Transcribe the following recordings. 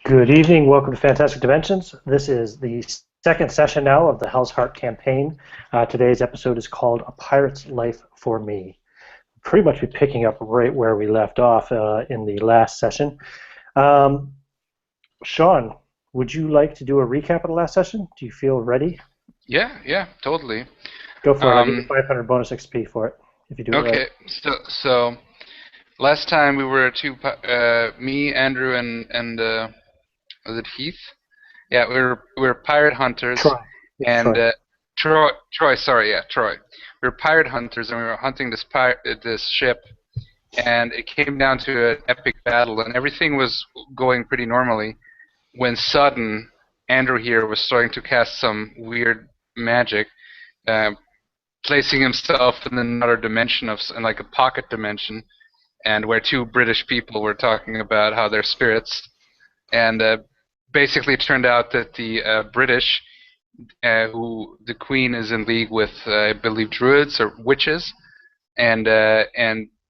Good evening. Welcome to Fantastic Dimensions. This is the second session now of the Hell's Heart campaign. Today's episode is called A Pirate's Life for Me. Pretty much be picking up right where we left off in the last session. Sean, would you like to do a recap of the last session? Do you feel ready? Yeah, totally. Go for it. I'll give you 500 bonus XP for it if you do it right. Okay, so last time we were me, Andrew, and was it Heath? Yeah, we were pirate hunters. Troy. And Troy. Sorry, yeah, Troy. We were pirate hunters, and we were hunting this ship, and it came down to an epic battle, and everything was going pretty normally, when sudden Andrew here was starting to cast some weird magic, placing himself in another dimension in like a pocket dimension, and where two British people were talking about how they're spirits, and basically it turned out that the British, who the Queen is in league with, I believe, druids or witches, and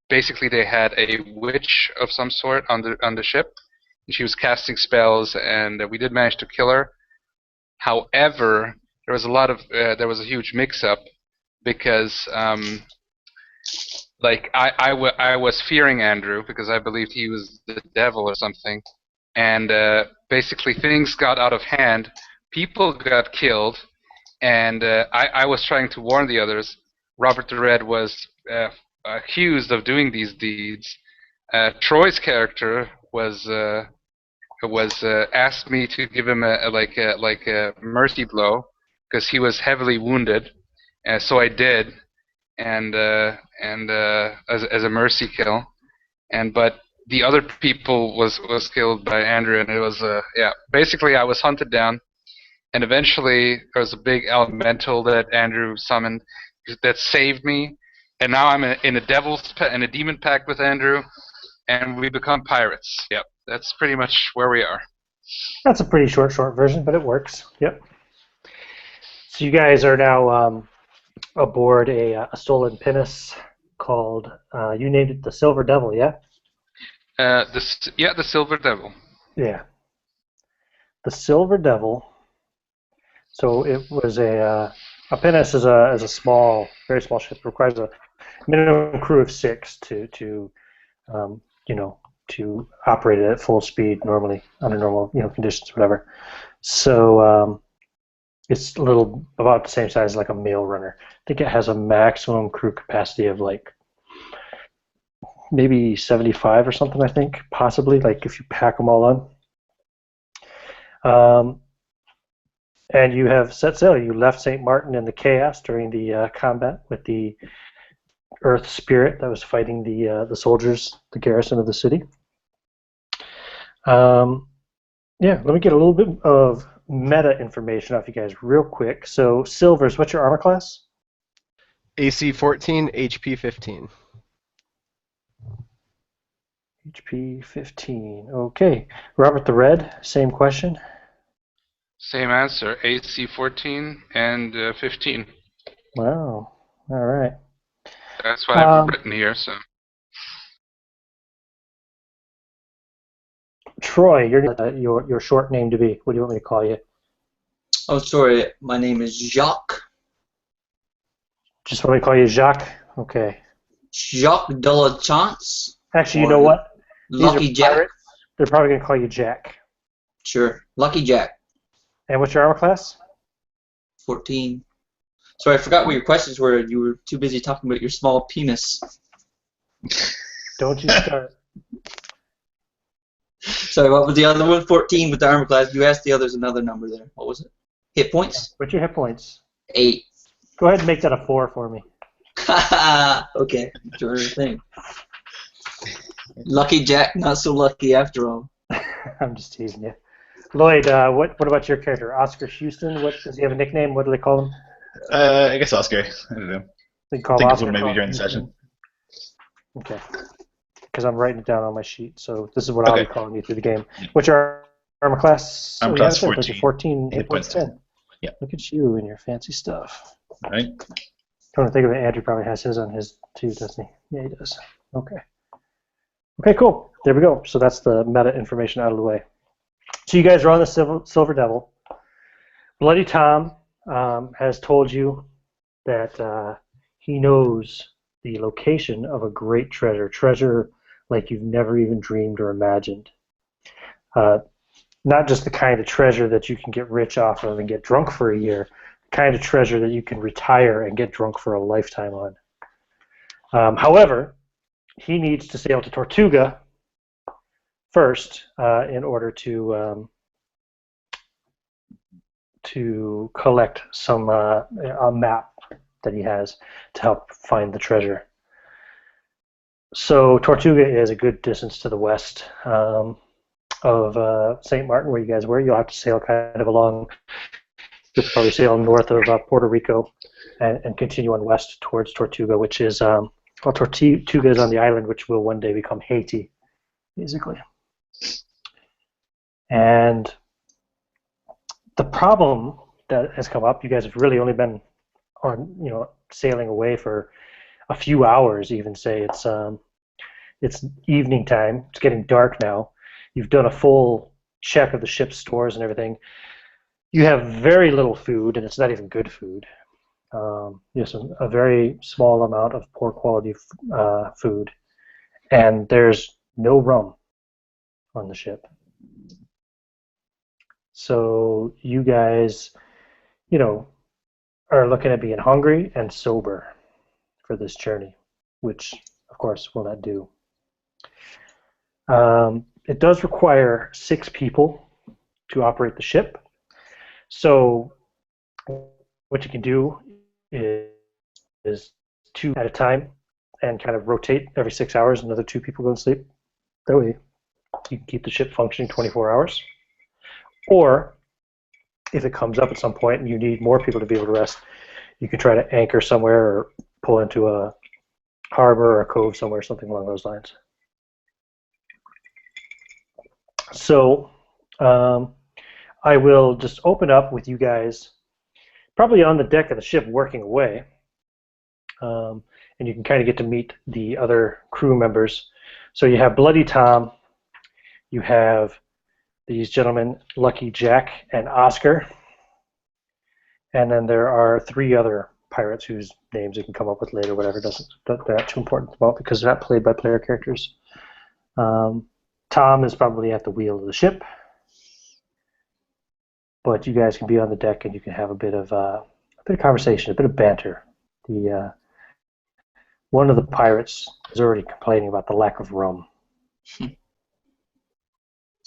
basically they had a witch of some sort on the ship. She was casting spells, and we did manage to kill her. However, there was a huge mix-up because I was fearing Andrew because I believed he was the devil or something, and basically things got out of hand. People got killed, and I was trying to warn the others. Robert the Red was accused of doing these deeds. Troy's character was asked me to give him a mercy blow because he was heavily wounded, and so I did, and as a mercy kill, but the other people was killed by Andrew, and it was basically I was hunted down, and eventually there was a big elemental that Andrew summoned that saved me, and now I'm in a demon pact with Andrew, and we become pirates. Yep, that's pretty much where we are. That's a pretty short version, but it works. Yep. So you guys are now aboard a stolen pinnace called, you named it the Silver Devil, yeah? The Silver Devil. Yeah. The Silver Devil. So it was a pinnace is a small, very small ship. It requires a minimum crew of 6 to operate it at full speed normally under normal conditions, whatever. So it's a little about the same size as like a mail runner. I think it has a maximum crew capacity of like maybe 75 or something, I think, possibly, like if you pack them all on. And you have set sail. You left St. Martin in the chaos during the combat with the Earth Spirit that was fighting the soldiers, the garrison of the city. Let me get a little bit of meta information off you guys real quick. So, Silvers, what's your armor class? AC 14, HP 15. HP 15. Okay. Robert the Red, same question. Same answer. AC 14 and 15. Wow. All right. That's what I've written here. So. Troy, your short name to be. What do you want me to call you? Oh, sorry. My name is Jacques. Just want me to call you Jacques? Okay. Jacques de la Chance. Actually, you know what? Lucky Jack. Pirates. They're probably going to call you Jack. Sure. Lucky Jack. And what's your armor class? 14. Sorry, I forgot what your questions were. You were too busy talking about your small penis. Don't you start. Sorry, what was the other one? 14 with the armor class. You asked the others another number there. What was it? Hit points? What's your hit points? 8. Go ahead and make that a 4 for me. Okay. Sure thing. Lucky Jack, not so lucky after all. I'm just teasing you. Lloyd, what about your character? Oscar Houston? What does he have a nickname? What do they call him? I guess Oscar. I don't know. They call think Oscar of maybe during the session. Okay. Because I'm writing it down on my sheet, so this is what I'll be calling you through the game. What's your armor class? Armor class 14. 14 hit points 10. Yeah. Look at you and your fancy stuff. Right. Come to think of it, Andrew probably has his on his too, doesn't he? Yeah, he does. Okay. Okay, cool. There we go. So that's the meta information out of the way. So you guys are on the Silver Devil. Bloody Thom has told you that he knows the location of a great treasure like you've never even dreamed or imagined. Not just the kind of treasure that you can get rich off of and get drunk for a year, the kind of treasure that you can retire and get drunk for a lifetime on. However, he needs to sail to Tortuga first in order to collect some a map that he has to help find the treasure. So Tortuga is a good distance to the west of St. Martin, where you guys were. You'll have to sail kind of along. You'll probably sail north of Puerto Rico and continue on west towards Tortuga, which is Tortuga is on the island which will one day become Haiti, basically. And the problem that has come up, you guys have really only been on, sailing away for a few hours. Even say it's evening time. It's getting dark now. You've done a full check of the ship's stores and everything. You have very little food, and it's not even good food. Just a very small amount of poor quality food, and there's no rum on the ship. So you guys, are looking at being hungry and sober for this journey, which, of course, will not do. It does require 6 people to operate the ship. So what you can do is 2 at a time and kind of rotate every 6 hours. Another 2 people go to sleep. That way you can keep the ship functioning 24 hours. Or if it comes up at some point and you need more people to be able to rest, you can try to anchor somewhere or pull into a harbor or a cove somewhere, something along those lines. So I will just open up with you guys probably on the deck of the ship working away, and you can kind of get to meet the other crew members. So you have Bloody Thom, you have these gentlemen, Lucky Jack and Oscar, and then there are 3 other pirates whose names you can come up with later, whatever. They're not too important about because they're not played by player characters. Tom is probably at the wheel of the ship, but you guys can be on the deck and you can have a bit of conversation, a bit of banter. One of the pirates is already complaining about the lack of rum.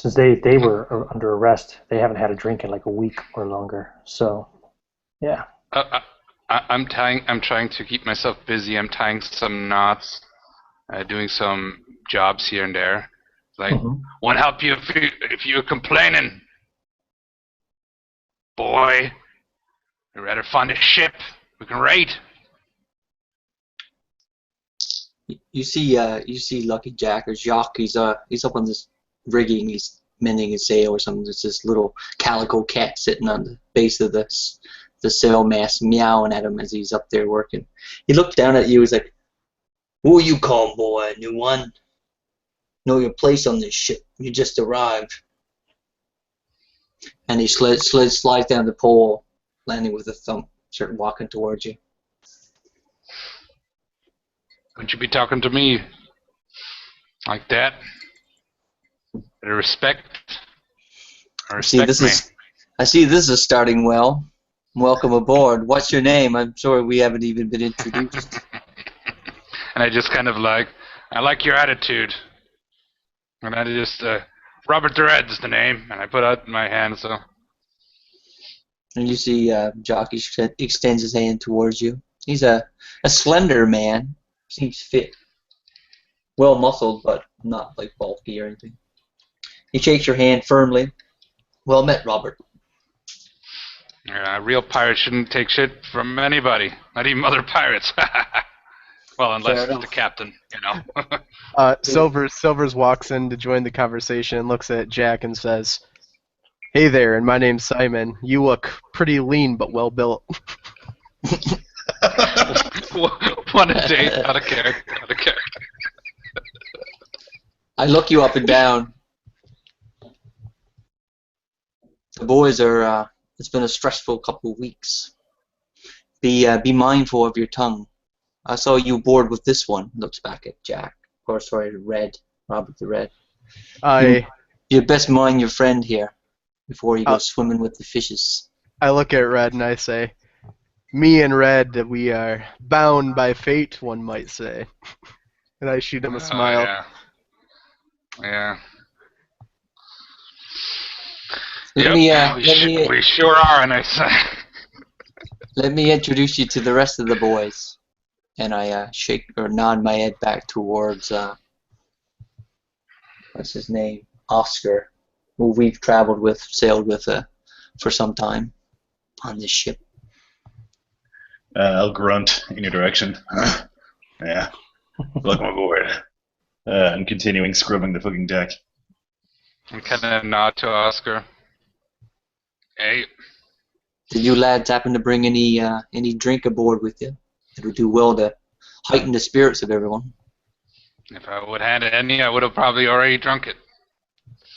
Since they were under arrest, they haven't had a drink in like a week or longer. So, yeah. I'm trying to keep myself busy. I'm tying some knots, doing some jobs here and there. Like, won't help you if you're complaining, boy. I'd rather find a ship we can raid. You see Lucky Jack or Jacques. He's up on this rigging. He's mending his sail or something. There's this little calico cat sitting on the base of the sail mast, meowing at him as he's up there working. He looked down at you. He's like, "Who you calling, boy? New one? Know your place on this ship. You just arrived." And he slides down the pole, landing with a thump, start walking towards you. Wouldn't you be talking to me like that? Respect me. I see this is starting well. Welcome aboard. What's your name? I'm sorry we haven't even been introduced. And I just kind of I like your attitude. And I just, Robert Thread's the name, and I put out my hand, so. And you see Jock extends his hand towards you. He's a slender man. Seems fit. Well muscled, but not like bulky or anything. He shakes your hand firmly. Well met, Robert. A real pirate shouldn't take shit from anybody, not even other pirates. Well, unless it's the captain, Silvers walks in to join the conversation, looks at Jack and says, "Hey there, and my name's Simon. You look pretty lean but well built." What a date, out of character. I look you up and down. The boys are. It's been a stressful couple of weeks. Be mindful of your tongue. I saw you aboard with this one. Looks back at Jack. Or sorry, Red. Robert the Red. You best mind your friend here before you go swimming with the fishes. I look at Red and I say, me and Red, we are bound by fate, one might say. And I shoot him a smile. Yeah. We sure are, and I say. Let me introduce you to the rest of the boys. And I shake or nod my head back towards what's his name? Oscar, who we've sailed with for some time on this ship. I'll grunt in your direction. Yeah. Welcome aboard. I'm continuing scrubbing the fucking deck. I kind of nod to Oscar. Hey. Did you lads happen to bring any drink aboard with you? It would do well to heighten the spirits of everyone. If I would have had any, I would have probably already drunk it.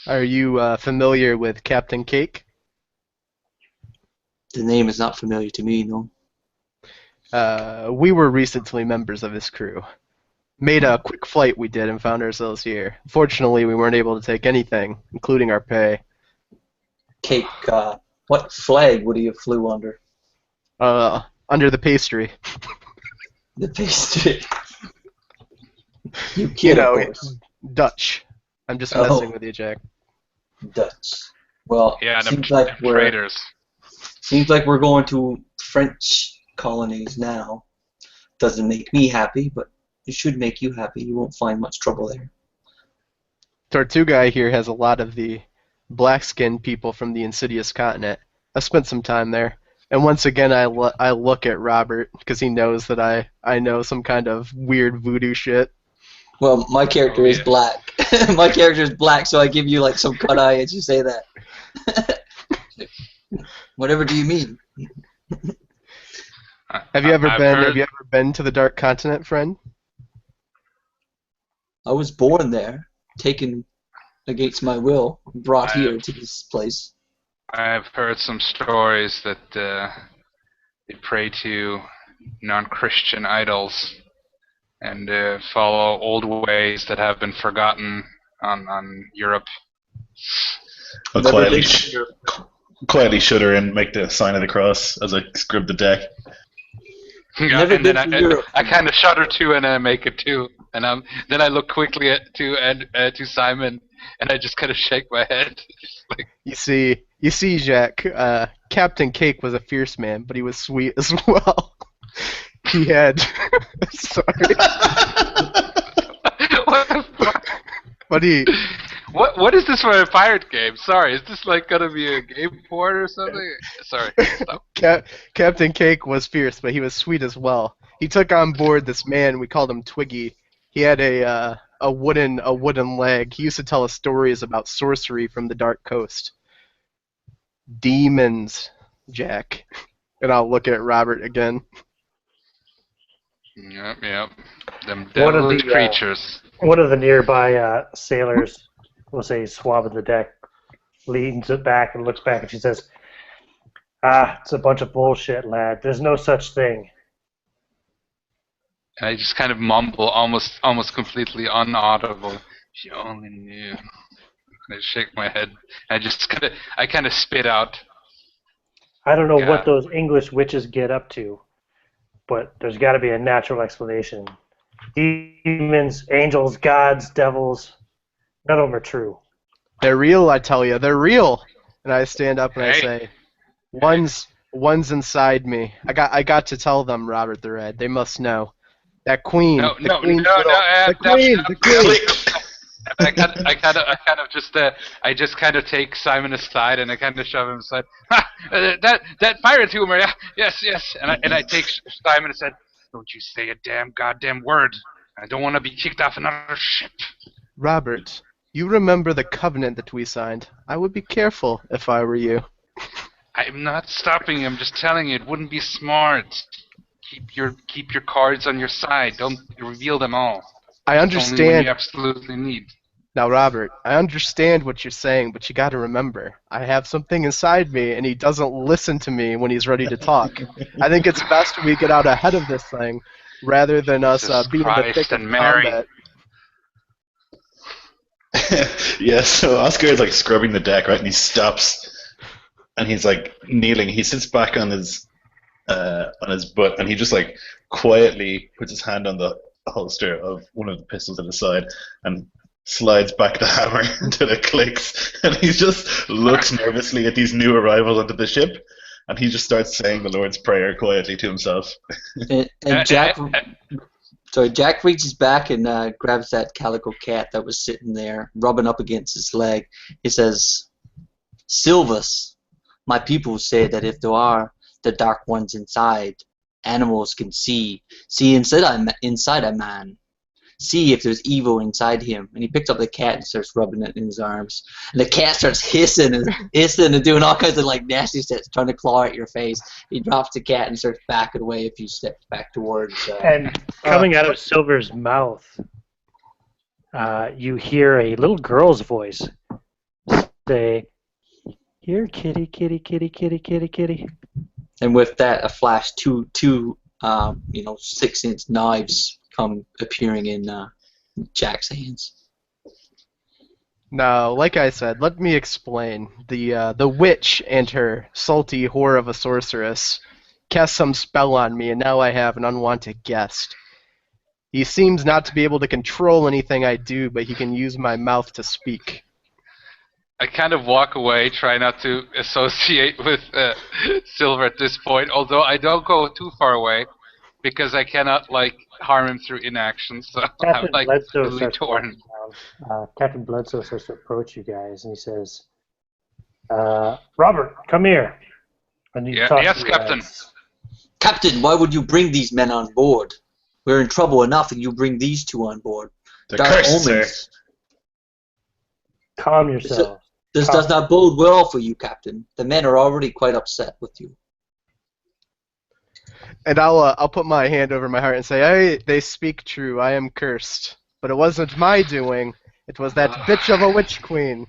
Are you familiar with Captain Cake? The name is not familiar to me, no. We were recently members of his crew. Made a quick flight we did and found ourselves here. Fortunately, we weren't able to take anything, including our pay. Cake, what flag would you have flew under? Under the pastry. The pastry. You kid, of course. Dutch. I'm just messing with you, Jack. Dutch. Well, yeah, seems like traitors. Seems like we're going to French colonies now. Doesn't make me happy, but it should make you happy. You won't find much trouble there. Tortuga here has a lot of the black-skinned people from the Insidious continent. I spent some time there. And once again, I look at Robert, because he knows that I know some kind of weird voodoo shit. Well, my character is black. My character is black, so I give you like some cut eye as you say that. Whatever do you mean? Have you ever been to the Dark Continent, friend? I was born there, taken against my will, brought here to this place. I've heard some stories that they pray to non-Christian idols and follow old ways that have been forgotten on Europe. I'll quietly shudder and make the sign of the cross as I scrub the deck. Yeah, and then I kind of shudder too, and I make it too, and then I look quickly to Simon, and I just kind of shake my head. Like, you see, Jack. Captain Cake was a fierce man, but he was sweet as well. He had. Sorry. What the fuck? What is this for a pirate game? Sorry, is this like gonna be a game port or something? Sorry. Captain Cake was fierce, but he was sweet as well. He took on board this man. We called him Twiggy. He had a wooden leg. He used to tell us stories about sorcery from the Dark Coast. Demons, Jack. And I'll look at Robert again. Yep. Them devilish creatures. One of the nearby sailors, we'll say swabbing the deck, leans it back and looks back and she says, it's a bunch of bullshit, lad. There's no such thing. And I just kind of mumble, almost completely unaudible. If you only knew. And I shake my head. I kind of spit out. I don't know what those English witches get up to, but there's got to be a natural explanation. Demons, angels, gods, devils, none of them are true. They're real, I tell you. They're real. And I stand up and I say, one's inside me. I got to tell them, Robert the Red. They must know. That queen. The queen. I just kind of take Simon aside and I kind of shove him aside. That pirate humor, yeah, yes. And I take Simon and said, "Don't you say a goddamn word. I don't want to be kicked off another ship." Robert, you remember the covenant that we signed. I would be careful if I were you. I'm not stopping you. I'm just telling you, it wouldn't be smart. Keep your cards on your side. Don't reveal them all. I understand. Only when you absolutely need. Now, Robert, I understand what you're saying, but you gotta remember, I have something inside me, and he doesn't listen to me when he's ready to talk. I think it's best we get out ahead of this thing, rather than us Jesus being in the Christ thick of and Mary. combat. Yeah, so Oscar is like scrubbing the deck, right? And he stops, and he's like kneeling. He sits back on his butt, and he just like quietly puts his hand on the holster of one of the pistols at his side, and slides back the hammer until it clicks. And he just looks nervously at these new arrivals onto the ship, and he just starts saying the Lord's Prayer quietly to himself. And Jack. So Jack reaches back and grabs that calico cat that was sitting there, rubbing up against his leg. He says, "Silvus, my people say that if there are the dark ones inside, animals can see inside a man. See if there's evil inside him." And he picks up the cat and starts rubbing it in his arms. And the cat starts hissing and doing all kinds of like nasty steps, trying to claw at your face. He drops the cat and starts backing away a few steps back towards. And coming out of Silver's mouth, you hear a little girl's voice say, "Here, kitty, kitty, kitty, kitty, kitty, kitty." And with that, a flash, two 6-inch knives come appearing in Jack's hands. Now, like I said, let me explain. The witch and her salty whore of a sorceress cast some spell on me, and now I have an unwanted guest. He seems not to be able to control anything I do, but he can use my mouth to speak. I kind of walk away, try not to associate with Silver at this point, although I don't go too far away, because I cannot, harm him through inaction, so I'm, really torn. Captain Bledsoe starts to approach you guys, and he says, "Robert, come here." And you talk yes, to you Captain. guys. Captain, why would you bring these men on board? We're in trouble enough, and you bring these two on board. They're Dark cursed, sir. omens. Calm yourself. This does not bode well for you, Captain. The men are already quite upset with you. And I'll put my hand over my heart and say, they speak true. I am cursed, but it wasn't my doing. It was that bitch of a witch queen.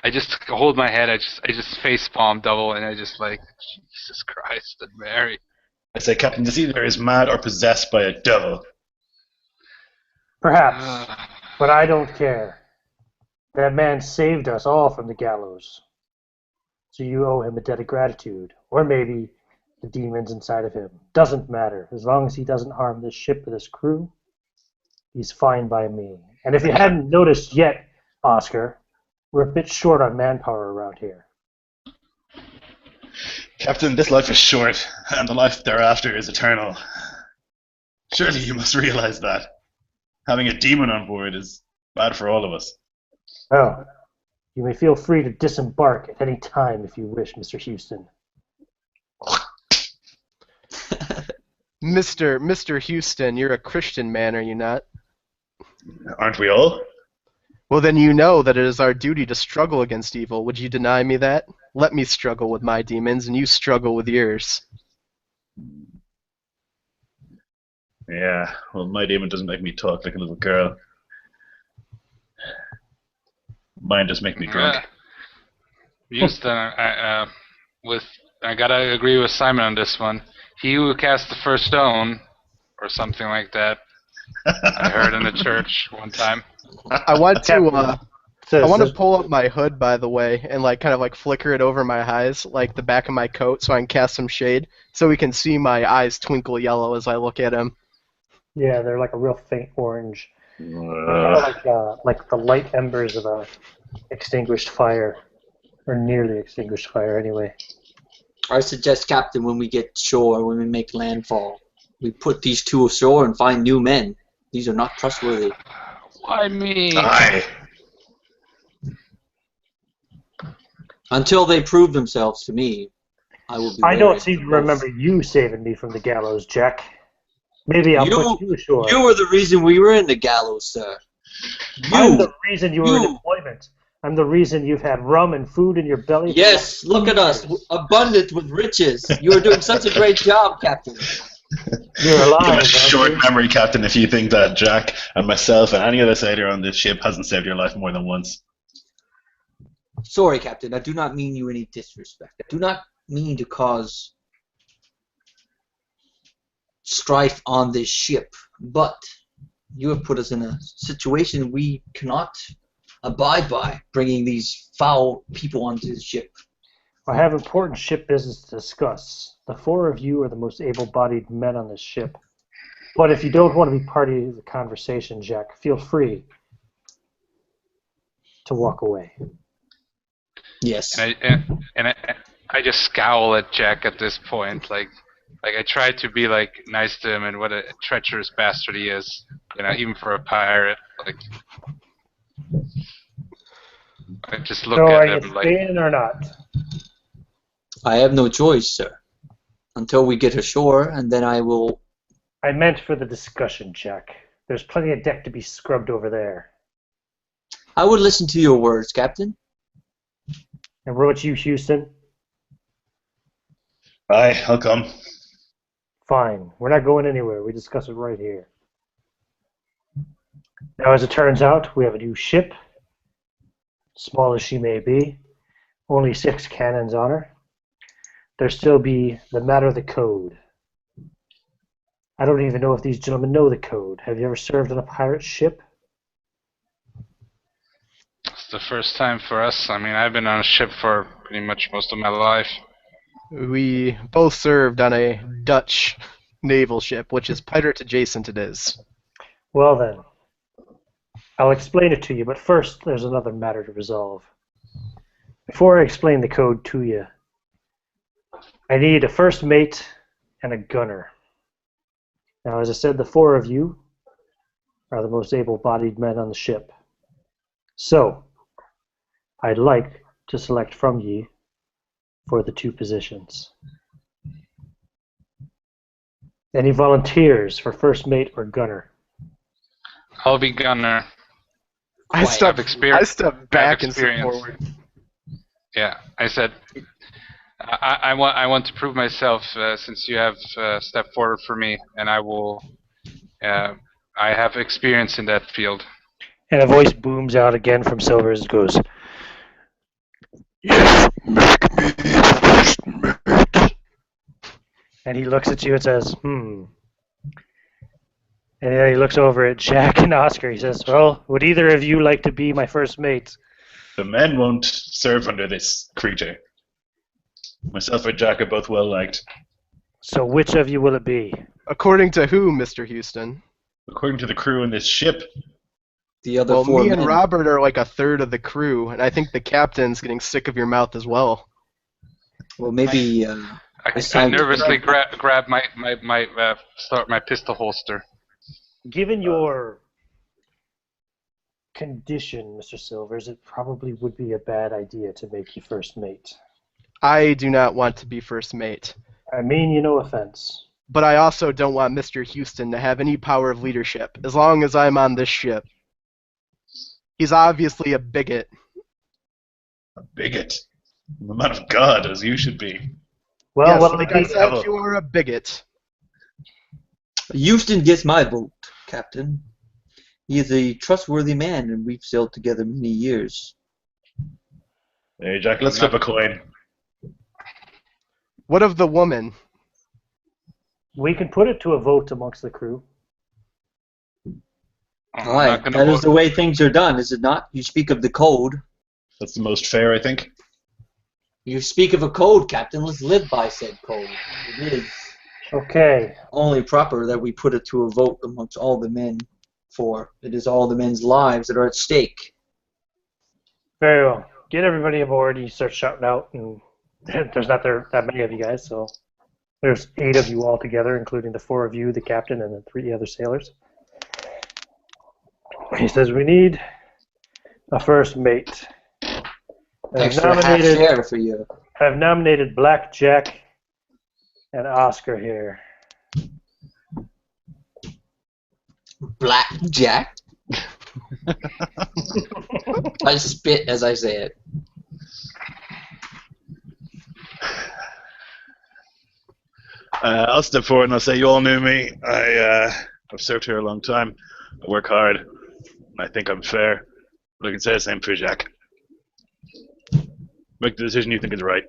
I just hold my head. I just face palm double, and I just Jesus Christ and Mary. I say, Captain, this either is mad or possessed by a devil. Perhaps, but I don't care. That man saved us all from the gallows. So you owe him a debt of gratitude. Or maybe the demons inside of him. Doesn't matter. As long as he doesn't harm this ship or this crew, he's fine by me. And if you hadn't noticed yet, Oscar, we're a bit short on manpower around here. Captain, this life is short, and the life thereafter is eternal. Surely you must realize that. Having a demon on board is bad for all of us. Oh, you may feel free to disembark at any time if you wish, Mr. Houston. Mr. Houston, you're a Christian man, are you not? Aren't we all? Well, then you know that it is our duty to struggle against evil. Would you deny me that? Let me struggle with my demons, and you struggle with yours. Yeah, well, my demon doesn't make me talk like a little girl. Mine just make me drunk. Houston, I gotta agree with Simon on this one. He who cast the first stone, or something like that. I heard in the church one time. I want to pull up my hood, by the way, and kind of flicker it over my eyes, like the back of my coat, so I can cast some shade, so we can see my eyes twinkle yellow as I look at him. Yeah, they're like a real faint orange. Kind of like the light embers of a extinguished fire, or nearly extinguished fire, anyway. I suggest, Captain, when we get shore, when we make landfall, we put these two ashore and find new men. These are not trustworthy. Why me? Aye. Until they prove themselves to me, I will be. I don't seem to remember you saving me from the gallows, Jack. Maybe I'll put you ashore. You were the reason we were in the gallows, sir. I'm the reason you were in employment. I'm the reason you've had rum and food in your belly. Yes, look at us, abundant with riches. You are doing such a great job, Captain. You're You have alive. a short memory, Captain, if you think that Jack and myself and any other sailor on this ship hasn't saved your life more than once. Sorry, Captain. I do not mean you any disrespect. I do not mean to cause strife on this ship, but you have put us in a situation we cannot abide by, bringing these foul people onto the ship. I have important ship business to discuss. The four of you are the most able-bodied men on this ship. But if you don't want to be party to the conversation, Jack, feel free to walk away. Yes. And I just scowl at Jack at this point, like I try to be like nice to him, and what a treacherous bastard he is, even for a pirate. Like, I just look So at are you him like, staying or not? I have no choice, sir. Until we get ashore, and then I will... I meant for the discussion, Jack. There's plenty of deck to be scrubbed over there. I would listen to your words, Captain. And what about you, Houston? Aye, I'll come. Fine. We're not going anywhere. We discuss it right here. Now, as it turns out, we have a new ship. Small as she may be. Only 6 cannons on her. There still be the matter of the code. I don't even know if these gentlemen know the code. Have you ever served on a pirate ship? it's the first time for us. I mean, I've been on a ship for pretty much most of my life. We both served on a Dutch naval ship, which is pirate adjacent it is. Well then, I'll explain it to you, but first there's another matter to resolve. Before I explain the code to you, I need a first mate and a gunner. Now, as I said, the 4 of you are the most able-bodied men on the ship. So, I'd like to select from ye for the 2 positions. Any volunteers for first mate or gunner? I'll be gunner. I stepped back and experience. forward. Yeah, I said, I want to prove myself since you have stepped forward for me, and I will. I have experience in that field. And a voice booms out again from Silvers and goes, "Yes, make me first mate." And he looks at you and says, And then he looks over at Jack and Oscar. He says, well, would either of you like to be my first mate? The men won't serve under this creature. Myself and Jack are both well liked. So which of you will it be? According to who, Mr. Houston? According to the crew on this ship. The other Well, 4 me men. and Robert are like a third of the crew, and I think the captain's getting sick of your mouth as well. Well, maybe... I nervously grab my start my pistol holster. Given your condition, Mr. Silvers, it probably would be a bad idea to make you first mate. I do not want to be first mate. I mean you no offense. But I also don't want Mr. Houston to have any power of leadership, as long as I'm on this ship. He's obviously a bigot. A bigot? A man of God, as you should be. Well, Yes, well, like I said, you are a bigot. Houston gets my vote, Captain. He is a trustworthy man, and we've sailed together many years. Hey, Jack, let's flip a coin. What of the woman? we can put it to a vote amongst the crew. Aye, that is the way things are done, is it not? You speak of the code. That's the most fair, I think. You speak of a code, Captain. Let's live by said code. It is Okay. only proper that we put it to a vote amongst all the men, for it is all the men's lives that are at stake. Very well. Get everybody aboard. You start shouting out, and there's not that many of you guys, so there's 8 of you all together, including the 4 of you, the captain, and the 3 other sailors. He says, we need a first mate. Extra half share for you. I've nominated Black Jack and Oscar here. Black Jack? I spit as I say it. I'll step forward and I'll say, you all knew me. I've served here a long time. I work hard. And I think I'm fair. But I can say the same for Jack. Make the decision you think is right.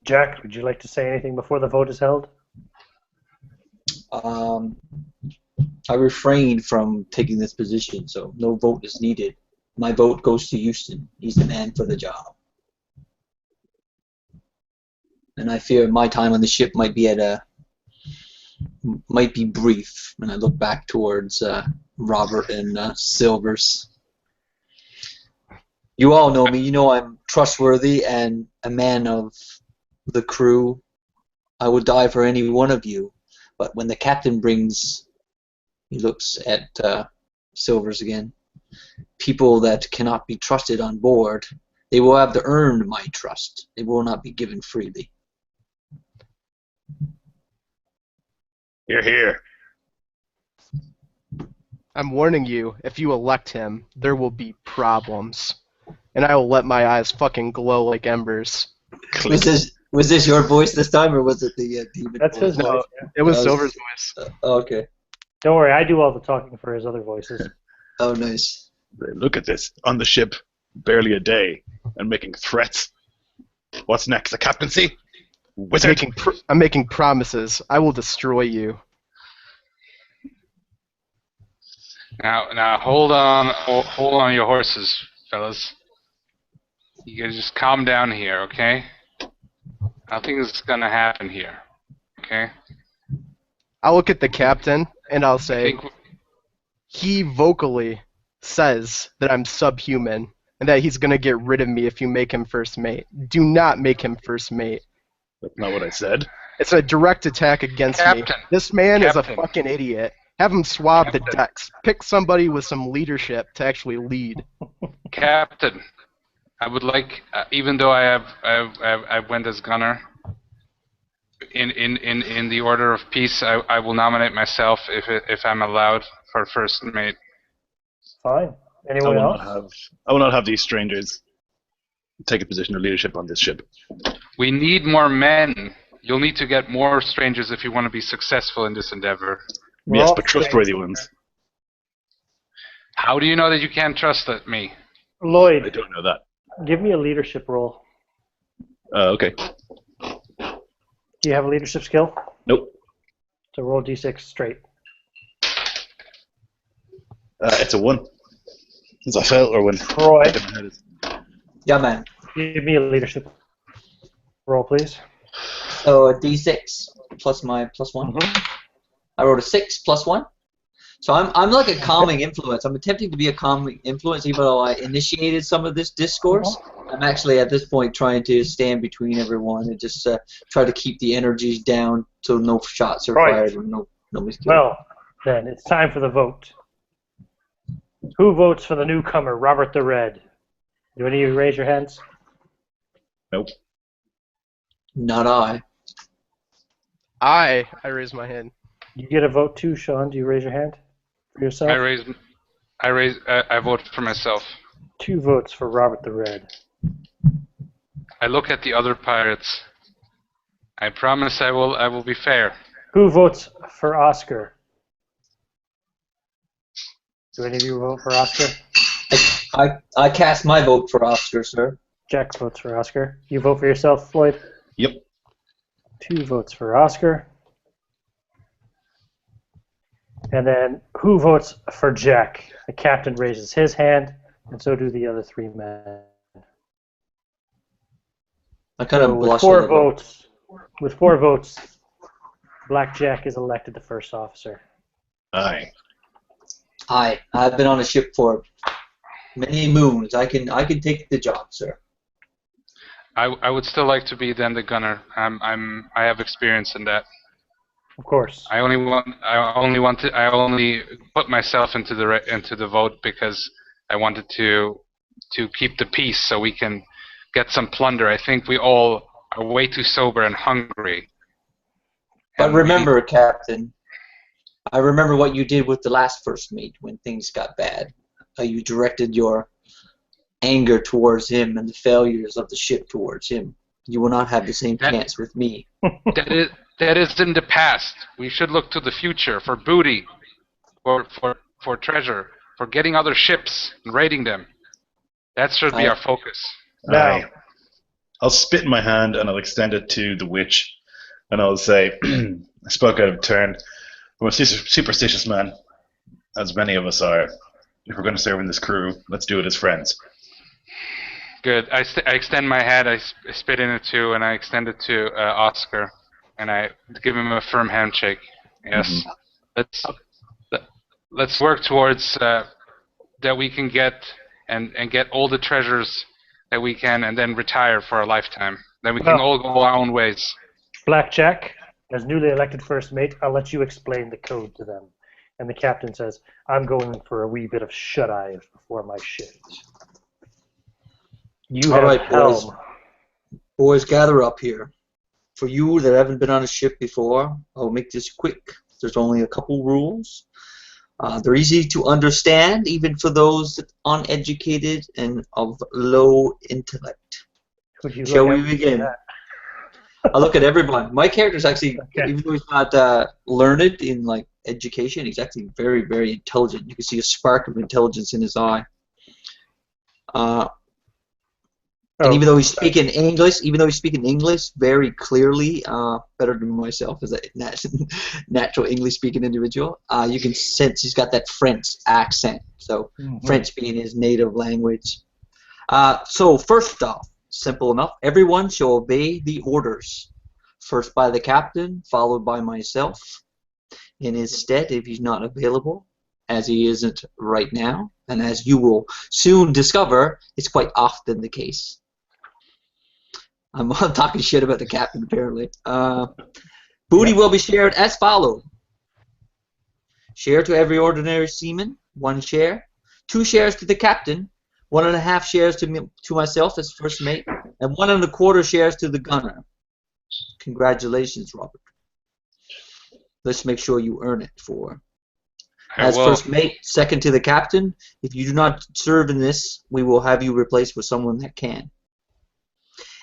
Jack, would you like to say anything before the vote is held? I refrained from taking this position, so no vote is needed. My vote goes to Houston. He's the man for the job. And I fear my time on the ship might be brief. And I look back towards Robert and Silvers. You all know me. You know I'm trustworthy and a man of the crew. I would die for any one of you. But when the captain brings, he looks at Silvers again, people that cannot be trusted on board, they will have to earn my trust. They will not be given freely. You're here. I'm warning you, if you elect him, there will be problems. And I will let my eyes fucking glow like embers. Was this your voice this time, or was it the demon That's voice? his voice. Yeah. It was Silver's voice. Okay. Don't worry, I do all the talking for his other voices. Oh, nice. Look at this. On the ship, barely a day, and making threats. What's next? The captaincy? Wizard? I'm making promises. I will destroy you. Now, hold on your horses, fellas. You gotta just calm down here, okay? Nothing is gonna happen here, okay? I'll look at the captain and I'll say, he vocally says that I'm subhuman and that he's gonna get rid of me if you make him first mate. Do not make him first mate. That's not what I said. It's a direct attack against me. This man is a fucking idiot. Have him swab the decks. Pick somebody with some leadership to actually lead. Captain, I would like, even though I went as gunner, in the order of peace, I will nominate myself if I'm allowed for first mate. Fine. Anyone else? I will not have these strangers take a position of leadership on this ship. We need more men. You'll need to get more strangers if you want to be successful in this endeavor. Yes, but trustworthy ones. How do you know that you can't trust me? Lloyd, I don't know that. give me a leadership roll. Okay. Do you have a leadership skill? Nope. So roll d6 straight. It's a 1. Is I fail or win? Troy, Yeah, man. give me a leadership roll, please. So a D6 plus my +1. Mm-hmm. I rolled a 6 plus 1. So I'm like a calming influence. I'm attempting to be a calming influence, even though I initiated some of this discourse. I'm actually at this point trying to stand between everyone and just try to keep the energies down so no shots are fired or nobody's killed. Well, then it's time for the vote. Who votes for the newcomer, Robert the Red? Do any of you raise your hands? Nope. Not I. I raise my hand. You get a vote too, Sean. Do you raise your hand for yourself? I vote for myself. 2 votes for Robert the Red. I look at the other pirates. I promise I will be fair. Who votes for Oscar? Do any of you vote for Oscar? I cast my vote for Oscar, sir. Jack votes for Oscar. You vote for yourself, Floyd? Yep. 2 votes for Oscar. And then who votes for Jack? The captain raises his hand, and so do the other 3 men. I kind of blush. With 4 votes, Black Jack is elected the first officer. Aye. I've been on a ship for many moons. I can take the job, sir. I would still like to be then the gunner. I have experience in that. Of course. I only put myself into the vote because I wanted to keep the peace so we can get some plunder. I think we all are way too sober and hungry. But remember, Captain, I remember what you did with the last first mate when things got bad. You directed your anger towards him and the failures of the ship towards him. You will not have the same That- chance with me. That is in the past. We should look to the future for booty, for treasure, for getting other ships and raiding them. That should be our focus. Now, I'll spit in my hand and I'll extend it to the witch, and I'll say, I spoke out of turn. I'm a superstitious man, as many of us are. If we're going to serve in this crew, let's do it as friends. Good. I extend my hand, I spit in it too, and I extend it to Oscar, and I give him a firm handshake. Yes. Let's work towards that we can get and get all the treasures that we can, and then retire for a lifetime. Then we can all go our own ways. Blackjack, as newly elected first mate, I'll let you explain the code to them. And the captain says, I'm going for a wee bit of shut-eye before my shift. You All have right, helm. Boys, gather up here. For you that haven't been on a ship before, I'll make this quick. There's only a couple rules. They're easy to understand, even for those that uneducated and of low intellect. Shall we begin? I look at everyone. My character's actually, even though he's not learned in like education, he's actually very, very intelligent. You can see a spark of intelligence in his eye. And even though he's speaking English very clearly, better than myself as a natural English-speaking individual, you can sense he's got that French accent. So French being his native language. So first off, simple enough. Everyone shall obey the orders. First by the captain, followed by myself. In his stead, if he's not available, as he isn't right now, and as you will soon discover, it's quite often the case. I'm talking shit about the captain, apparently. Booty will be shared as follows. Share to every ordinary seaman, 1 share. 2 shares to the captain. 1.5 shares to myself as first mate. And 1.25 shares to the gunner. Congratulations, Robert. Let's make sure you earn it for. As first mate, second to the captain. If you do not serve in this, we will have you replaced with someone that can.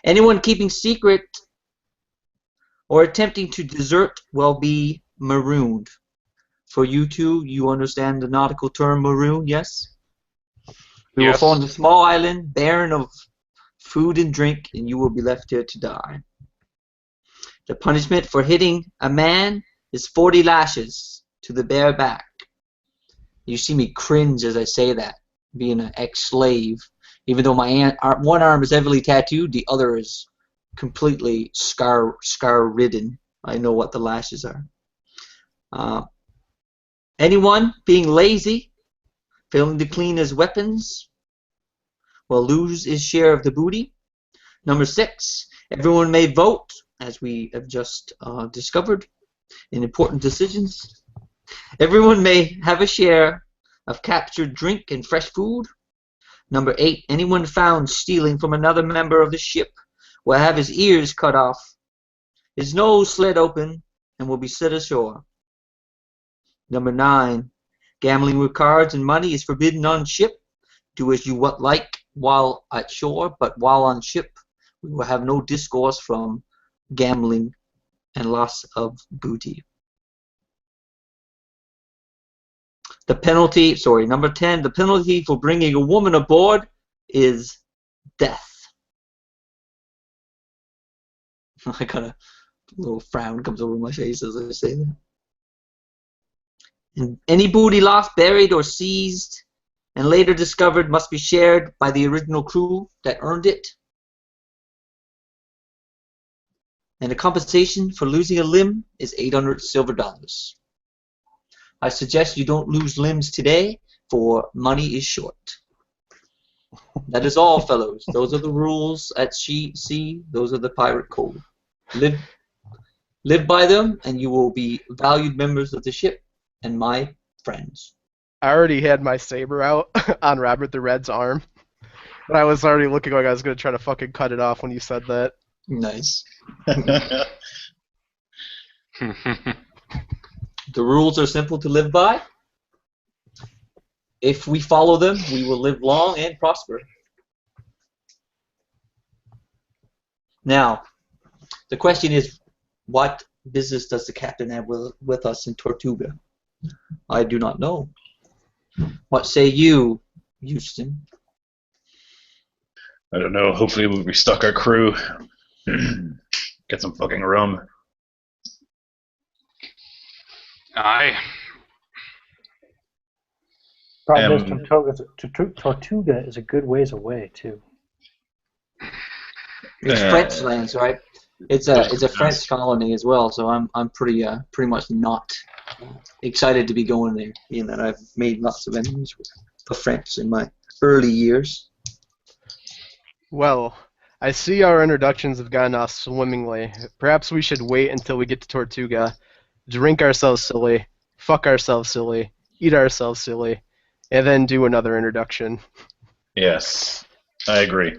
Anyone keeping secret or attempting to desert will be marooned. For you two, you understand the nautical term maroon, yes? We will fall on a small island, barren of food and drink, and you will be left here to die. The punishment for hitting a man is 40 lashes to the bare back. You see me cringe as I say that, being an ex-slave. Even though my one arm is heavily tattooed, the other is completely scar-ridden. I know what the lashes are. Anyone being lazy, failing to clean his weapons, will lose his share of the booty. Number 6, everyone may vote, as we have just discovered, in important decisions. Everyone may have a share of captured drink and fresh food. Number 8, anyone found stealing from another member of the ship will have his ears cut off, his nose slit open, and will be set ashore. Number 9, gambling with cards and money is forbidden on ship. Do as you like while at shore, but while on ship, we will have no discourse from gambling and loss of booty. The penalty, number 10, the penalty for bringing a woman aboard is death. I got a little frown comes over my face as I say that. And any booty lost, buried, or seized, and later discovered must be shared by the original crew that earned it. And the compensation for losing a limb is 800 silver dollars. I suggest you don't lose limbs today, for money is short. That is all, fellows. Those are the rules at sea. Those are the pirate code. Live by them, and you will be valued members of the ship and my friends. I already had my saber out on Robert the Red's arm, but I was already looking like I was going to try to fucking cut it off when you said that. Nice. The rules are simple to live by. If we follow them, we will live long and prosper. Now, the question is, what business does the captain have with us in Tortuga? I do not know. What say you, Houston? I don't know. Hopefully we'll restock our crew. Get some fucking rum. Aye. Problem is, Um, Tortuga is a good ways away too. It's French lands, right? It's a French colony as well, so I'm pretty much not excited to be going there, being that I've made lots of enemies with the French in my early years. Well, I see our introductions have gone off swimmingly. Perhaps we should wait until we get to Tortuga, drink ourselves silly, fuck ourselves silly, eat ourselves silly, and then do another introduction. Yes, I agree.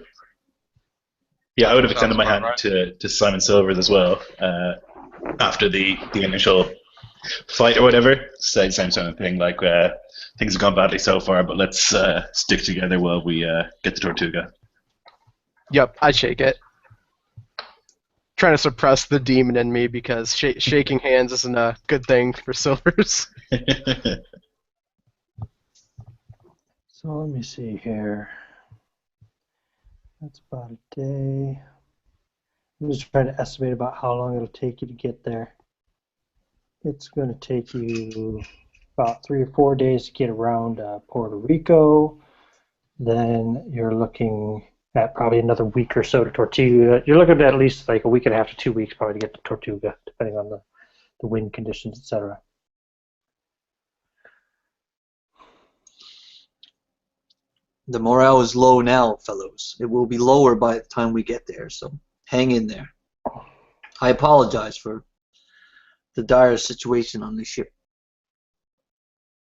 Yeah, I would have extended my hand to Simon Silvers as well after the initial fight or whatever. Same sort of thing, like things have gone badly so far, but let's stick together while we get to Tortuga. Yep, I shake it. Trying to suppress the demon in me because shaking hands isn't a good thing for Silvers. So let me see here. That's about a day. I'm just trying to estimate about how long it'll take you to get there. It's going to take you about 3 or 4 days to get around Puerto Rico. Then you're looking at probably another week or so to Tortuga. You're looking at least like a week and a half to 2 weeks probably to get to Tortuga, depending on the wind conditions, etc. The morale is low now, fellows. It will be lower by the time we get there, so hang in there. I apologize for the dire situation on the ship.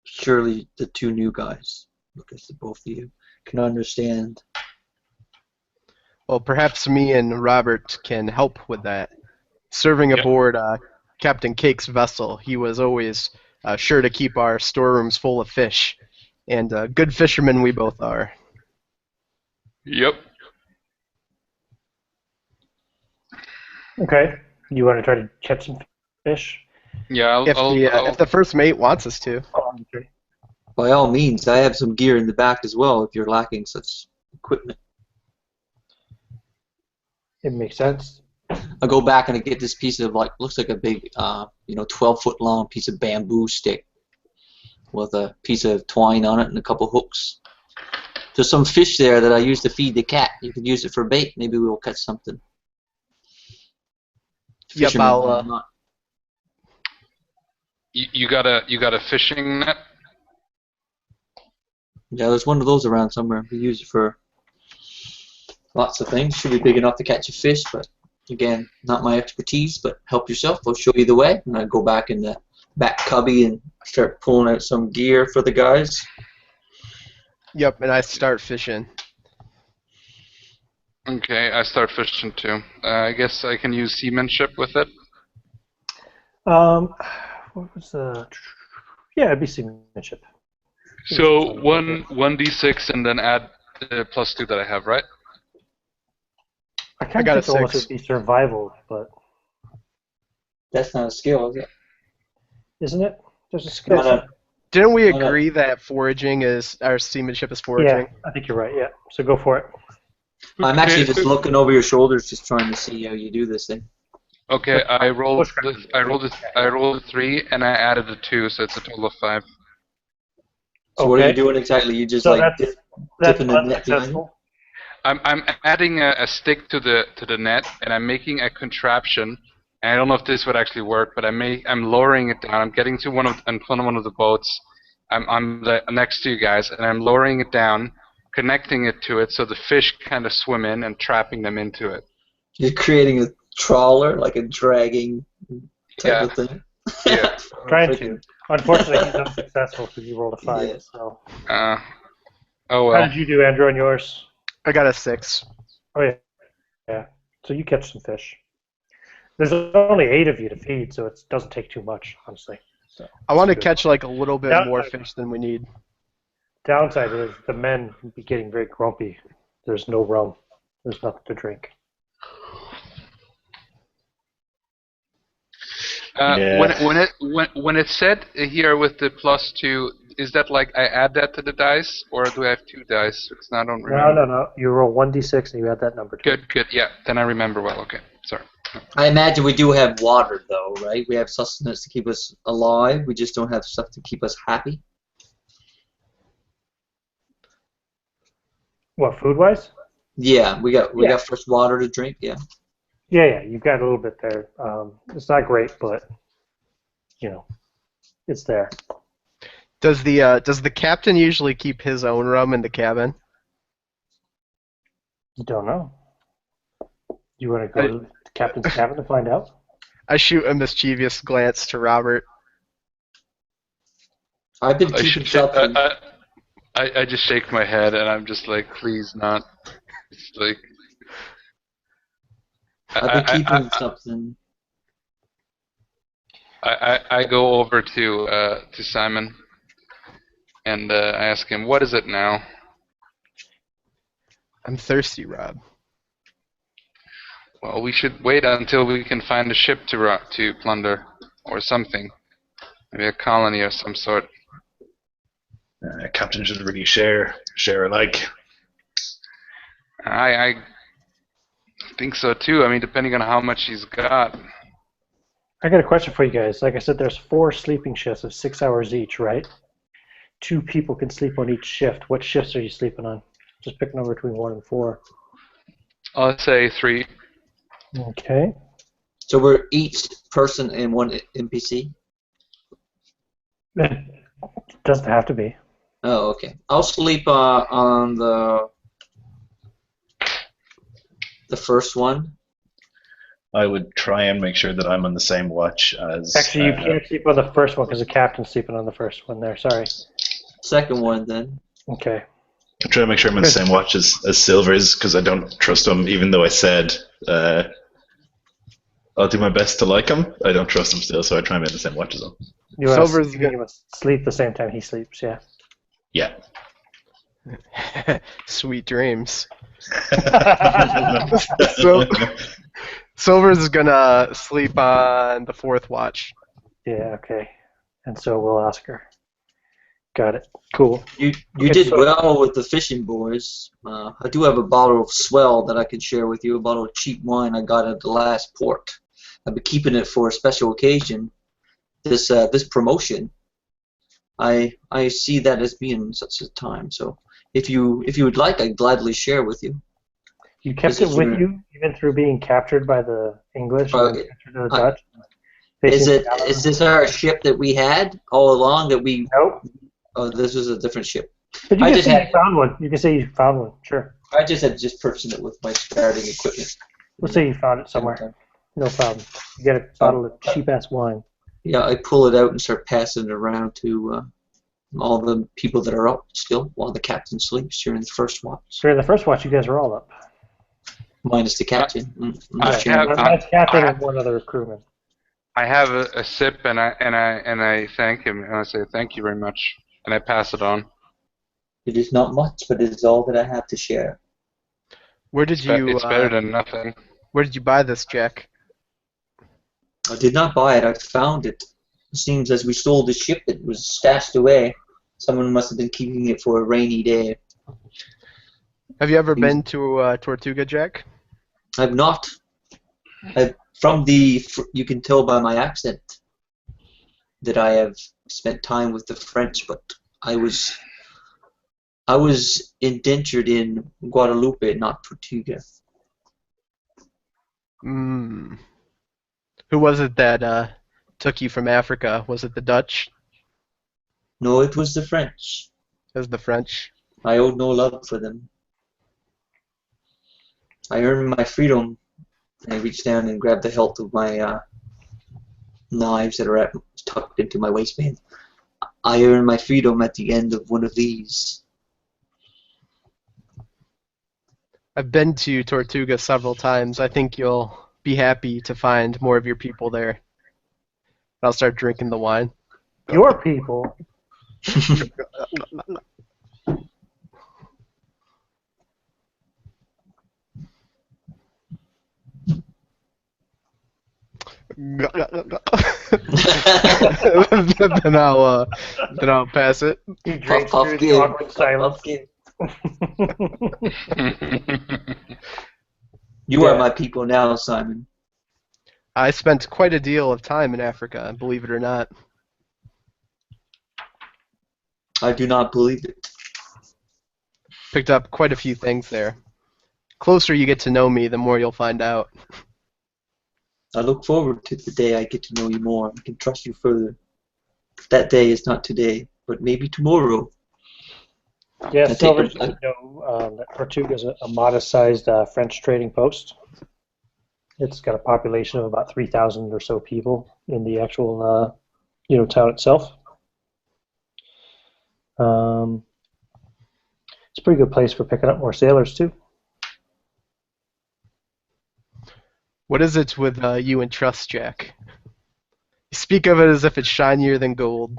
Surely the two new guys, look at both of you, can understand. Well, perhaps me and Robert can help with that. Serving aboard Captain Cake's vessel, he was always sure to keep our storerooms full of fish. And good fishermen we both are. Yep. Okay. You want to try to catch some fish? Yeah, If the first mate wants us to. Oh, okay. By all means, I have some gear in the back as well if you're lacking such equipment. It makes sense. I go back and I get this piece of looks like a big 12-foot long piece of bamboo stick with a piece of twine on it and a couple hooks. There's some fish there that I use to feed the cat. You could use it for bait. Maybe we'll catch something. Yep, I'll. You got a fishing net? Yeah, there's one of those around somewhere. We use it for lots of things. Should be big enough to catch a fish, but again, not my expertise. But help yourself. I'll show you the way. And I go back in the back cubby and start pulling out some gear for the guys. Yep, and I start fishing. Okay, I start fishing too. I guess I can use seamanship with it. What was the? Yeah, it'd be seamanship. So 1d6 and then add the +2 that I have, right? I got a think it 6. would be survival, but That's not a skill, is it? isn't it? There's a skill. No. Didn't we agree that foraging is our seamanship is foraging? Yeah, I think you're right. Yeah, so go for it. I'm actually just looking over your shoulders, just trying to see how you do this thing. Okay, I rolled a 3 and I added a 2, so it's a total of 5. So what are you doing exactly? You just dipping the net behind you? I'm adding a stick to the net, and I'm making a contraption. And I don't know if this would actually work, but I'm lowering it down. I'm getting to one of the boats. I'm next to you guys, and I'm lowering it down, connecting it to it, so the fish kind of swim in and trapping them into it. You're creating a trawler, like a dragging type of thing. Yeah. Trying to. Unfortunately, he's unsuccessful because you rolled a 5. Yeah. So. Oh well. How did you do, Andrew, on yours? I got a 6. Oh yeah. Yeah. So you catch some fish. There's only 8 of you to feed, so it doesn't take too much, honestly. So I want to catch like a little bit more fish than we need. Downside is the men will be getting very grumpy. There's no rum. There's nothing to drink. Yeah. When it said here with the +2, is that like I add that to the dice, or do I have 2 dice? Because I don't remember. No. You roll 1d6 and you add that number to it. Good. Yeah, then I remember well. Okay, sorry. I imagine we do have water, though, right? We have sustenance to keep us alive. We just don't have stuff to keep us happy. What, food-wise? Yeah, we got fresh water to drink. Yeah. Yeah, you've got a little bit there. It's not great, but it's there. Does the captain usually keep his own rum in the cabin? You don't know. You want to go to the captain's cabin to find out? I shoot a mischievous glance to Robert. I've been keeping something. I just shake my head and I'm just like, please not. It's like. I've been keeping something. I go over to Simon and I ask him, what is it now? I'm thirsty, Rob. Well, we should wait until we can find a ship to plunder, or something. Maybe a colony of some sort. Captain should really share alike. I think so too. I mean, depending on how much he's got. I got a question for you guys. Like I said, there's 4 sleeping shifts of 6 hours each, right? 2 people can sleep on each shift. What shifts are you sleeping on? Just pick a number between 1 and 4. I'll say 3. Okay. So we're each person in one NPC? It doesn't have to be. Oh, okay. I'll sleep on the first one. I would try and make sure that I'm on the same watch as... Actually, you can't sleep on the first one because the captain's sleeping on the first one there. Sorry. Second one, then. Okay. I'm trying to make sure I'm on the same watch as Silver's because I don't trust him, even though I said I'll do my best to like him. I don't trust him still, so I try and be on the same watch as him. You must sleep the same time he sleeps, yeah. Yeah. Sweet dreams. So, Silver's gonna sleep on the 4th watch. Yeah, okay. And so will Oscar. Got it. Cool. You did well with the fishing, boys. I do have a bottle of swell that I can share with you, a bottle of cheap wine I got at the last port. I've been keeping it for a special occasion. This promotion, I see that as being such a time. So if you would like, I'd gladly share with you. You kept it with you even through being captured by the English and captured by the Dutch? Is this our ship that we had all along that we? Nope. Oh, this was a different ship. But you can say you found one. You can say you found one. Sure. I just had purchased it with my starting equipment. We'll say you found it somewhere. No problem. You get a bottle of cheap-ass wine. Yeah, I pull it out and start passing it around to all the people that are up still while the captain sleeps during the first watch. During the first watch, you guys are all up. Minus the captain. That's captain and one other crewman. I have a sip and I thank him and I say thank you very much and I pass it on. It is not much, but it is all that I have to share. Where did you? It's better than nothing. Where did you buy this, Jack? I did not buy it. I found it. It seems as we stole the ship, it was stashed away. Someone must have been keeping it for a rainy day. Have you ever been to Tortuga, Jack? I've not. You can tell by my accent that I have spent time with the French, but I was indentured in Guadalupe, not Tortuga. Who was it that took you from Africa? Was it the Dutch? No, it was the French. It was the French. I owed no love for them. I earned my freedom. I reached down and grabbed the hilt of my knives that are tucked into my waistband. I earned my freedom at the end of one of these. I've been to Tortuga several times. I think you'll be happy to find more of your people there. I'll start drinking the wine. Your people? then I'll pass it. He drinks puff, through the give. awkward silence. Puff, give. You Yeah. are my people now, Simon. I spent quite a deal of time in Africa, believe it or not. I do not believe it. Picked up quite a few things there. Closer you get to know me, the more you'll find out. I look forward to the day I get to know you more and can trust you further. That day is not today, but maybe tomorrow. Yeah, I Silver take should know that Tortuga is a modest-sized French trading post. It's got a population of about 3,000 or so people in the actual, town itself. It's a pretty good place for picking up more sailors too. What is it with you and trust, Jack? You speak of it as if it's shinier than gold.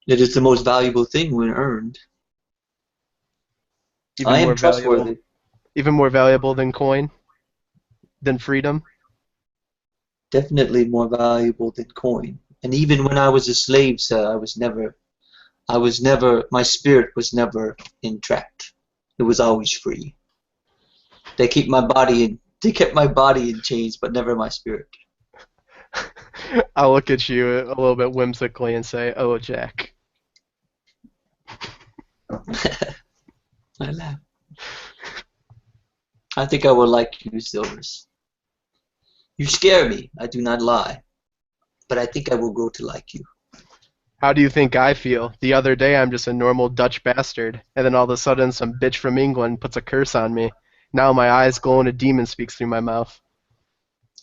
It is the most valuable thing when earned. I am trustworthy. Even more valuable than coin? Than freedom? Definitely more valuable than coin. And even when I was a slave, sir, my spirit was never entrapped. It was always free. They kept my body in chains, but never my spirit. I'll look at you a little bit whimsically and say, "Oh, Jack." I laugh. I think I would like you, Silvers. You scare me, I do not lie. But I think I will grow to like you. How do you think I feel? The other day I'm just a normal Dutch bastard, and then all of a sudden some bitch from England puts a curse on me. Now my eyes glow and a demon speaks through my mouth.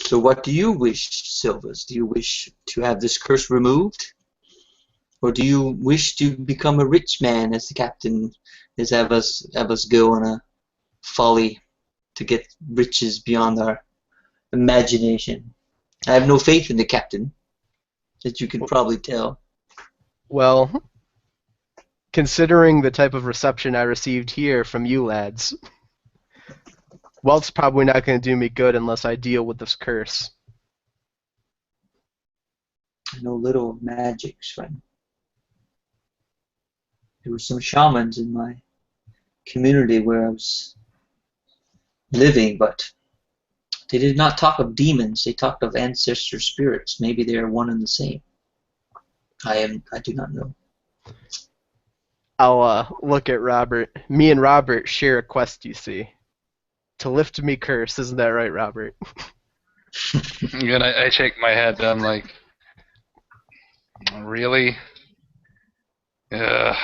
So what do you wish, Silvers? Do you wish to have this curse removed? Or do you wish to become a rich man, as the captain has have us go on a folly to get riches beyond our imagination? I have no faith in the captain, as you can probably tell. Well, considering the type of reception I received here from you lads, wealth's probably not going to do me good unless I deal with this curse. I know little of magic, friend. There were some shamans in my community where I was living, but they did not talk of demons. They talked of ancestor spirits. Maybe they are one and the same. I do not know. I'll look at Robert. Me and Robert share a quest, you see. To lift me curse, isn't that right, Robert? And I shake my head. I'm like, really? I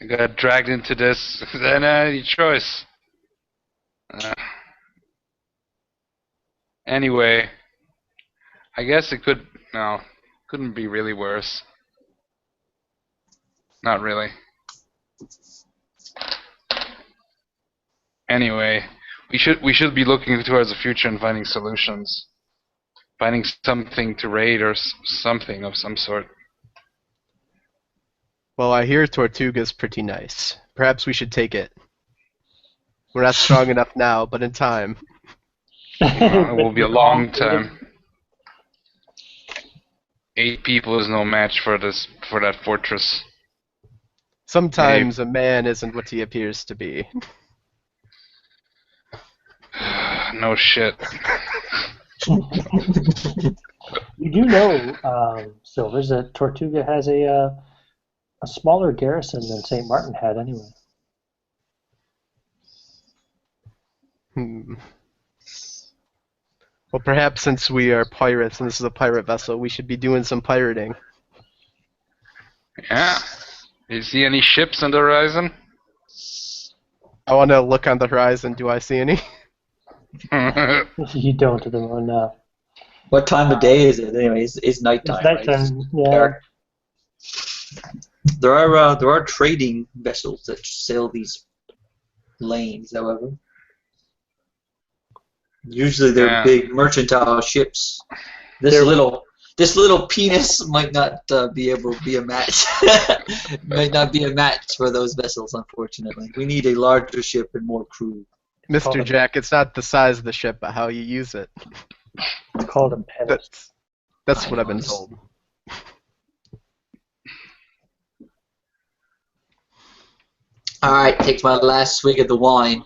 got dragged into this. Then I had a choice. Anyway, I guess it couldn't be really worse. Not really. Anyway, we should be looking towards the future and finding solutions. Finding something to raid or something of some sort. Well, I hear Tortuga's pretty nice. Perhaps we should take it. We're not strong enough now, but in time. It will be a long time. 8 people is no match for that fortress. Sometimes a man isn't what he appears to be. No shit. You do know, Silvers, that Tortuga has a smaller garrison than St. Martin had anyway. Well, perhaps since we are pirates and this is a pirate vessel, we should be doing some pirating. Yeah. You see any ships on the horizon? I want to look on the horizon. Do I see any? You don't at the moment now. What time of day is it? Anyway, it's nighttime. It's nighttime, yeah. There are trading vessels that sail these lanes, however. Usually they're big mercantile ships. This little Pinnace might not be able to be a match. Might not be a match for those vessels, unfortunately. We need a larger ship and more crew. Mr. Jack, it's not the size of the ship, but how you use it. It's called a Pinnace. That's what I've been told. Alright, take my last swig of the wine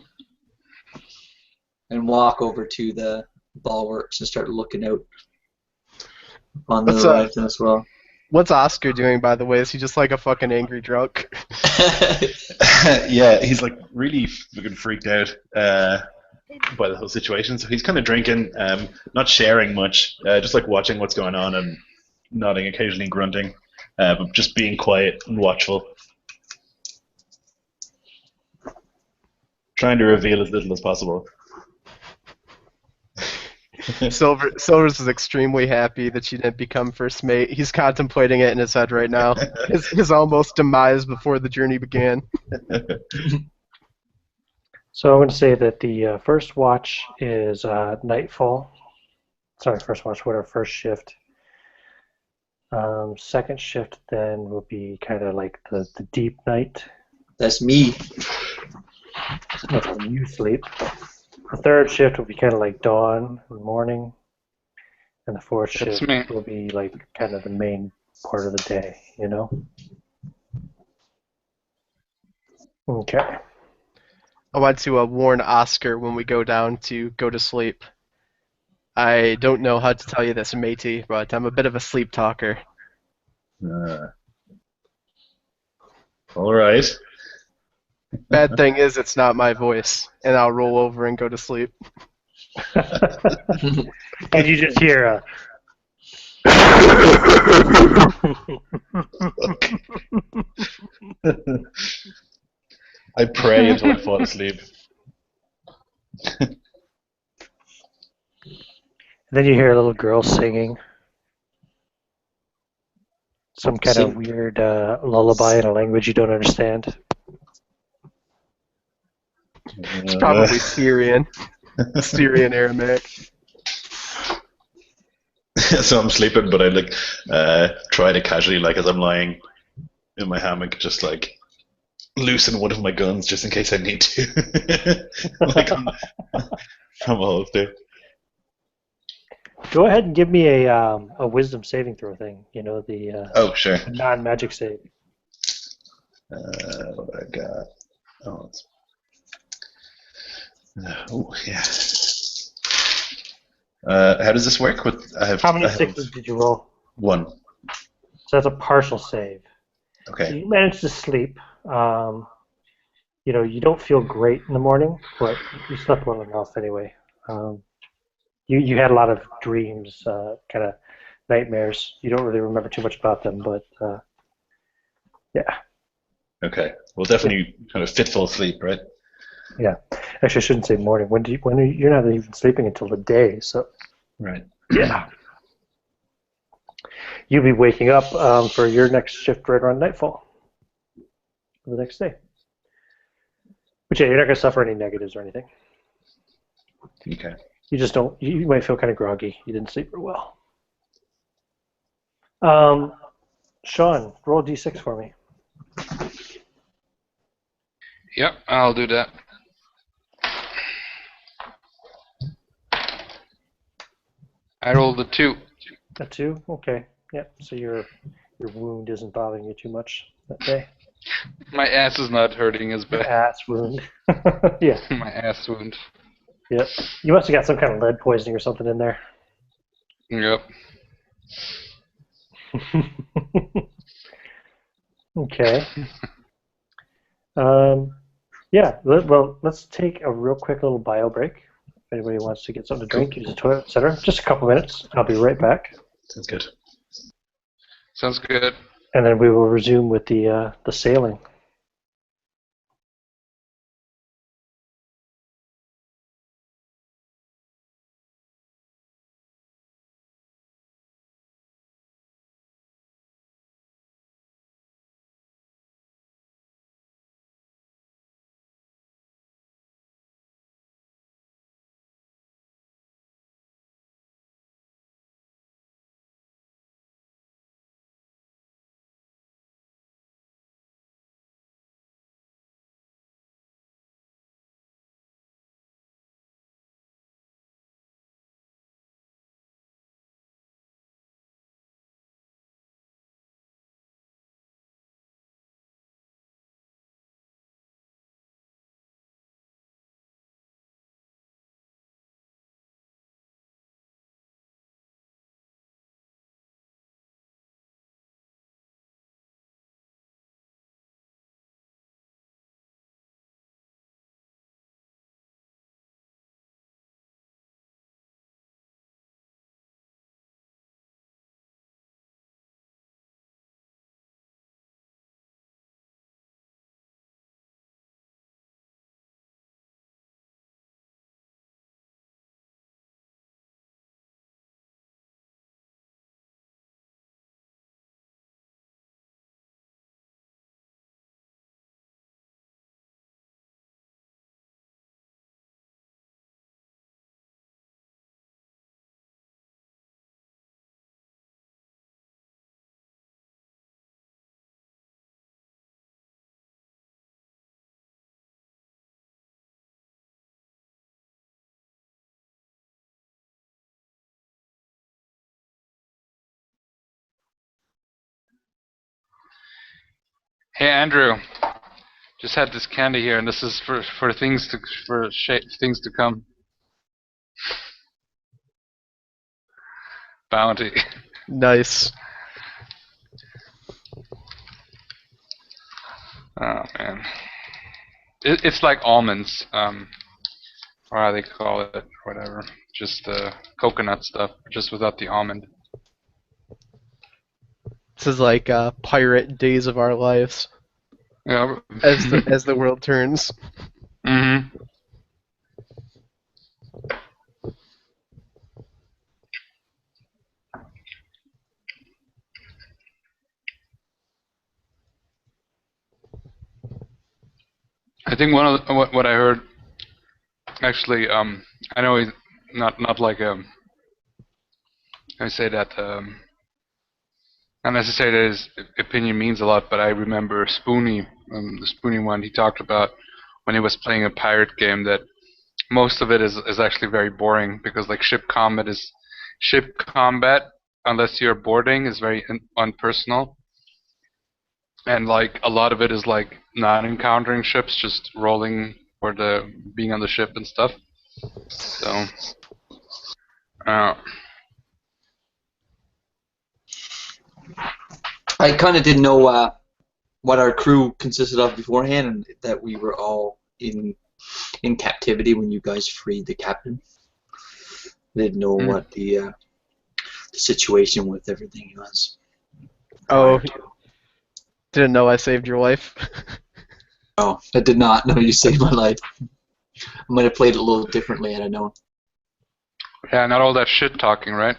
and walk over to the bulwarks and start looking out on the horizon as well. What's Oscar doing, by the way? Is he just like a fucking angry drunk? Yeah, he's like really fucking freaked out by the whole situation. So he's kind of drinking, not sharing much, just like watching what's going on and nodding, occasionally grunting, but just being quiet and watchful. Trying to reveal as little as possible. Silvers is extremely happy that she didn't become first mate. He's contemplating it in his head right now. His almost demise before the journey began. So I'm going to say that the first watch is nightfall. Sorry, first watch, whatever, first shift. Second shift then will be kind of like the deep night. That's me. That's when you sleep. The third shift will be kind of like dawn and morning. And the fourth That's shift me. will be like kind of the main part of the day, you know? Okay. I want to warn Oscar when we go down to go to sleep. I don't know how to tell you this, matey, but I'm a bit of a sleep talker. All right. Bad thing is, it's not my voice, and I'll roll over and go to sleep. And you just hear I pray until I fall asleep. Then you hear a little girl singing some kind of weird lullaby in a language you don't understand. It's probably Syrian. Syrian Aramaic. So I'm sleeping, but I like try to casually, like as I'm lying in my hammock, just like loosen one of my guns just in case I need to. Like from a holster. Go ahead and give me a wisdom saving throw thing. You know, the Oh, sure. non-magic save. What I got? Oh, yeah. How does this work? How many sixes did you roll? 1. So that's a partial save. Okay. So you managed to sleep. You know, you don't feel great in the morning, but you slept well enough anyway. You had a lot of dreams, kind of nightmares. You don't really remember too much about them, but yeah. Okay. Well, definitely kind of fitful sleep, right? Yeah. Actually, I shouldn't say morning. You're not even sleeping until the day, so. Right. Yeah. You'll be waking up for your next shift right around nightfall for the next day. But yeah, you're not going to suffer any negatives or anything. Okay. You just don't. You might feel kind of groggy. You didn't sleep very well. Sean, roll a d6 for me. Yep, I'll do that. I rolled a 2. A 2? Okay. Yep. So your wound isn't bothering you too much that day. My ass is not hurting as Your bad. ass wound. Yeah. My ass wound. Yep. You must have got some kind of lead poisoning or something in there. Yep. Okay. Yeah. Well, let's take a real quick little bio break. If anybody wants to get something to drink, use the toilet, etc. Just a couple minutes. I'll be right back. Sounds good. Sounds good. And then we will resume with the sailing. Hey Andrew, just had this candy here, and this is for things to things to come. Bounty. Nice. Oh man, it's like almonds, or how they call it, whatever. Just coconut stuff, just without the almond. This is like pirate days of our lives Yeah. as the world turns. Mhm. I think one of what I heard, actually, I know he's not like I say that not necessarily that his opinion means a lot, but I remember Spoonie, the Spoonie one, he talked about when he was playing a pirate game that most of it is actually very boring because like ship combat unless you're boarding is very unpersonal, and like a lot of it is like not encountering ships, just rolling or being on the ship and stuff. So I kind of didn't know what our crew consisted of beforehand, and that we were all in captivity when you guys freed the captain. I didn't know what the situation with everything was. Oh, didn't know I saved your life. Oh, I did not know you saved my life. I might have played it a little differently had I known. yeah, not all that shit talking, right?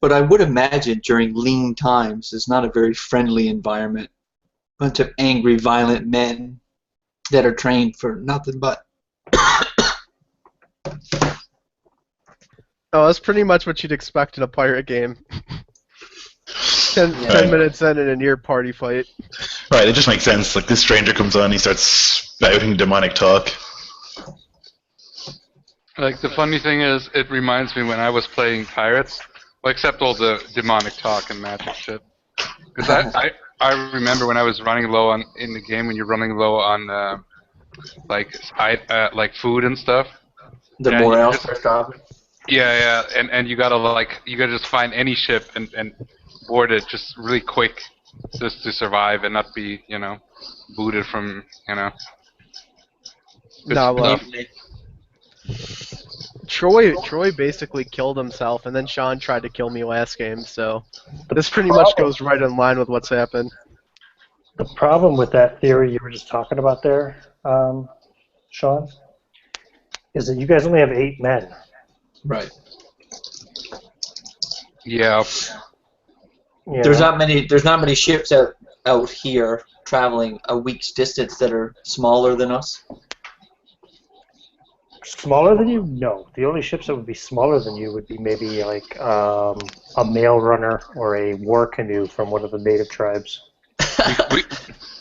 But I would imagine during lean times, it's not a very friendly environment. Bunch of angry, violent men that are trained for nothing but. Oh, that's pretty much what you'd expect in a pirate game. 10 minutes in and a near party fight. Right, it just makes sense. Like this stranger comes on, he starts spouting demonic talk. Like the funny thing is, it reminds me when I was playing pirates, well, except all the demonic talk and magic shit. Because I remember when I was running low in the game, when you're running low on like food and stuff. The morale starts dropping. Yeah, and you gotta just find any ship and board it just really quick, just to survive and not be booted from good No, well, stuff. Troy basically killed himself, and then Sean tried to kill me last game, so this pretty much goes right in line with what's happened. The problem with that theory you were just talking about there, Sean, is that you guys only have 8 men. Right. Yeah. There's not many ships out here traveling a week's distance that are smaller than us. Smaller than you? No. The only ships that would be smaller than you would be maybe like a mail runner or a war canoe from one of the native tribes.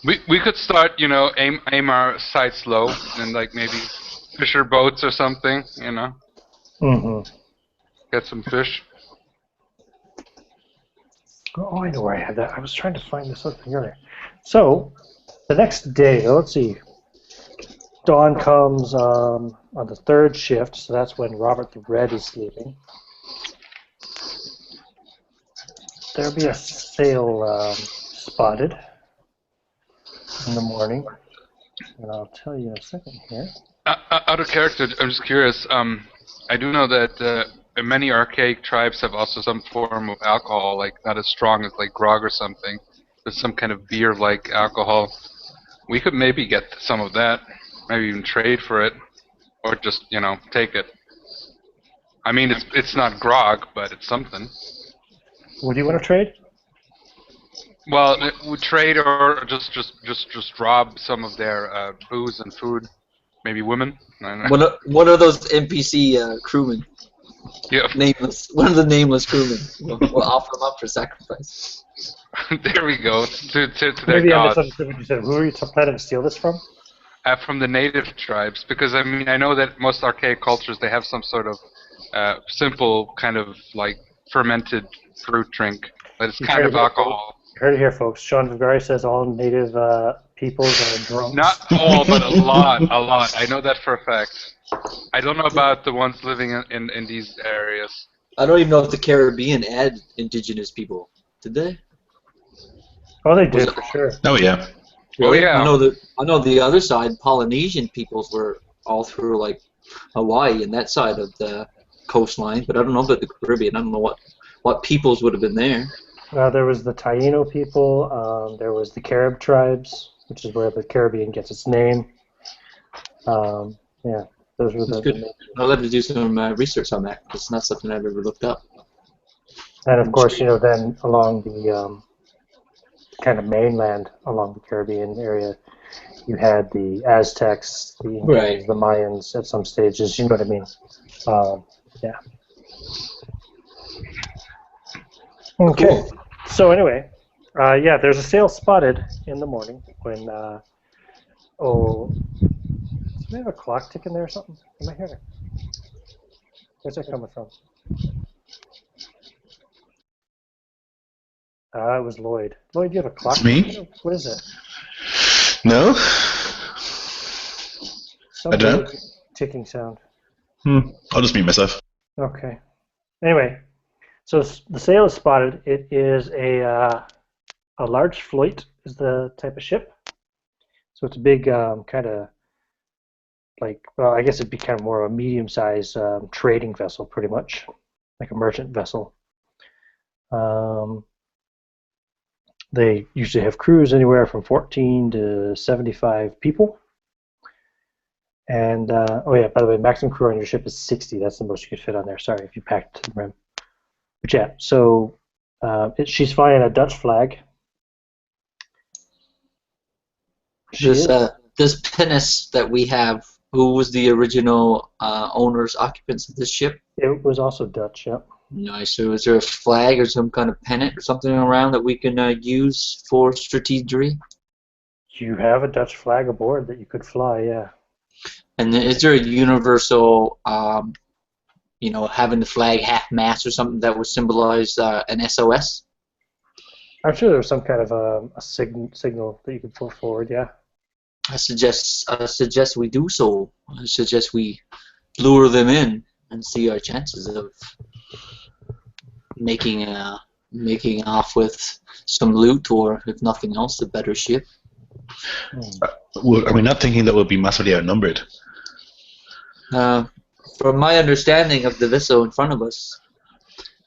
we could start, aim our sights low and like maybe fisher boats or something, Mm-hmm. Get some fish. Oh, I know where I had that. I was trying to find this other thing earlier. So, the next day, let's see. Dawn comes on the 3rd shift, so that's when Robert the Red is sleeping. There'll be a sail spotted in the morning, and I'll tell you in a second here. Out of character, I'm just curious. I do know that many archaic tribes have also some form of alcohol, like not as strong as like grog or something, but some kind of beer-like alcohol. We could maybe get some of that, maybe even trade for it, or just take it. I mean, it's not grog, but it's something. What do you want to trade? Well, we trade or just rob some of their booze and food, maybe women. One of those NPC crewmen. Yeah. Nameless. One of the nameless crewmen. We'll offer them up for sacrifice. There we go. To their Maybe I gods. misunderstood what you said. Who are you planning to steal this from? from the native tribes, because I mean I know that most archaic cultures they have some sort of simple kind of like fermented fruit drink, but it's You kind heard of it here, alcohol. You heard it here, folks. Sean Vivari says all native peoples are drunks. Not all, but a lot, a lot. I know that for a fact. I don't know about the ones living in these areas. I don't even know if the Caribbean had indigenous people. Did they? Oh, they Was did it- for sure. Oh yeah. Really? yeah. I know the other side, Polynesian peoples were all through like Hawaii and that side of the coastline, but I don't know about the Caribbean. I don't know what peoples would have been there. There was the Taino people. There was the Carib tribes, which is where the Caribbean gets its name. Yeah, those were That's the good. I'll have to do some research on that. It's not something I've ever looked up. And of course, then along the kind of mainland along the Caribbean area, you had the Aztecs, the Incas, Right. the Mayans at some stages. You know what I mean? Yeah. Okay. Cool. So anyway, yeah, there's a sail spotted in the morning when. Does we have a clock ticking there or something? Am I hearing it? Where's that coming from? It was Lloyd. Lloyd, do you have a clock? It's me? What is it? No? Some I don't. weird ticking sound. I'll just mute myself. Okay. Anyway, so the sail is spotted. It is a large float is the type of ship. So it's a big kind of like, well, I guess it'd be kind of more of a medium-sized trading vessel, pretty much, like a merchant vessel. They usually have crews anywhere from 14 to 75 people. And, oh yeah, by the way, maximum crew on your ship is 60. That's the most you could fit on there. Sorry if you packed to the rim. But yeah, so she's flying a Dutch flag. This Pinnace that we have, who was the original owners, occupants of this ship? It was also Dutch, yeah. Nice. So is there a flag or some kind of pennant or something around that we can use for strategery? You have a Dutch flag aboard that you could fly, yeah. And then is there a universal, having the flag half-mast or something that would symbolize an SOS? I'm sure there was some kind of a signal that you could pull forward, yeah. I suggest we do so. I suggest we lure them in and see our chances of making off with some loot, or if nothing else, a better ship. Are we not thinking that we'll be massively outnumbered? From my understanding of the vessel in front of us,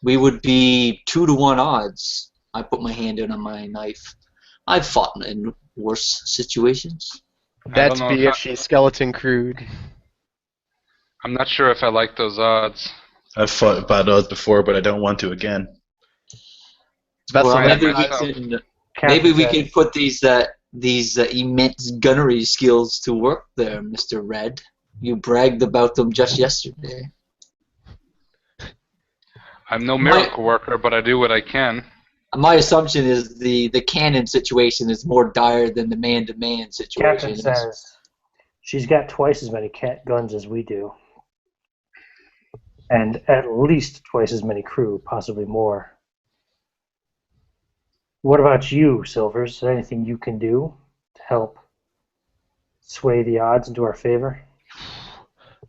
we would be 2-to-1 odds. I put my hand in on my knife. I've fought in worse situations. That's be if she's skeleton crewed. I'm not sure if I like those odds. I've fought bad odds before, but I don't want to again. Vessel Well, that maybe we can put these immense gunnery skills to work there, Mr. Red. You bragged about them just yesterday. I'm no miracle worker, but I do what I can. My assumption is the cannon situation is more dire than the man-to-man situation. Captain says she's got twice as many guns as we do. And at least twice as many crew, possibly more. What about you, Silvers? Is there anything you can do to help sway the odds into our favor?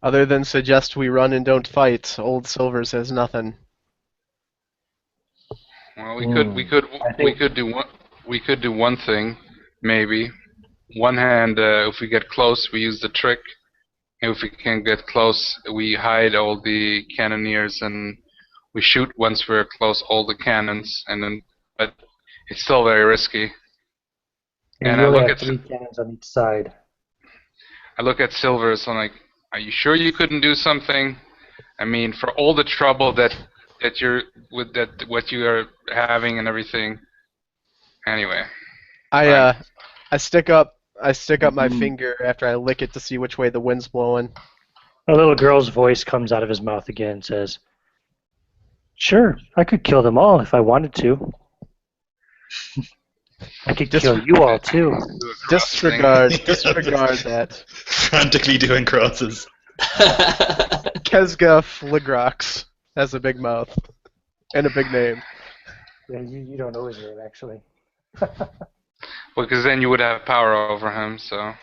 Other than suggest we run and don't fight, old Silver says nothing. Well, we could do one thing, maybe. One hand, if we get close, we use the trick. If we can get close, we hide all the cannoneers and we shoot once we're close all the cannons, but it's still very risky. And you only have 3 cannons on each side. I look at Silvers, I'm like, are you sure you couldn't do something? I mean, for all the trouble that what you are having and everything. Anyway. I stick up my finger after I lick it to see which way the wind's blowing. A little girl's voice comes out of his mouth again and says, "Sure, I could kill them all if I wanted to." I could kill you all too. Do a cross thing. Disregard that. Frantically doing crosses. Kesga Fligrox has a big mouth and a big name. Yeah, you don't know his name actually. Well, because then you would have power over him. So.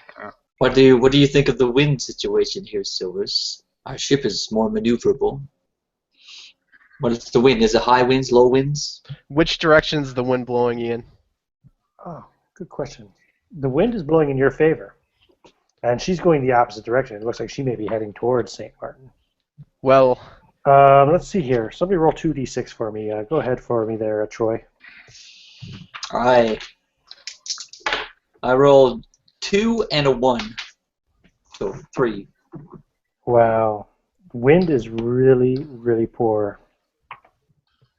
What do you think of the wind situation here, Silvers? Our ship is more maneuverable. What is the wind? Is it high winds, low winds? Which direction's the wind blowing, Ian? Oh, good question. The wind is blowing in your favor, and she's going the opposite direction. It looks like she may be heading towards St. Martin. Well, let's see here. Somebody roll 2d6 for me. Go ahead for me there, Troy. I rolled 2 and a 1, so 3. Wow. Wind is really, really poor.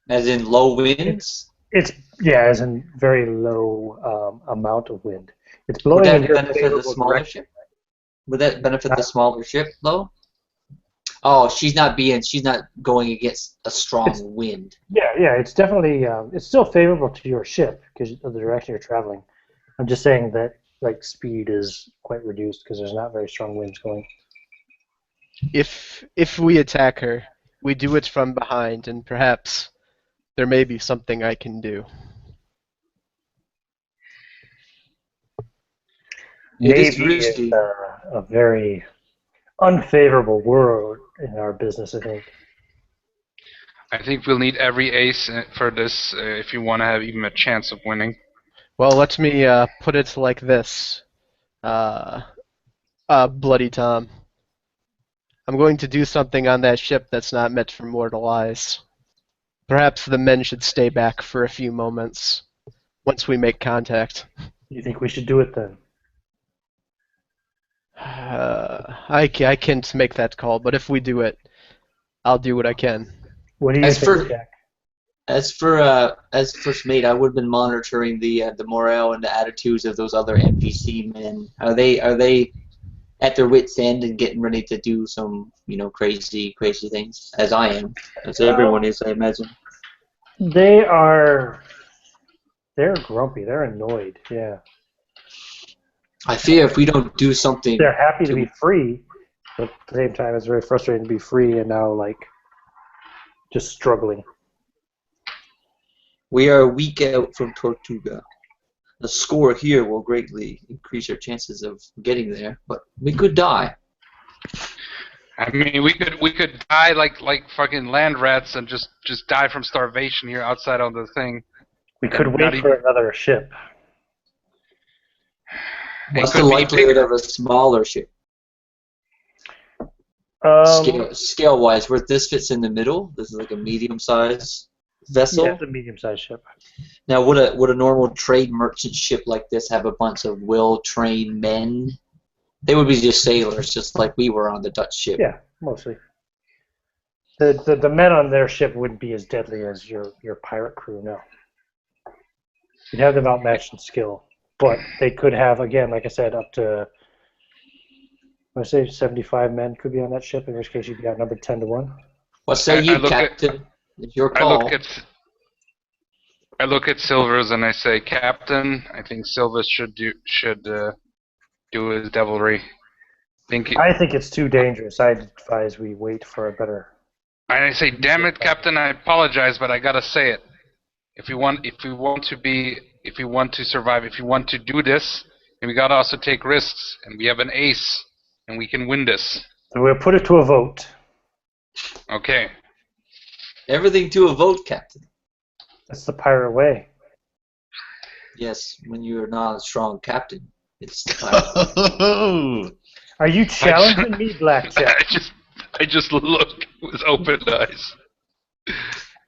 As in low winds? It's as in very low amount of wind. It's blowing Would in that your benefit the favorable smaller direction. ship? Would that benefit the smaller ship, though? Oh, she's not going against a strong wind. Yeah. It's definitely it's still favorable to your ship because of the direction you're traveling. I'm just saying that speed is quite reduced because there's not very strong winds going. if we attack her, we do it from behind, and perhaps there may be something I can do. It is Maybe risky. it's a very unfavorable world in our business, I think. I think we'll need every ace for this if you want to have even a chance of winning. Well, let me put it like this. Bloody Thom. I'm going to do something on that ship that's not meant for mortal eyes. Perhaps the men should stay back for a few moments once we make contact. You think we should do it then? I can't make that call, but if we do it, I'll do what I can. What do you think, Jack? As first mate, I would have been monitoring the morale and the attitudes of those other NPC men. Are they at their wits' end and getting ready to do some crazy things? As I am, as everyone is, I imagine. They're grumpy. They're annoyed. Yeah. I fear if we don't do something, They're happy to be free, but at the same time, it's very frustrating to be free and now just struggling. we are a week out from Tortuga. The score here will greatly increase our chances of getting there, but we could die. I mean, we could die like fucking land rats and just die from starvation here outside on the thing. We could wait for another ship. What's the likelihood of a smaller ship? Scale-wise, where this fits in the middle, this is like a medium-sized vessel. Yeah, it's a medium-sized ship. Now, would a normal trade merchant ship like this have a bunch of well-trained men? They would be just sailors, just like we were on the Dutch ship. Yeah, mostly. The men on their ship wouldn't be as deadly as your pirate crew, no. You'd have them outmatched in skill. But they could have, again, like I said, up to, I say 75 men could be on that ship, in which case you'd be outnumbered 10-1. What say you, Captain? It's your call. I look at Silvers and I say, Captain, I think Silvers should do his devilry. I think it's too dangerous. I advise we wait for a better. And I say, damn it, Captain, I apologize, but I gotta say it. If we want to survive, if you want to do this, and we gotta also take risks, and we have an ace, and we can win this. So we'll put it to a vote. Okay. Everything to a vote, Captain. That's the pirate way. Yes, when you're not a strong captain, it's the pirate way. Are you challenging me, Blackjack? I just look with open eyes.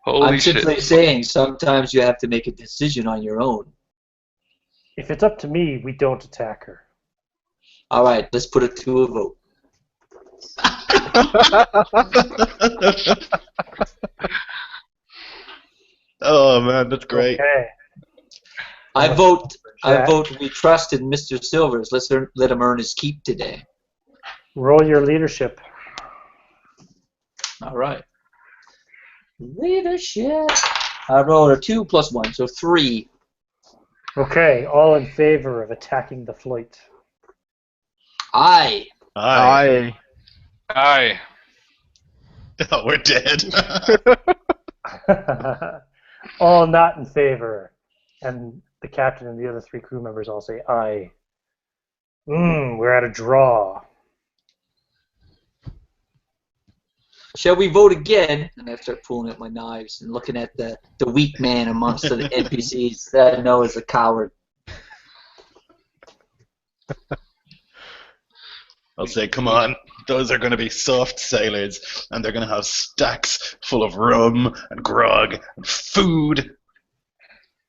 Holy I'm shit. simply saying sometimes you have to make a decision on your own. If it's up to me, we don't attack her. All right, let's put it to a vote. Oh man, that's great. Okay. I vote we trust in Mr. Silvers. Let him earn his keep today. Roll your leadership. All right. Leadership. I rolled a 2 plus 1, so 3. Okay, all in favor of attacking the flight. Aye. Aye. Aye. Oh, we're dead. All not in favor. And the captain and the other 3 crew members all say aye. We're at a draw. Shall we vote again? And I start pulling out my knives and looking at the weak man amongst the NPCs that I know is a coward. I'll say, come on, those are going to be soft sailors, and they're going to have stacks full of rum and grog and food.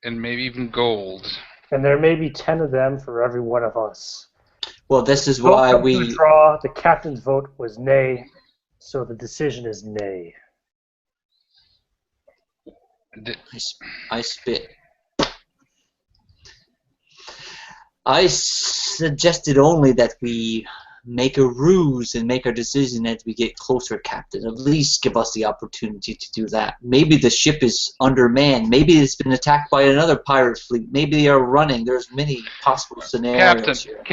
And maybe even gold. And there may be 10 of them for every one of us. Well, this is Vote why comes to we... a draw. The captain's vote was nay, so the decision is nay. I spit. I suggested only that we make a ruse and make our decision as we get closer, Captain. At least give us the opportunity to do that. Maybe the ship is undermanned. Maybe it's been attacked by another pirate fleet. Maybe they are running. There's many possible scenarios here.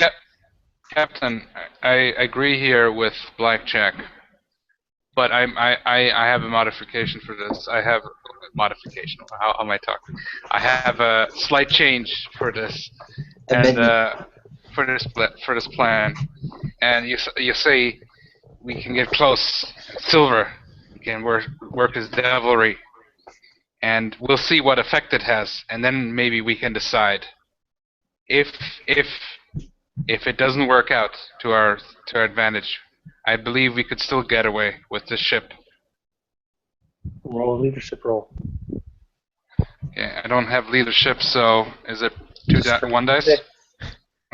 Captain, I agree here with Blackjack, but I have a modification for this. I have a modification. How am I talking? I have a slight change for this, and for this plan. And you say we can get close. Silver, we can work his devilry, and we'll see what effect it has, and then maybe we can decide if it doesn't work out to our advantage. I believe we could still get away with this ship. Roll a leadership roll. Yeah, I don't have leadership, so is it 1 dice?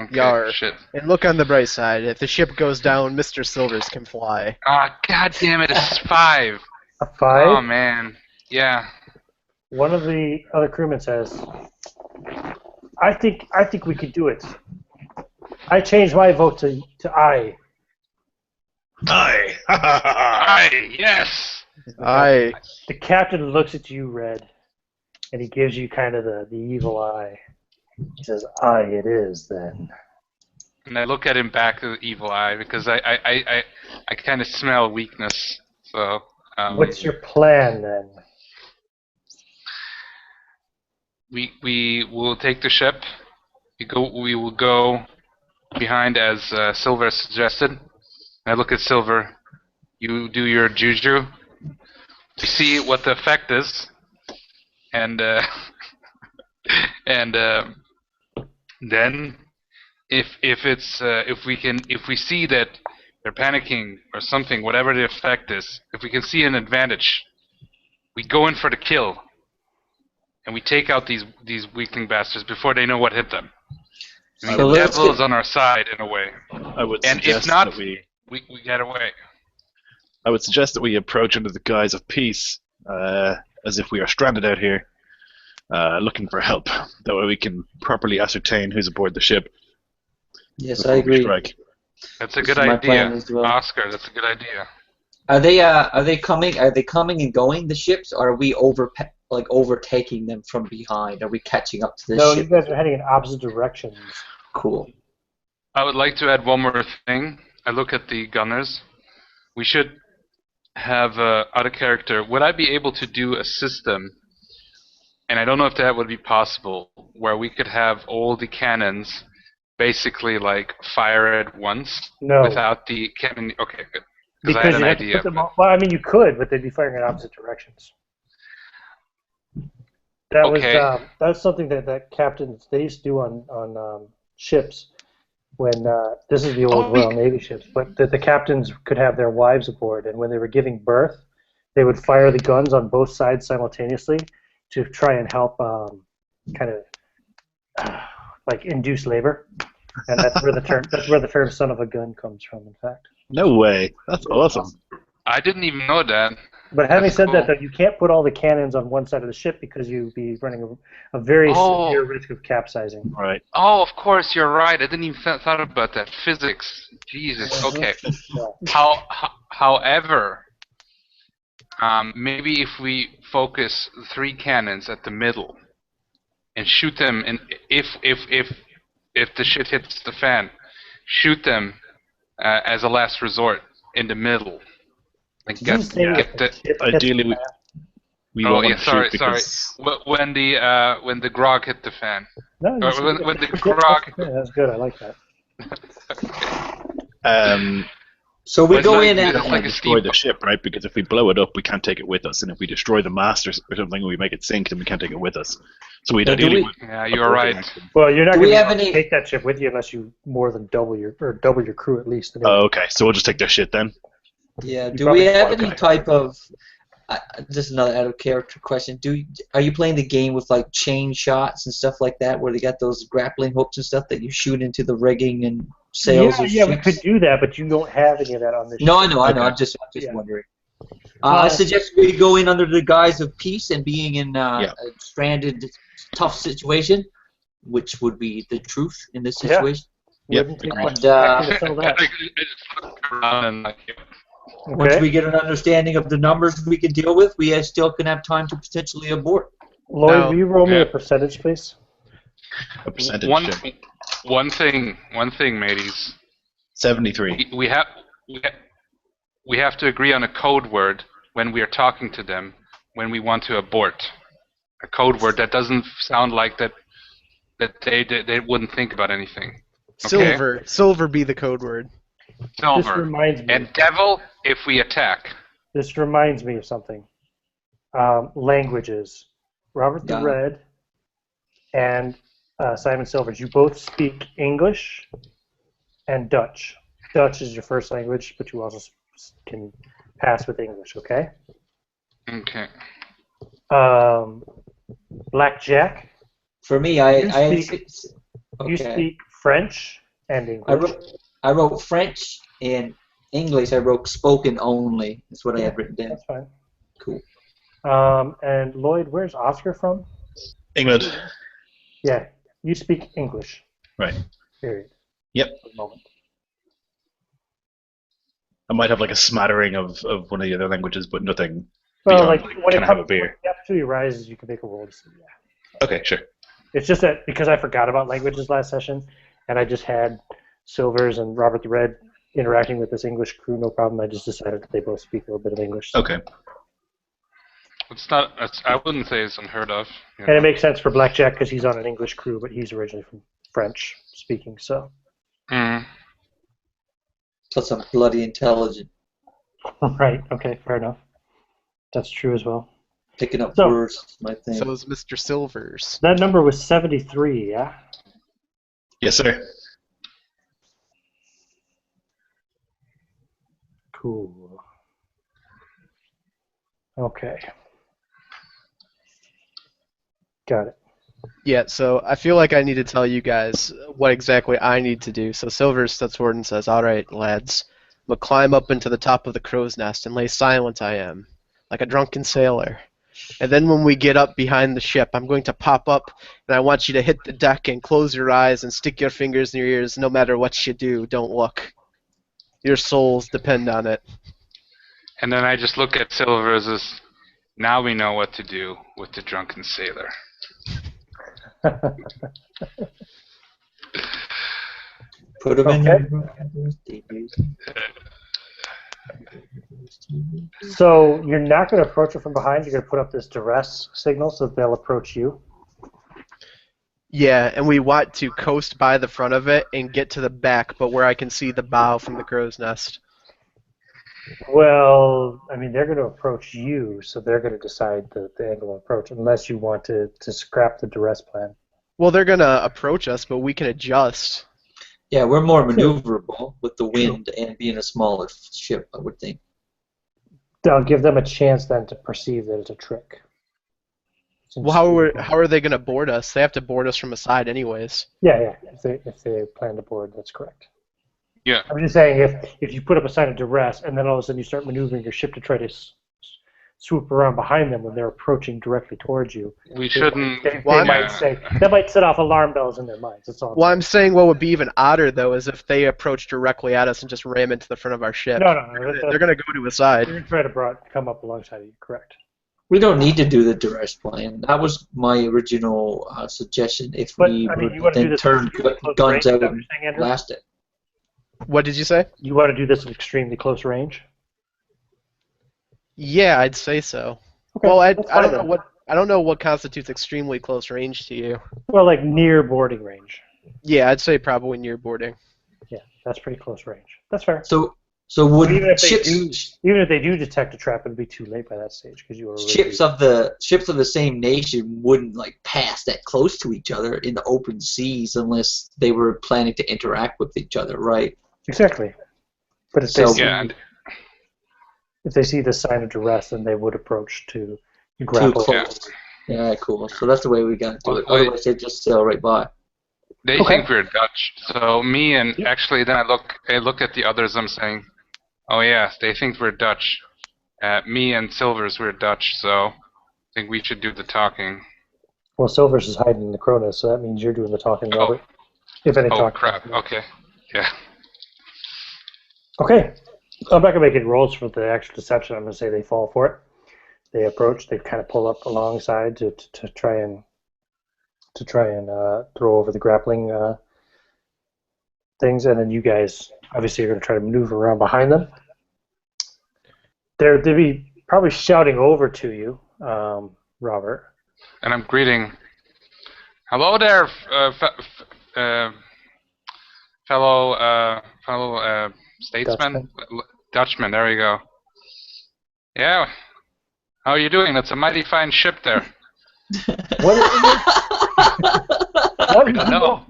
Okay, Yar. shit. And look on the bright side. If the ship goes down, Mr. Silvers can fly. Ah, god damn it, it's 5. A 5? Oh, man. Yeah. One of the other crewmen says, I think we could do it. I changed my vote to aye. Aye. Aye, yes! Aye. The captain looks at you, Red, and he gives you kind of the evil eye. He says, aye, it is, then. And I look at him back with evil eye because I kind of smell weakness. So. What's your plan, then? We will take the ship. We will go behind as Silver suggested. And I look at Silver. You do your juju. We see what the effect is, and then if we see that they're panicking or something, whatever the effect is, if we can see an advantage, we go in for the kill, and we take out these weakling bastards before they know what hit them. I mean, So the let's devil get- is on our side in a way, I would and suggest if not, that we get away. I would suggest that we approach under the guise of peace, as if we are stranded out here, looking for help. That way we can properly ascertain who's aboard the ship. Yes, before I we agree. strike. That's a This good is my plan idea, as well. Oscar. That's a good idea. Are they coming? Are they coming and going, the ships, or are we overtaking them from behind? Are we catching up to this No, ship? you guys are heading in opposite directions. Cool. I would like to add one more thing. I look at the gunners. We should have out of character. Would I be able to do a system? And I don't know if that would be possible, where we could have all the cannons basically like fire at once No. without the cannon. Okay, good. Because I Because had you an have to idea. put them well, I mean, you could, but they'd be firing in opposite directions. That Okay. was that's something that captains they used to do on ships when this is the old Oh, Royal Navy ships, but the captains could have their wives aboard, and when they were giving birth, they would fire the guns on both sides simultaneously to try and help kind of like induce labor, and that's where the term "son of a gun" comes from. In fact. No way. That's awesome. I didn't even know that. But having That's said that, cool. though, you can't put all the cannons on one side of the ship because you'd be running a very severe risk of capsizing. Right. Oh, of course, you're right. I didn't even thought about that. Physics. Jesus. Okay. Yeah. However, maybe if we focus 3 cannons at the middle, and shoot them. And if the shit hits the fan, shoot them as a last resort in the middle. Like Did you say get the. Ideally, we Oh won't yeah, want to sorry, shoot sorry. because When the grog hit the fan. No, you Or said- when the grog. That's good. I like that. So we But go like- in we and it's don't like want a to destroy the steam- ship, right? Because if we blow it up, we can't take it with us, and if we destroy the mast or something, we make it sink, then we can't take it with us. So we'd Now, do ideally. we- Yeah, you're right. Well, you're not Do going we to have be able to any- take that ship with you unless you more than double your crew at least. Oh, okay. So we'll just take their shit then. yeah, You do probably- we have okay. any type of just another out of character question? Are you playing the game with like chain shots and stuff like that, where they got those grappling hooks and stuff that you shoot into the rigging and sails of Yeah, we ships? could do that, but you don't have any of that on this No, I ship. know. Okay. I'm just Yeah. wondering. I suggest we go in under the guise of peace and being in Yeah. a stranded, tough situation, which would be the truth in this Yeah. situation. Wouldn't take agreed. much And, acting to sell that. I just look around and like, Once Okay. we get an understanding of the numbers we can deal with, we still can have time to potentially abort. Lloyd, No. will you roll me Yeah. a percentage, please? A percentage. one sure. one thing, mateys. 73. We have to agree on a code word when we are talking to them when we want to abort. A code word that doesn't sound like that they wouldn't think about anything. Okay. Silver be the code word. This Silver. reminds me. And devil if we attack. This reminds me of something. Languages. Robert the Yeah. Red and Simon Silvers. You both speak English and Dutch. Dutch is your first language, but you also can pass with English. Okay. Okay. Blackjack. For me, You speak French and English. I wrote French and English. I wrote spoken only. That's what I have written down. That's fine. Cool. And Lloyd, where's Oscar from? England. Yeah, you speak English. Right. Period. Yep. For the moment. I might have like a smattering of one of the other languages, but nothing. Well, beyond, like when can it I have a comes beer? when the opportunity arises, you can make a roll. Yeah. Okay, sure. It's just that because I forgot about languages last session, and I just had Silvers and Robert the Red interacting with this English crew, no problem. I just decided that they both speak a little bit of English. Okay. I wouldn't say it's unheard of. You And it know. makes sense for Blackjack because he's on an English crew, but he's originally from French speaking. So. Mm. Plus, I'm bloody intelligent, Right. Okay. Fair enough. That's true as well. picking up So- words. My thing. So is Mr. Silvers. That number was 73. Yeah. Yes, sir. Cool. Okay. Got it. Yeah, so I feel like I need to tell you guys what exactly I need to do. So Silvers steps forward and says, "All right, lads, I'm gonna climb up into the top of the crow's nest and lay silent I am, like a drunken sailor. And then when we get up behind the ship, I'm going to pop up, and I want you to hit the deck and close your eyes and stick your fingers in your ears. No matter what you do, don't look. Your souls depend on it." And then I just look at Silvers as, now we know what to do with the drunken sailor. Put them in Okay. your. So you're not going to approach it from behind. You're going to put up this duress signal so that they'll approach you. Yeah, and we want to coast by the front of it and get to the back, but where I can see the bow from the crow's nest. Well, I mean, they're going to approach you, so they're going to decide the angle of approach, unless you want to scrap the duress plan. Well, they're going to approach us, but we can adjust. Yeah, we're more maneuverable with the wind and being a smaller ship, I would think. I'll give them a chance then to perceive that it's a trick. Well, how are they going to board us? They have to board us from a side anyways. Yeah. If they plan to board, that's correct. Yeah. I'm just saying if you put up a sign of duress and then all of a sudden you start maneuvering your ship to try to swoop around behind them when they're approaching directly towards you, We shouldn't. they Well, might say that might set off alarm bells in their minds. That's all. Well, I'm saying what would be even odder, though, is if they approach directly at us and just ram into the front of our ship. No. They're going to go to a side. They're going to try to come up alongside of you. Correct. We don't need to do the duress plan. That was my original suggestion. If But, we I mean, would you want to do then this turn with close guns range, out is that what and you're saying, Andrew? blast it. What did you say? You want to do this with extremely close range? Yeah, I'd say so. Okay, Well, I that's don't fine know then. what constitutes extremely close range to you. Well, like near boarding range. Yeah, I'd say probably near boarding. Yeah, that's pretty close range. That's fair. So would Even if ships they do detect a trap, it'd be too late by that stage because you were already... ships of the same nation wouldn't like pass that close to each other in the open seas unless they were planning to interact with each other, right? Exactly. But if So- if they see the sign of duress, then they would approach to Too grapple. close. Yeah, cool. So that's the way we got to do it. Well, Otherwise, they just sail right by. They Okay. think we're Dutch. So me and actually then I looked at the others. I'm saying, oh yes, they think we're Dutch. Me and Silvers, we're Dutch. So I think we should do the talking. Well, Silvers is hiding in the Cronus, so that means you're doing the talking, Robert. If any Oh talking. crap. Okay. Yeah. Okay. I'm not going to make any rolls for the actual deception. I'm going to say they fall for it. They approach. They kind of pull up alongside to try and throw over the grappling things, and then you guys obviously are going to try to maneuver around behind them. They'd be probably shouting over to you, Robert. And I'm greeting. Hello there, fellow statesman, Dutchman. There you go. Yeah. How are you doing? That's a mighty fine ship there. What I don't know.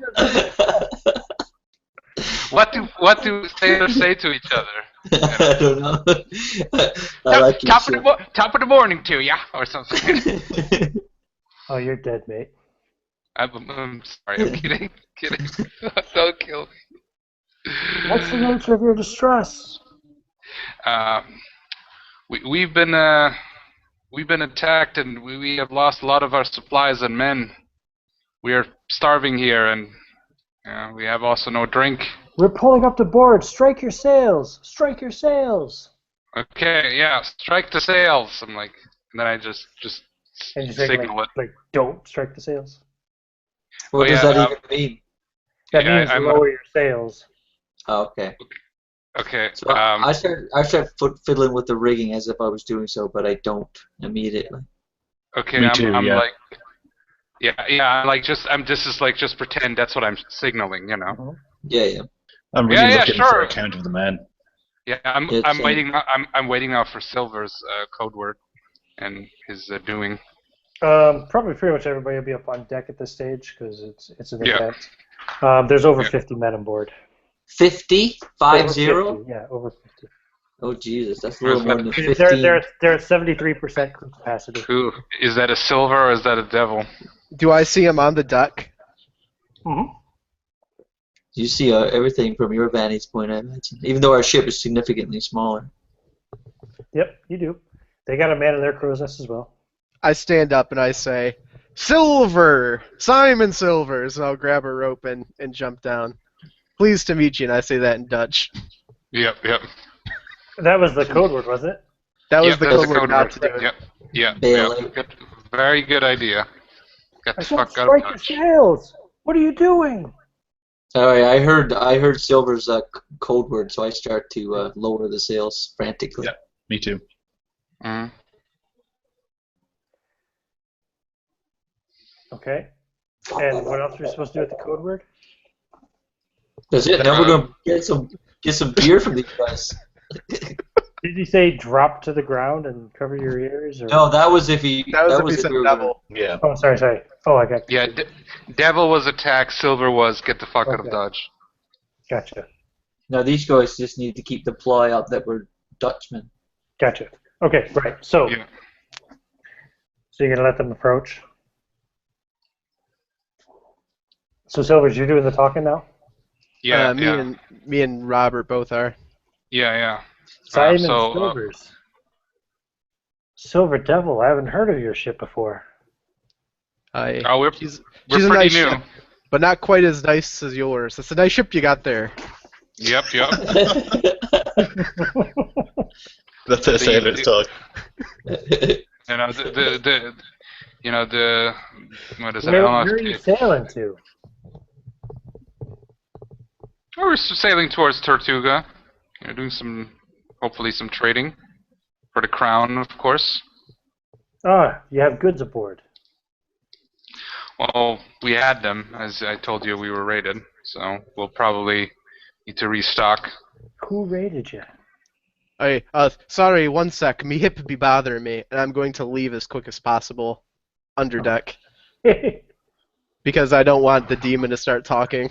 What do sailors say to each other? I don't know. I like your ship. Top of the morning to ya, or something. Oh, you're dead, mate. I'm sorry. I'm kidding. Don't kill me. What's the nature of your distress? We've been attacked, and we have lost a lot of our supplies and men. We are starving here, and we have also no drink. We're pulling up the board. Strike your sails. Strike your sails. Okay, yeah, strike the sails. I'm like, and then I just And you say, signal it. like, don't strike the sails. What does yeah, that even mean? That Yeah, means I'm- lower your sails. Oh, okay. Okay. So I start fiddling with the rigging as if I was doing so, but I don't immediately. Okay, Me too, I'm yeah. like, I'm like just pretend that's what I'm signaling, you know. Yeah. I'm really Yeah, looking sure. for a count of the men. Yeah, It's, I'm waiting. I'm waiting now for Silver's code word and his doing. Probably pretty much everybody will be up on deck at this stage because it's an Yeah. event. There's over Yeah. 50 men on board. 50? Over 50? 50, yeah, over 50. Oh, Jesus. That's a little more than They're 15. they're at 73% crew capacity. Who is that? A silver or is that a devil? Do I see him on the deck? Mm-hmm. You see everything from your vantage point, I imagine. Even though our ship is significantly smaller. Yep, you do. They got a man in their crow's nest as well. I stand up and I say, Silver! Simon Silver! So I'll grab a rope and jump down. Pleased to meet you, and I say that in Dutch. Yep. That was the code word, wasn't it? That was Yep, the that's code word not to do it. Yep. Bailing. Good. Very good idea. Got I the said, fuck out strike of your touch. sails! What are you doing? Sorry, I heard Silver's code word, so I start to lower the sails frantically. Yeah. Me too. Mhm. Okay. And what else are we supposed to do with the code word? That's it. Now we're gonna get some beer from these guys. Did you say drop to the ground and cover your ears? Or... No, that was if he. That was if he if said we were gonna- devil. Yeah. Oh, sorry. Oh, I got. Yeah, devil was attack. Silver was get the fuck out of Okay. Dodge. Gotcha. Now these guys just need to keep the ply up that we're Dutchmen. Gotcha. Okay, right. So, Yeah. so you're gonna let them approach. So, Silvers, you're doing the talking now. Yeah. Me and Robert both are. Yeah. Simon so, Silvers. Silver Devil. I haven't heard of your ship before. We're She's we're a pretty nice new. ship, but not quite as nice as yours. That's a nice ship you got there. Yep. That's how sailors talk. You know the you know the what is it? I Where don't know are if you sailing to? we're sailing towards Tortuga. You know, doing hopefully some trading for the crown, of course. Ah, you have goods aboard. Well, we had them, as I told you, we were raided, so we'll probably need to restock. Who raided you? Hey, sorry, one sec. Me hip be bothering me, and I'm going to leave as quick as possible under deck because I don't want the demon to start talking.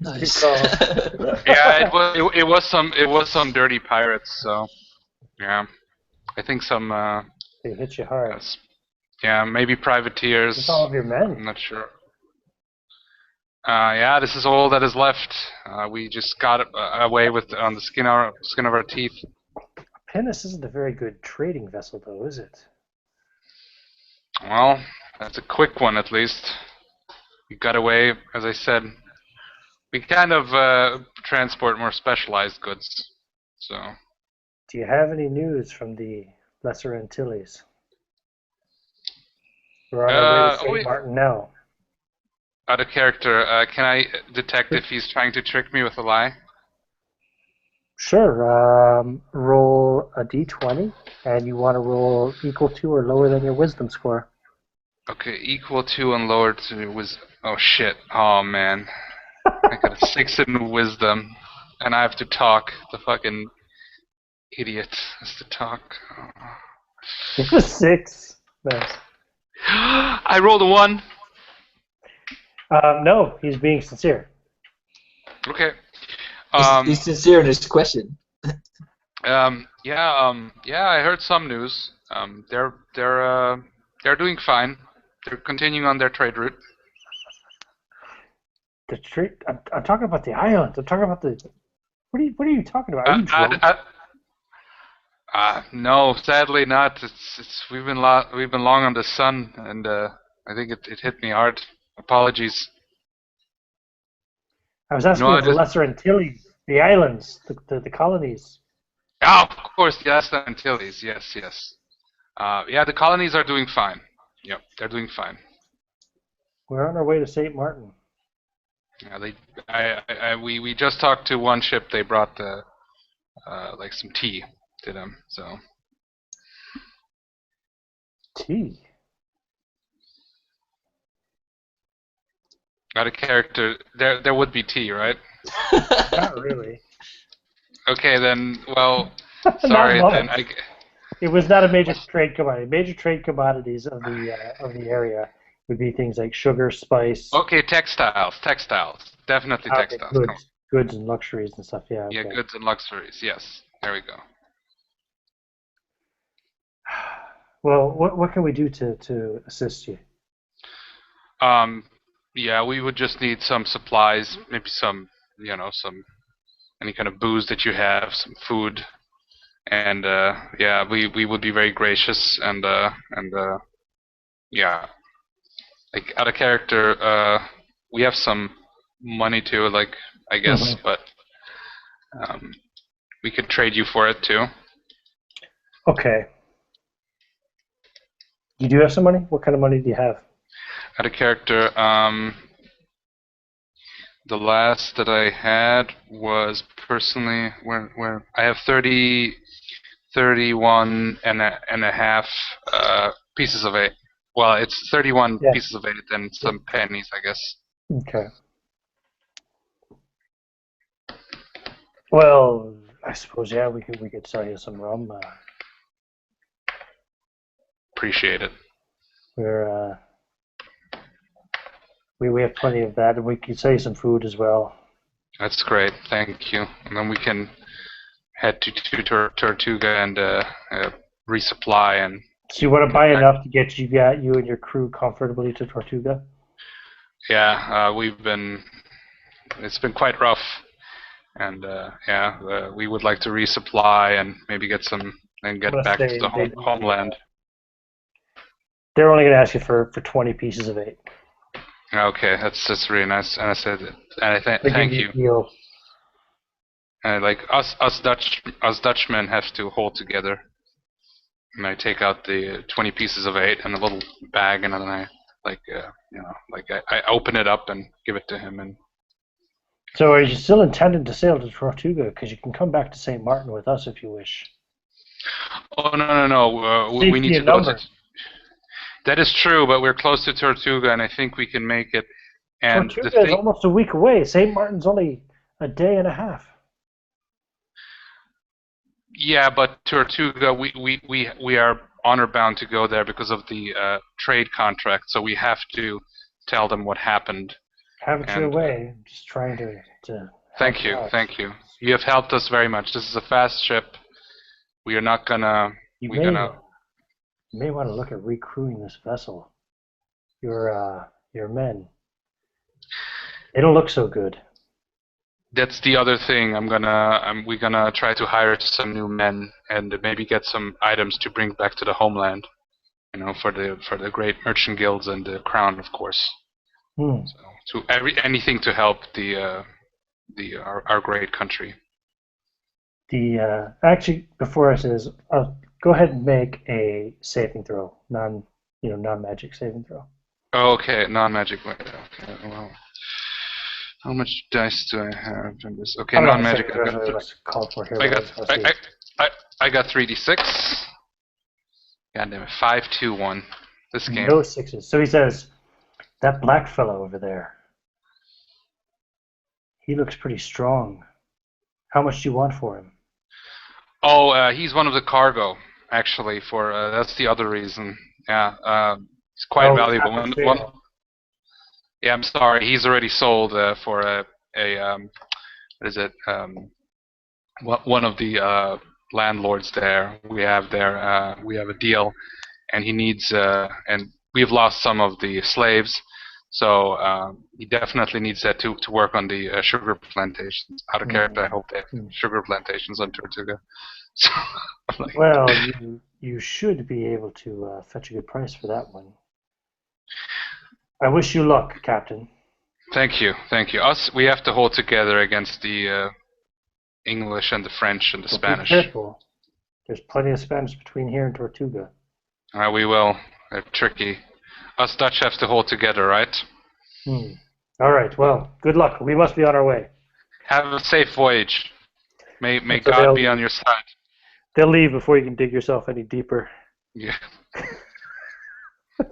Nice. Yeah, it was some dirty pirates, so yeah, I think some They hit you hard. yes, yeah, maybe privateers. It's all of your I'm men. not sure. Yeah, this is all that is left. We just got away with on the skin of our teeth. Pinnace isn't a very good trading vessel, though, is it? Well, that's a quick one at least. We got away, as I said. We kind of transport more specialized goods, so. Do you have any news from the Lesser Antilles? We're on our way to St. Martin now. Out of character, can I detect if he's trying to trick me with a lie? Sure. Roll a d20, and you want to roll equal to or lower than your wisdom score. Okay, equal to and lower to was. Oh shit! Oh man, I got a 6 in wisdom, and I have to talk. The fucking idiot has to talk. It was 6. Nice. I rolled a 1. No, he's being sincere. Okay. He's sincere in his question. Yeah, I heard some news. They're doing fine. They're continuing on their trade route. The trade. I'm talking about the island. I'm talking about the. What are you talking about? Are you drunk? No, sadly not. We've been long on the sun, and I think it hit me hard. Apologies. I was asking about the Lesser Antilles, the islands, the colonies. Oh, of course, yes, the Antilles. Yes. Yeah, the colonies are doing fine. Yep, they're doing fine. We're on our way to St. Martin. Yeah, we just talked to one ship. They brought like some tea to them. So. Tea. Out of character, there would be tea, right? Not really. Okay, then. Well, sorry. Then It was not a major trade commodity. Major trade commodities of the area would be things like sugar, spice. Okay, textiles. Definitely textiles. Goods and luxuries and stuff. Yeah. Okay. Yeah, goods and luxuries. Yes. There we go. Well, what can we do to assist you? Yeah, we would just need some supplies, maybe some any kind of booze that you have, some food, and yeah, we would be very gracious and yeah, like out of character, we have some money too, like I guess, but we could trade you for it too. Okay. You do have some money? What kind of money do you have? Out of character, the last that I had was personally where I have 31 and a half pieces of 8. Well, it's 31 pieces of 8 and some pennies, I guess. Okay. Well, I suppose we could sell you some rum. Appreciate it. We have plenty of that, and we can sell you some food as well. That's great, thank you. And then we can head to Tortuga and resupply and. So you want to buy enough to get you and your crew comfortably to Tortuga? Yeah, it's been quite rough, and we would like to resupply and maybe get some and get back to the homeland. They're only going to ask you for 20 pieces of 8. Okay, that's really nice, and I said it, and I thank you. Deal. And like us Dutchmen have to hold together. And I take out the 20 pieces of 8 in a little bag, and then I I open it up and give it to him. And So are you still intending to sail to Tortuga? Because you can come back to St. Martin with us if you wish. oh no, we Safety need to in go to. numbers. That is true, but we're close to Tortuga, and I think we can make it. And the Tortuga is thing, almost a week away. St. Martin's only a day and a half. yeah, but Tortuga, we are honor bound to go there because of the trade contract. So we have to tell them what happened. Have it your And way. I'm just trying to thank help you, out. thank you. You have helped us very much. This is a fast ship. We are not gonna. You We're gonna. may want to look at recrewing this vessel. Your men. They don't look so good. That's the other thing. We're gonna try to hire some new men and maybe get some items to bring back to the homeland. You know, for the great merchant guilds and the crown, of course. Hmm. So anything to help our great country. Actually, before I say this, go ahead and make a saving throw, non-magic saving throw. Oh, okay, non-magic. Okay, well, how much dice do I have in this? Okay, I'm not non-magic. saying there's really what's called for here. I but got just wanna see. I got 3d6. God damn it, 5, 2, 1. This game. No sixes. So he says, that black fellow over there. He looks pretty strong. How much do you want for him? Oh, he's one of the cargo, actually. For that's the other reason. Yeah, it's quite valuable. Yeah, I'm sorry. He's already sold for a what is it? One of the landlords there. We have a deal, and he needs and we've lost some of the slaves, so he definitely needs that to work on the sugar plantations. Out of character, I hope they have sugar plantations on Tortuga. So, like, well, you should be able to fetch a good price for that one. I wish you luck, Captain. Thank you. We have to hold together against the English and the French and the Spanish. Be careful. There's plenty of Spanish between here and Tortuga. We will. They're tricky. Us Dutch have to hold together, right? All right. Well, good luck. We must be on our way. Have a safe voyage. May God be on your side. They'll leave before you can dig yourself any deeper. Yeah.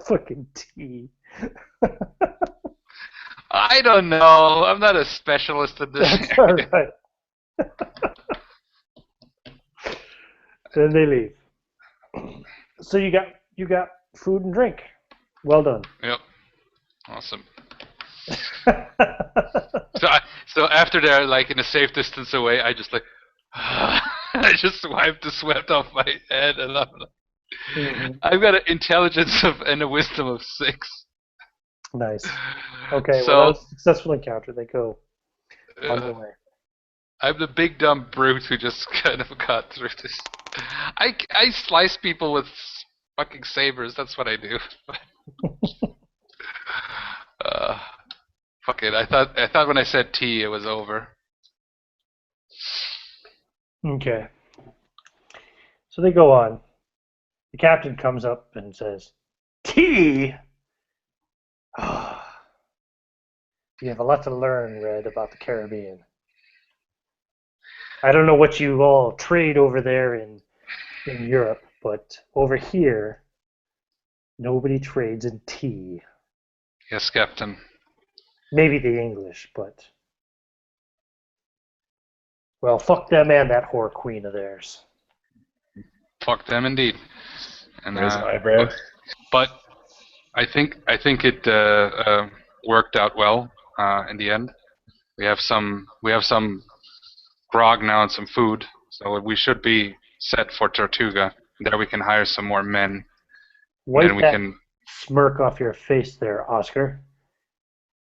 Fucking tea. I don't know. I'm not a specialist in this. That's all right. Then they leave. So you got food and drink. Well done. Yep. Awesome. So after they're like in a safe distance away, I just like I just wiped the sweat off my head, and I'm like, I've got an intelligence and a wisdom of 6. Nice. Okay, So, well, that was a successful encounter. They go on their way. I'm the big dumb brute who just kind of got through this. I slice people with fucking sabers. That's what I do. Fuck it. I thought when I said tea, it was over. Okay. So they go on. The captain comes up and says, "Tea? Oh, you have a lot to learn, Red, about the Caribbean. I don't know what you all trade over there in Europe, but over here, nobody trades in tea. Yes, Captain. Maybe the English, but... Well, fuck them and that whore queen of theirs." Fuck them indeed. And There's an eyebrow. But I think it worked out well in the end. We have some grog now and some food, so we should be set for Tortuga. There we can hire some more men. Wipe we that can smirk off your face there, Oscar.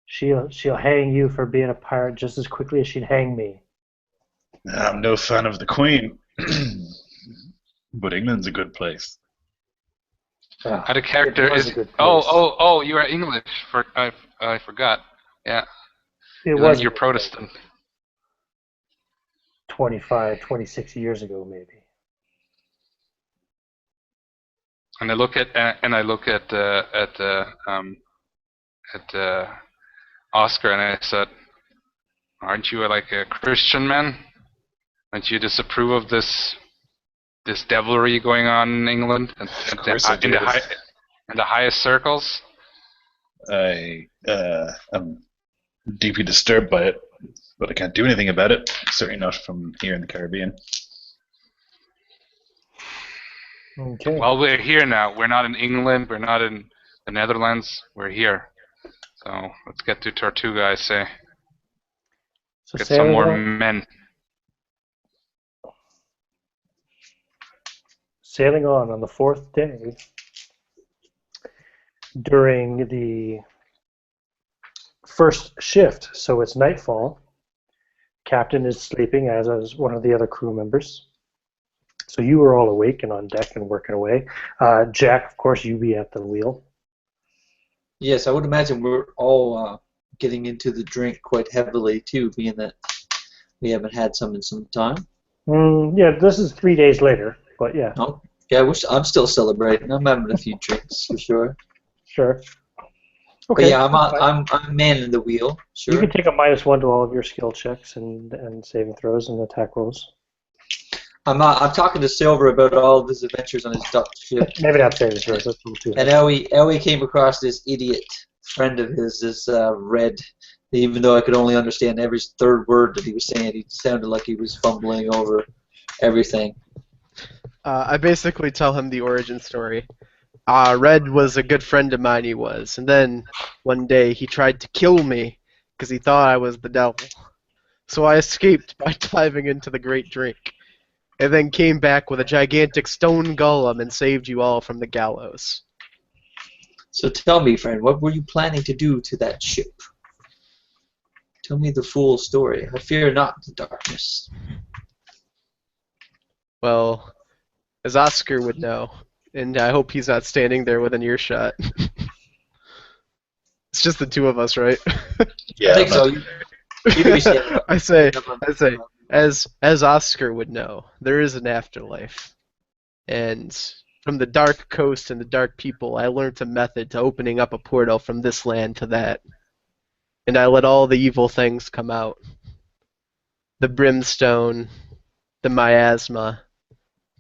She'll hang you for being a pirate just as quickly as she'd hang me. I'm no fan of the Queen, but England's a good place. Out of character is is oh you are English. I forgot. Yeah. You're Protestant. 25, 26 years ago, maybe. And I look at Oscar, and I said, "Aren't you like a Christian man? Don't you disapprove of this devilry going on in England and Of course I do. in the highest circles?" I am deeply disturbed by it, but I can't do anything about it. Certainly not from here in the Caribbean. Okay. Well, we're here now. We're not in England. We're not in the Netherlands. We're here. So let's get to Tortuga, I say. So Get some more men. Sailing on the fourth day, during the first shift, so it's nightfall. Captain is sleeping, as is one of the other crew members. So you are all awake and on deck and working away. Jack, of course, you be at the wheel. Yes, I would imagine we're all getting into the drink quite heavily too, being that we haven't had some in some time. Yeah, this is 3 days later, but yeah. Oh, yeah, I'm still celebrating. I'm having a few drinks for sure. Sure. But Okay. yeah, I'm manning the wheel. Sure. You can take a -1 to all of your skill checks and saving throws and attack rolls. I'm talking to Silver about all of his adventures on his Dutch ship. Maybe not saving throws. That's a little too And Ellie came across this idiot friend of his, this Red. Even though I could only understand every third word that he was saying, he sounded like he was fumbling over everything. I basically tell him the origin story. Red was a good friend of mine, he was. And then one day he tried to kill me because he thought I was the devil. So I escaped by diving into the Great Drink. And then came back with a gigantic stone golem and saved you all from the gallows. So tell me, friend, what were you planning to do to that ship? Tell me the full story. I fear not the darkness. Well, as Oscar would know, and I hope he's not standing there with an earshot. It's just the two of us, right? Yeah, I think so. You can be standing up. I say, as Oscar would know, there is an afterlife. And from the dark coast and the dark people, I learned a method to opening up a portal from this land to that. And I let all the evil things come out. The brimstone, the miasma,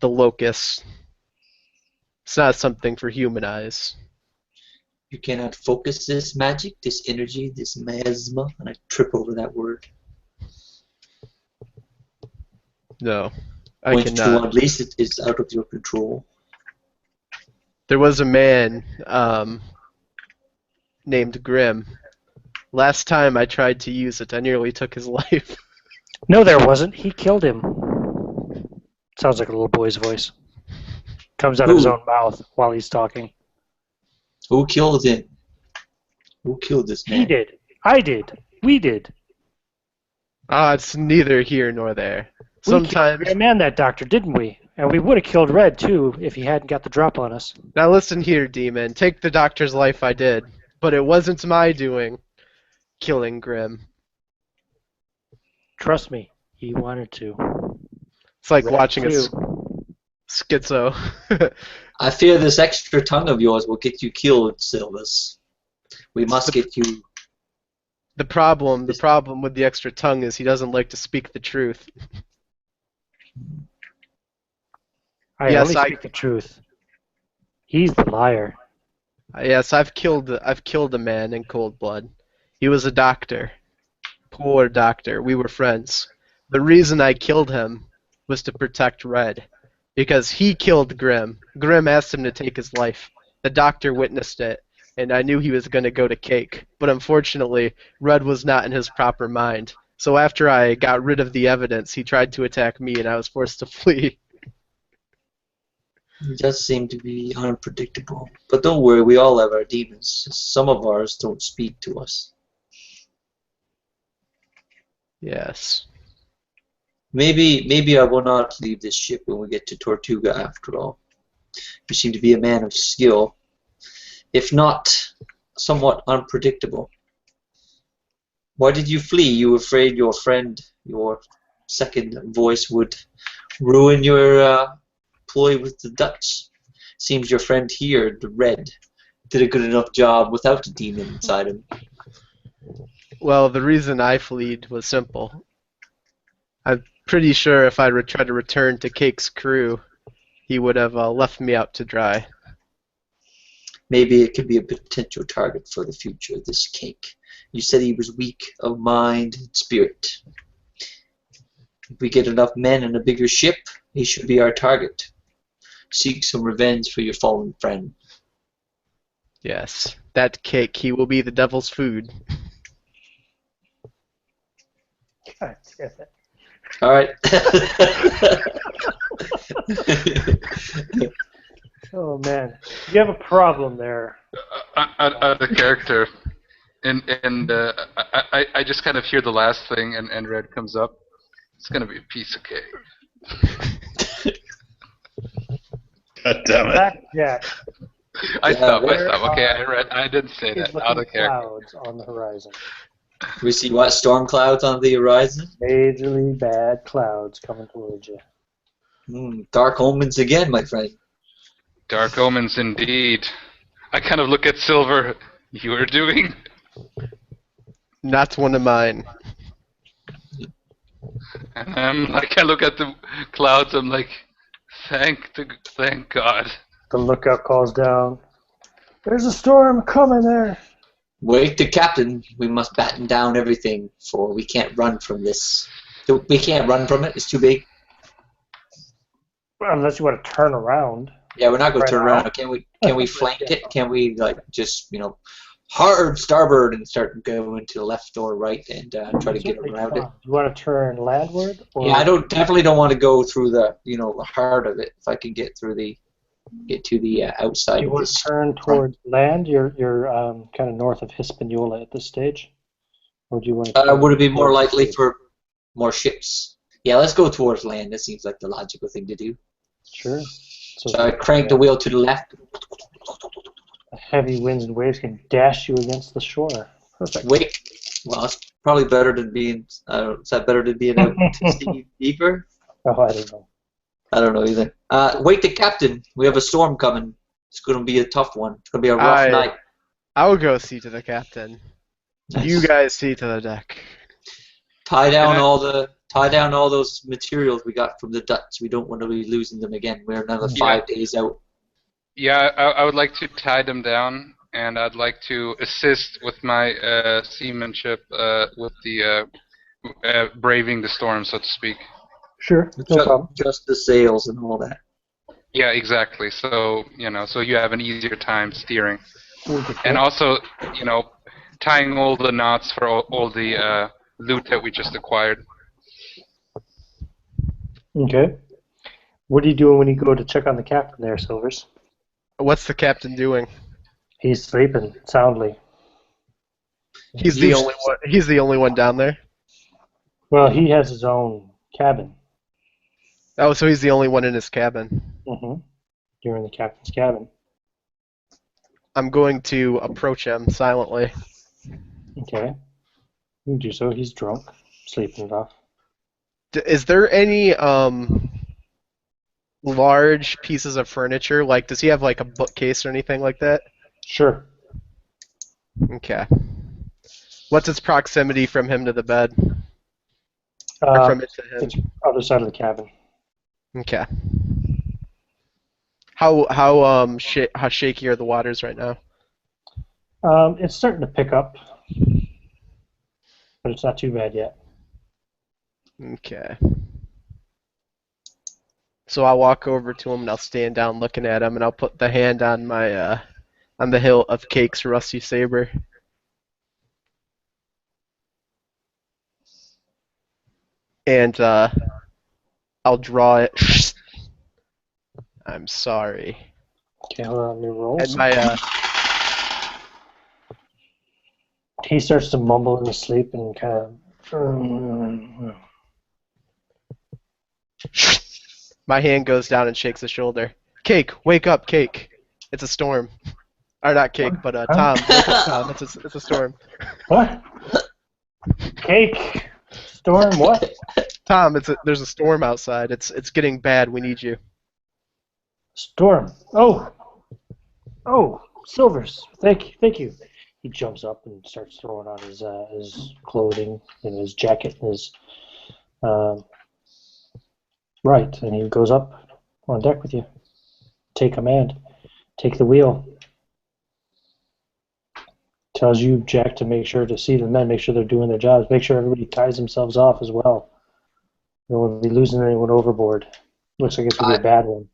the locust. It's not something for human eyes. You cannot focus this magic, this energy, this miasma, and I trip over that word. No, I Point cannot. to at least it is out of your control. There was a man named Grim. Last time I tried to use it, I nearly took his life. No, there wasn't. He killed him. Sounds like a little boy's voice. Comes out of his own mouth while he's talking. Who killed him? Who killed this man? He did. I did. We did. It's neither here nor there. We Sometimes. killed man that doctor, didn't we? And we would have killed Red, too, if he hadn't got the drop on us. Now listen here, demon. Take the doctor's life I did. But it wasn't my doing. Killing Grim. Trust me, he wanted to. It's like Red watching a too. schizo. I fear this extra tongue of yours will get you killed, Silvers. We must get you. The problem with the extra tongue is he doesn't like to speak the truth. I only speak the truth. He's the liar. Yes, I've killed a man in cold blood. He was a doctor. Poor doctor. We were friends. The reason I killed him was to protect Red. Because he killed Grim. Grim asked him to take his life. The doctor witnessed it, and I knew he was going to go to cake. But unfortunately, Red was not in his proper mind. So after I got rid of the evidence, he tried to attack me, and I was forced to flee. It does seem to be unpredictable. But don't worry, we all have our demons. Some of ours don't speak to us. Yes. Maybe I will not leave this ship when we get to Tortuga after all. You seem to be a man of skill, if not somewhat unpredictable. Why did you flee? You were afraid your friend, your second voice, would ruin your ploy with the Dutch. Seems your friend here, the Red, did a good enough job without the demon inside him. Well, the reason I fled was simple. I'm pretty sure if I tried to return to Cake's crew, he would have left me out to dry. Maybe it could be a potential target for the future, this Cake. You said he was weak of mind and spirit. If we get enough men and a bigger ship, he should be our target. Seek some revenge for your fallen friend. Yes, that Cake, he will be the devil's food. God damn it. All right. Oh man, you have a problem there. Out of character, and I just kind of hear the last thing, and Red comes up. It's gonna be a piece of cake. God damn it. Blackjack I stopped. there Okay, are- I didn't say is that. looking Out of character. clouds on the horizon. We see what? Storm clouds on the horizon? Majorly bad clouds coming towards you. Dark omens again, my friend. Dark omens indeed. I kind of look at Silver. You are doing. Not one of mine. And I look at the clouds. I'm like, thank God. The lookout calls down. There's a storm coming there. Wake the captain. We must batten down everything, for we can't run from this. We can't run from it. It's too big. Well, unless you want to turn around. Yeah, we're not going Right to turn now. around. Can we flank it? Can we just hard starboard and start going to the left or right and try to get Certainly around it? can. You want to turn landward? Or Yeah, I definitely don't want to go through the heart of it. If I can get to the outside. You of want this. to turn towards land? You're kind of north of Hispaniola at this stage, or do you want to? Would it be more towards likely the sea? for more ships? Yeah, let's go towards land. That seems like the logical thing to do. Sure. So So I crank the wheel to the left. heavy winds and waves can dash you against the shore. Perfect. Wait. Well, it's probably better than being. Is that better than being out to sea deeper? Oh, I don't know. I don't know either. Wake the captain. We have a storm coming. It's going to be a tough one. It's going to be a rough night. I'll go see to the captain. You guys see to the deck. Tie down all those materials we got from the Dutch. We don't want to be losing them again. We're another 5 days out. Yeah, I would like to tie them down, and I'd like to assist with my seamanship with the braving the storm, so to speak. Sure, no problem. Just the sails and all that. Yeah, exactly. So so you have an easier time steering, Okay. and also tying all the knots for all the loot that we just acquired. Okay. What are you doing when you go to check on the captain there, Silvers? What's the captain doing? He's sleeping soundly. He's the only one. He's the only one down there. Well, he has his own cabin. Oh, so he's the only one in his cabin. Mm-hmm. You're in the captain's cabin. I'm going to approach him silently. Okay. You can do so. He's drunk, sleeping it off. Is there any large pieces of furniture? Like, does he have like a bookcase or anything like that? Sure. Okay. What's its proximity from him to the bed? Or from it to him? It's other side of the cabin. Okay. How shaky are the waters right now? It's starting to pick up, but it's not too bad yet. Okay. So I'll walk over to him and I'll stand down looking at him and I'll put the hand on my on the hilt of Cake's rusty saber. And I'll draw it. I'm sorry. Okay, hold on, new rolls. And my He starts to mumble in his sleep and kind of. my hand goes down and shakes his shoulder. Cake, wake up, Cake. It's a storm. Or not Cake, but Tom. Wake up, Tom. It's a storm. What? Cake? Storm? What? Tom, there's a storm outside. It's getting bad. We need you. Storm. Oh, Silvers. Thank you. He jumps up and starts throwing on his clothing and his jacket and his right, and he goes up on deck with you. Take command. Take the wheel. Tells you, Jack, to make sure to see the men, make sure they're doing their jobs, make sure everybody ties themselves off as well. You don't want to be losing anyone overboard. Looks like it's going to be a bad one.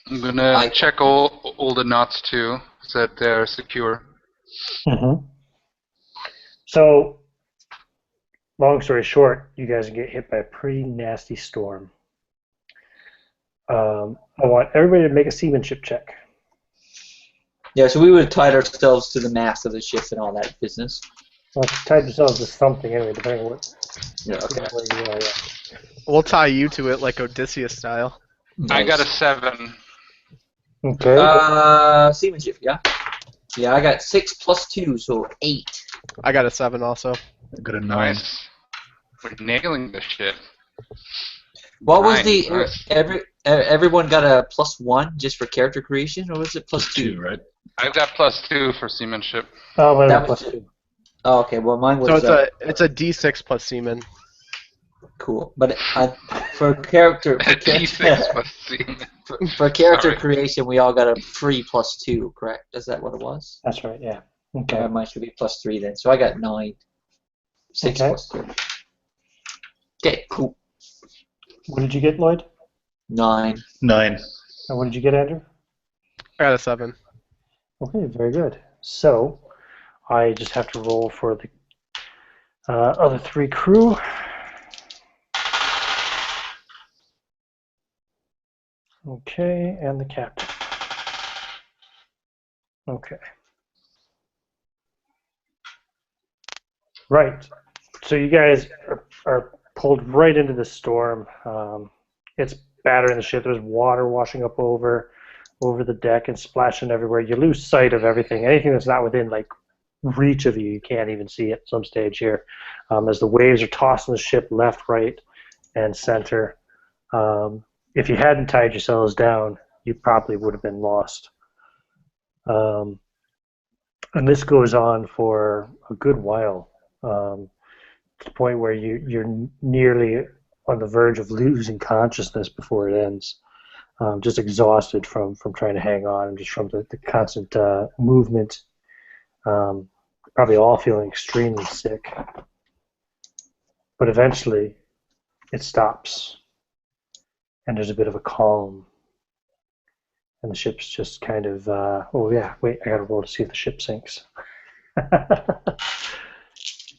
I'm going to check all the knots, too, so that they're secure. Mm-hmm. So, long story short, you guys get hit by a pretty nasty storm. I want everybody to make a seamanship check. Yeah, so we would have tied ourselves to the mast of the ship and all that business. Well, tied yourselves to something anyway, depending on what. Yeah, okay. Where you are, yeah. We'll tie you to it like Odysseus style. Nice. I got a 7. Okay. Seamanship, yeah. Yeah, I got 6 plus 2, so 8. I got a 7 also. I got a 9. Nice. We're nailing this shit. What was the everyone got a +1 just for character creation, or was it +2? Right. I've got +2 for seamanship. Oh, well, that was +2. Oh, okay. Well, mine was. So it's a D6 plus seaman. Cool, but for character. D6 plus seaman. For character creation, we all got a free +2, correct? Is that what it was? That's right. Yeah. Okay. Mine should be +3 then. So I got 9. 6 plus 2. Okay, cool. What did you get, Lloyd? 9. 9. And what did you get, Andrew? I got a 7. Okay, very good. So, I just have to roll for the other 3 crew. Okay, and the captain. Okay. Right. So you guys are pulled right into the storm. It's battering the ship. There's water washing up over the deck and splashing everywhere. You lose sight of everything. Anything that's not within like reach of you, you can't even see at some stage here. As the waves are tossing the ship left, right, and center. If you hadn't tied yourselves down, you probably would have been lost. And this goes on for a good while, to the point where you're nearly on the verge of losing consciousness before it ends. Just exhausted from trying to hang on and just from the constant movement. Probably all feeling extremely sick. But eventually, it stops. And there's a bit of a calm. And the ship's just kind of, oh yeah, wait, I gotta roll to see if the ship sinks.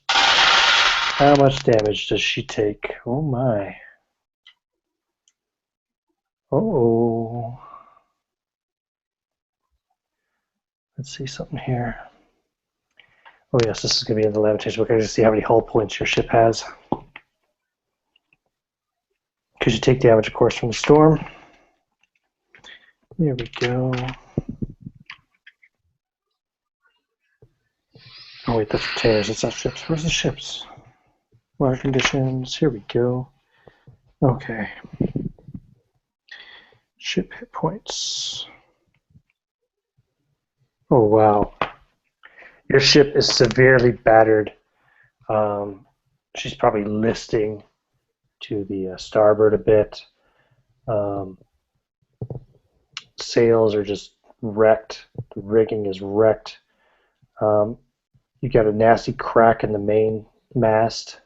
How much damage does she take? Oh my. Uh-oh. Let's see something here. Oh yes, this is going to be in the limitation book. I just see how many hull points your ship has. Because you take damage, of course, from the storm. Here we go. Oh wait, that's containers, it's not ships. Where's the ships? Water conditions, here we go. Okay. Ship hit points. Oh wow. Your ship is severely battered. She's probably listing to the starboard a bit. Sails are just wrecked. The rigging is wrecked. You got a nasty crack in the main mast.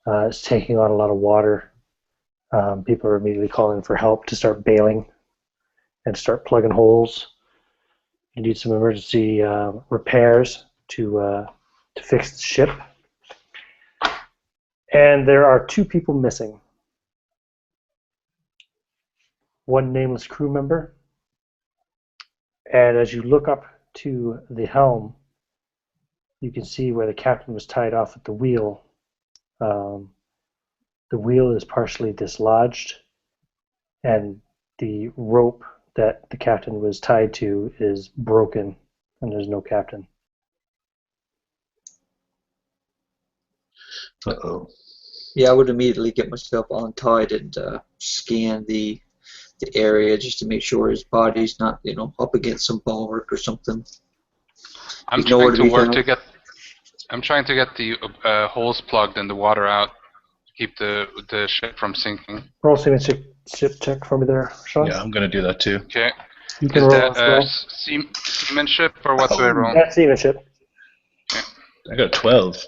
It's taking on a lot of water. People are immediately calling for help to start bailing and start plugging holes. You need some emergency repairs to fix the ship. And there are 2 people missing. 1 nameless crew member. And as you look up to the helm, you can see where the captain was tied off at the wheel. The wheel is partially dislodged, and the rope that the captain was tied to is broken, and there's no captain. Uh-oh. Yeah, I would immediately get myself untied and scan the the area just to make sure his body's not, up against some bulwark or something. I'm He's nowhere trying to work found. to get. I'm trying to get the holes plugged and the water out to keep the ship from sinking. Roll seamanship check for me there, Sean. Yeah, I'm gonna do that too. Okay. You can Is roll that as well. seamanship or what do I roll? That's seamanship. I got a 12.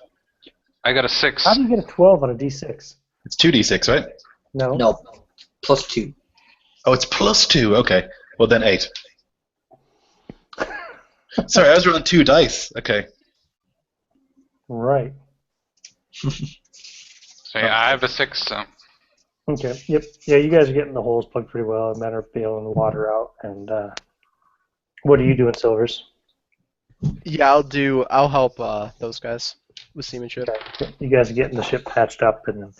I got a 6. How do you get a 12 on a d6? It's 2d6, right? No. No, +2. Oh, it's +2. Okay. Well, then 8. Sorry, I was rolling 2 dice. Okay. Right. So yeah, I have a 6. So. Okay. Yep. Yeah, you guys are getting the holes plugged pretty well. A matter of bailing the water out. And what are you doing, Silvers? Yeah, I'll help those guys with seamanship. Okay. You guys are getting the ship patched up, and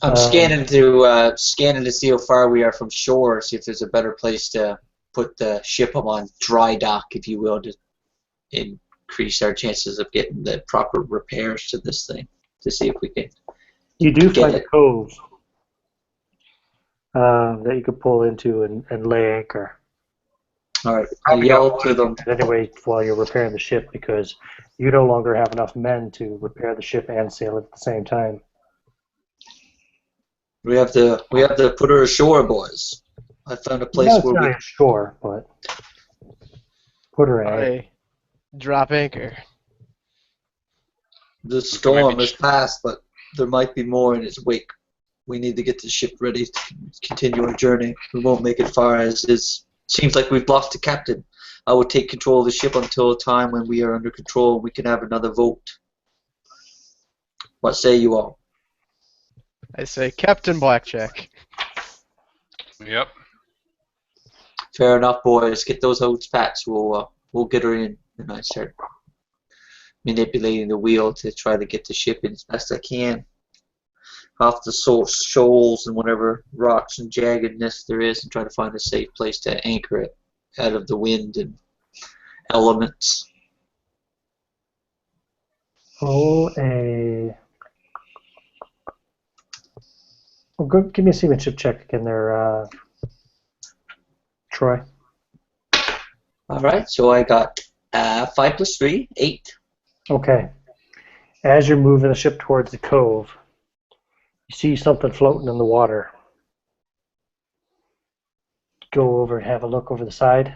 I'm scanning to see how far we are from shore, see if there's a better place to put the ship on dry dock, if you will, to increase our chances of getting the proper repairs to this thing, to see if we can. you do Get find a it. cove that you could pull into and lay anchor. All right, I'll yell to them. Anyway, while you're repairing the ship, because you no longer have enough men to repair the ship and sail it at the same time. We have to put her ashore, boys. I found a place No, it's where we. not shore, but put her in. I drop anchor. The storm has passed, but there might be more in its wake. We need to get the ship ready to continue our journey. We won't make it far as is. Seems like we've lost the captain. I will take control of the ship until a time when we are under control. We can have another vote. What say you all? I say Captain Blackjack. Yep. Fair enough, boys. Get those hoods patched. We'll get her in, and I start manipulating the wheel to try to get the ship in as best I can. Off the shoals and whatever rocks and jaggedness there is, and try to find a safe place to anchor it out of the wind and elements. Well, go give me a seamanship check again there, Troy. All right, so I got 5 + 3, 8. Okay. As you're moving the ship towards the cove, you see something floating in the water. Go over and have a look over the side.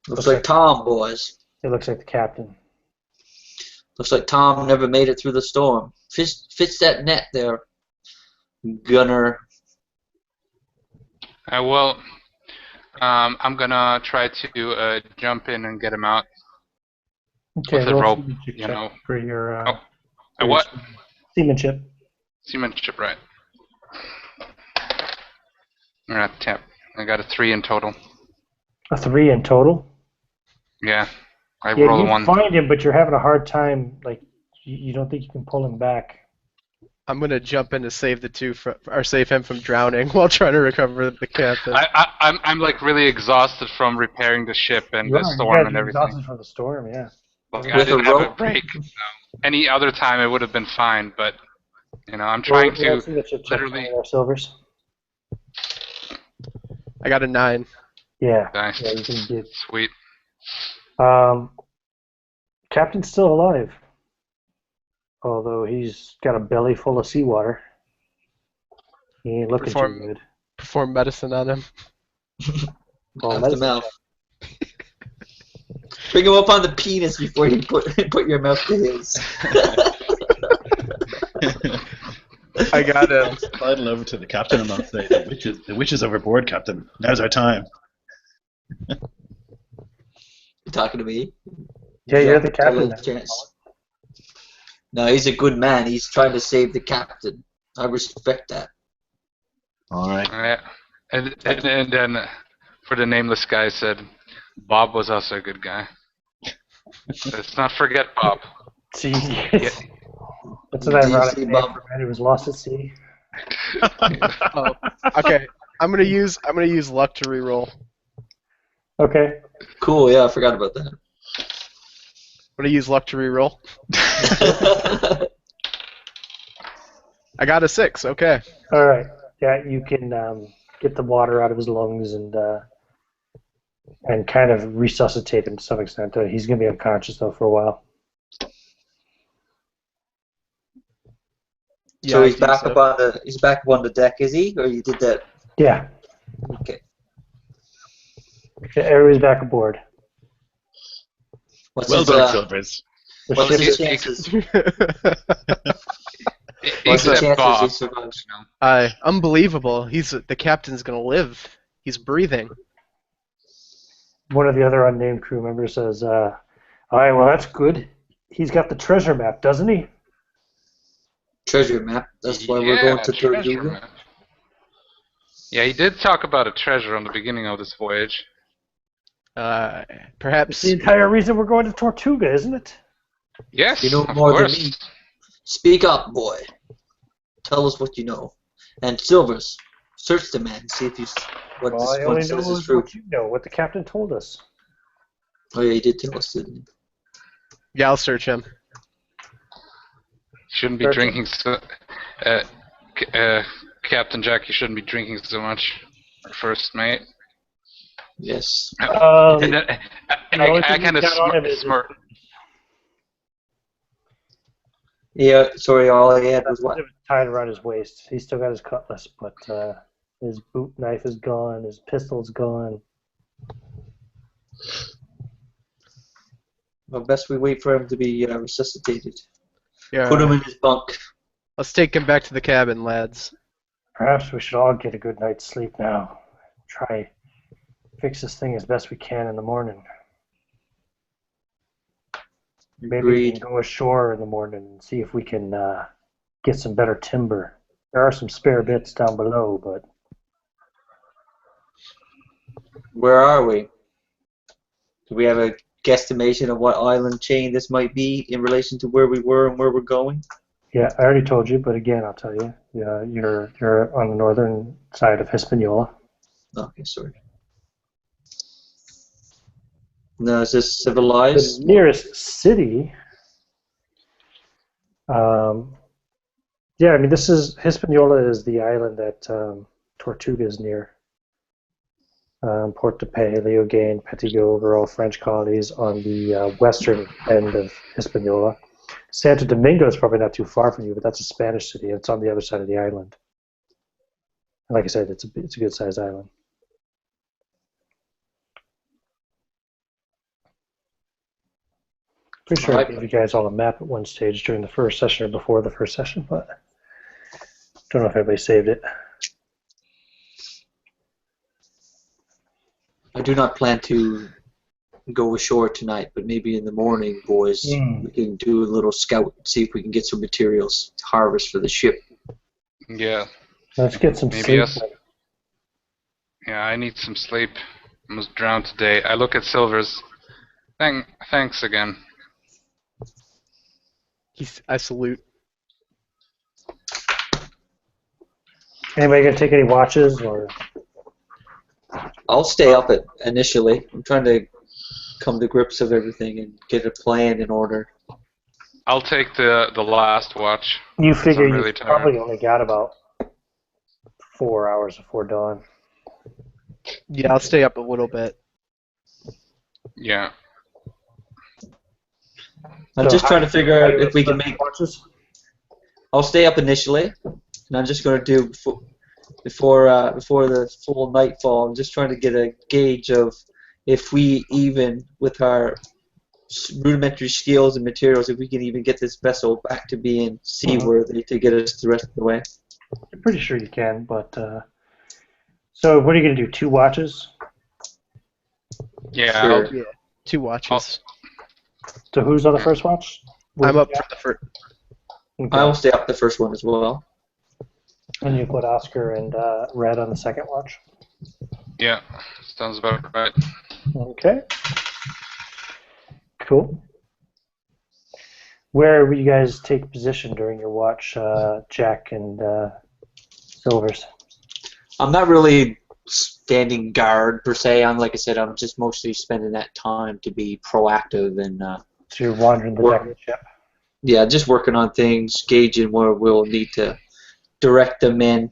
Looks like Tom, boys. It looks like the captain. Looks like Tom never made it through the storm. Fits that net there, Gunner. Well, I'm gonna try to jump in and get him out Okay, with a roll rope. seamanship You check know. for your What? seamanship. Seamanship, right? Or not temp. I got a 3 in total. A 3 in total. Yeah. I Yeah, rolled you a 1. find him, but you're having a hard time. Like you don't think you can pull him back. I'm gonna jump in to save save him from drowning while trying to recover the captain. I'm like really exhausted from repairing the ship and the storm and everything. Exhausted from the storm, yeah. Like, I With a didn't have a rope? break. Any other time it would have been fine, but I'm trying Roll to seamanship check literally. for Silvers. I got a 9. Yeah. Nice. Yeah, you can get. Sweet. Captain's still alive, although he's got a belly full of seawater. He ain't looking too good. Perform medicine on him. Well, Mouth to mouth. Bring him up on the penis before you put your mouth to his. I got him. Sidle over to the captain and I'll say, the witch is overboard, Captain. Now's our time. You talking to me? Yeah, you're the captain. Tell us a chance. No, he's a good man. He's trying to save the captain. I respect that. All right. Yeah. And then for the nameless guy said, Bob was also a good guy. Let's not forget Bob. See, Yeah. that's an ironic see, name Bob? for a man who was lost at sea. Oh, okay. I'm gonna use luck to reroll. Okay. Cool, yeah, I forgot about that. I'm gonna use luck to reroll. I got a 6. Okay. All right. Yeah, you can get the water out of his lungs and kind of resuscitate him to some extent. He's going to be unconscious though for a while. Yeah, So I he's think back so. he's back up on the deck, is he? Or you did that? Yeah. Okay. Yeah, everybody's back aboard. What's Well his, done, Silvers. The what's ship his chances? What's the Except chances Bob. he survives? Unbelievable. The captain's gonna live. He's breathing. one of the other unnamed crew members says, all right, well, that's good. He's got the treasure map, doesn't he? Treasure map. That's why we're going to treasure Tortuga. map. Yeah, he did talk about a treasure on the beginning of this voyage. It's Perhaps. the entire reason we're going to Tortuga, isn't it? Yes, You know of more than course. me. Speak up, boy. Tell us what you know. And Silvers, search the man. See if he's what Well, I this only one know says is true. what you know, what the captain told us. Oh yeah, he did tell us, didn't he? Yeah, I'll search him. Shouldn't be Searching. drinking so... Captain Jack, you shouldn't be drinking so much. First mate. Yes. And then, the only I thing kind of we got on him is- smirk. Yeah. Sorry, all I had was It what? was tied around his waist. He's still got his cutlass, but his boot knife is gone. His pistol's gone. Well, best we wait for him to be resuscitated. Yeah. Put him in his bunk. Let's take him back to the cabin, lads. Perhaps we should all get a good night's sleep now. Try fix this thing as best we can in the morning. Maybe we Agreed. can go ashore in the morning and see if we can get some better timber. There are some spare bits down below, but Where are we? Do we have a guesstimation of what island chain this might be in relation to where we were and where we're going? yeah, I already told you. But again, I'll tell you. Yeah, you're on the northern side of Hispaniola. Okay, sorry. No, is this civilized? The nearest city. Yeah, I mean, this is Hispaniola is the island that Tortuga is near. Port de Paix, Leogain, Petigot were all French colonies on the western end of Hispaniola. Santo Domingo is probably not too far from you, but that's a Spanish city. It's on the other side of the island. And like I said, it's a good-sized island. Pretty sure I gave you guys all a map at one stage during the first session or before the first session, but don't know if everybody saved it. I do not plan to go ashore tonight, but maybe in the morning, boys, we can do a little scout and see if we can get some materials to harvest for the ship. Yeah. Let's get some Maybe sleep. us. Yeah, I need some sleep. I almost drowned today. I look at Silvers. Thanks again. I salute. Anybody gonna take any watches or? I'll stay up initially. I'm trying to come to grips with everything and get a plan in order. I'll take the last watch. You figure I'm really you tired. probably only got about 4 hours before dawn. Yeah, I'll stay up a little bit. Yeah. I'm So just how- trying to figure how out you if we can split make. watches. I'll stay up initially, and I'm just going to do before the full nightfall. I'm just trying to get a gauge of if we even with our rudimentary skills and materials, if we can even get this vessel back to being seaworthy to get us the rest of the way. I'm pretty sure you can, but so what are you gonna do? 2 watches? Yeah. Sure. Yeah, 2 watches. So who's on the first watch? I'm up for the first. Okay. I will stay up the first one as well. And you put Oscar and Red on the second watch. Yeah. Sounds about right. Okay. Cool. Where will you guys take position during your watch, Jack and Silvers? I'm not really standing guard per se. Like I said, I'm just mostly spending that time to be proactive and So you're wandering the deck of the ship. yeah, just working on things, gauging where we'll need to direct the men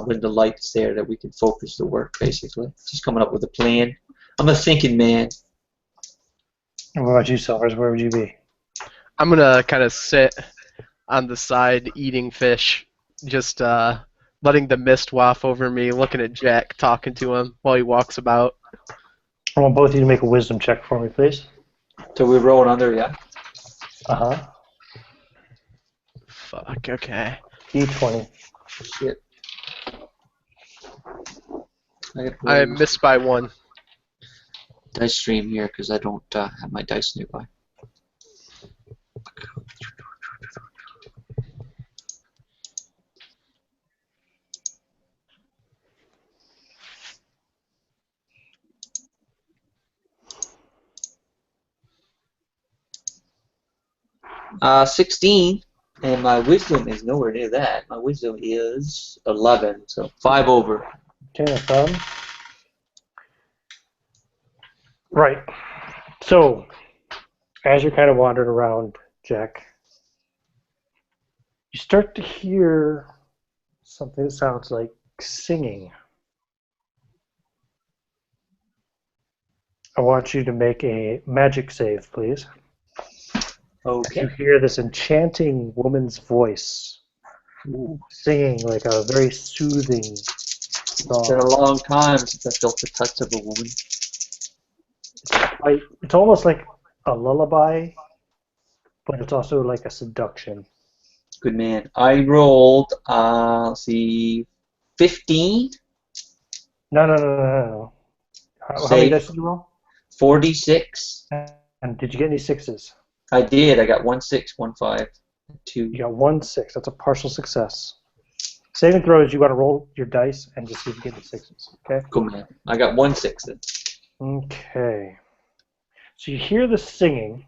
when the light's there, that we can focus the work, basically. Just coming up with a plan. I'm a thinking man. And what about you, Silvers? Where would you be? I'm gonna kind of sit on the side eating fish, just letting the mist waft over me, looking at Jack, talking to him while he walks about. I want both of you to make a wisdom check for me, please. So we're rolling under, yeah? Uh-huh. Fuck, okay. D20. Shit. I missed by 1. Dice stream here because I don't have my dice nearby. Uh, 16, and my wisdom is nowhere near that. My wisdom is 11, so 5 over. Okay, no problem. Right. So, as you're kind of wandering around, Jack, you start to hear something that sounds like singing. I want you to make a magic save, please. Okay. You hear this enchanting woman's voice singing like a very soothing It's been song. a long time since I felt the touch of a woman. It's almost like a lullaby, but it's also like a seduction. Good man. I rolled, let's see, 15, No. How many Save. dice did you roll? 46. And did you get any sixes? I did. I got 1 6, 1 5, 2. You got 1 6. That's a partial success. Saving throws, you got to roll your dice and just see if you get the sixes. Okay. Good man. I got 1 6 then. Okay. So you hear the singing.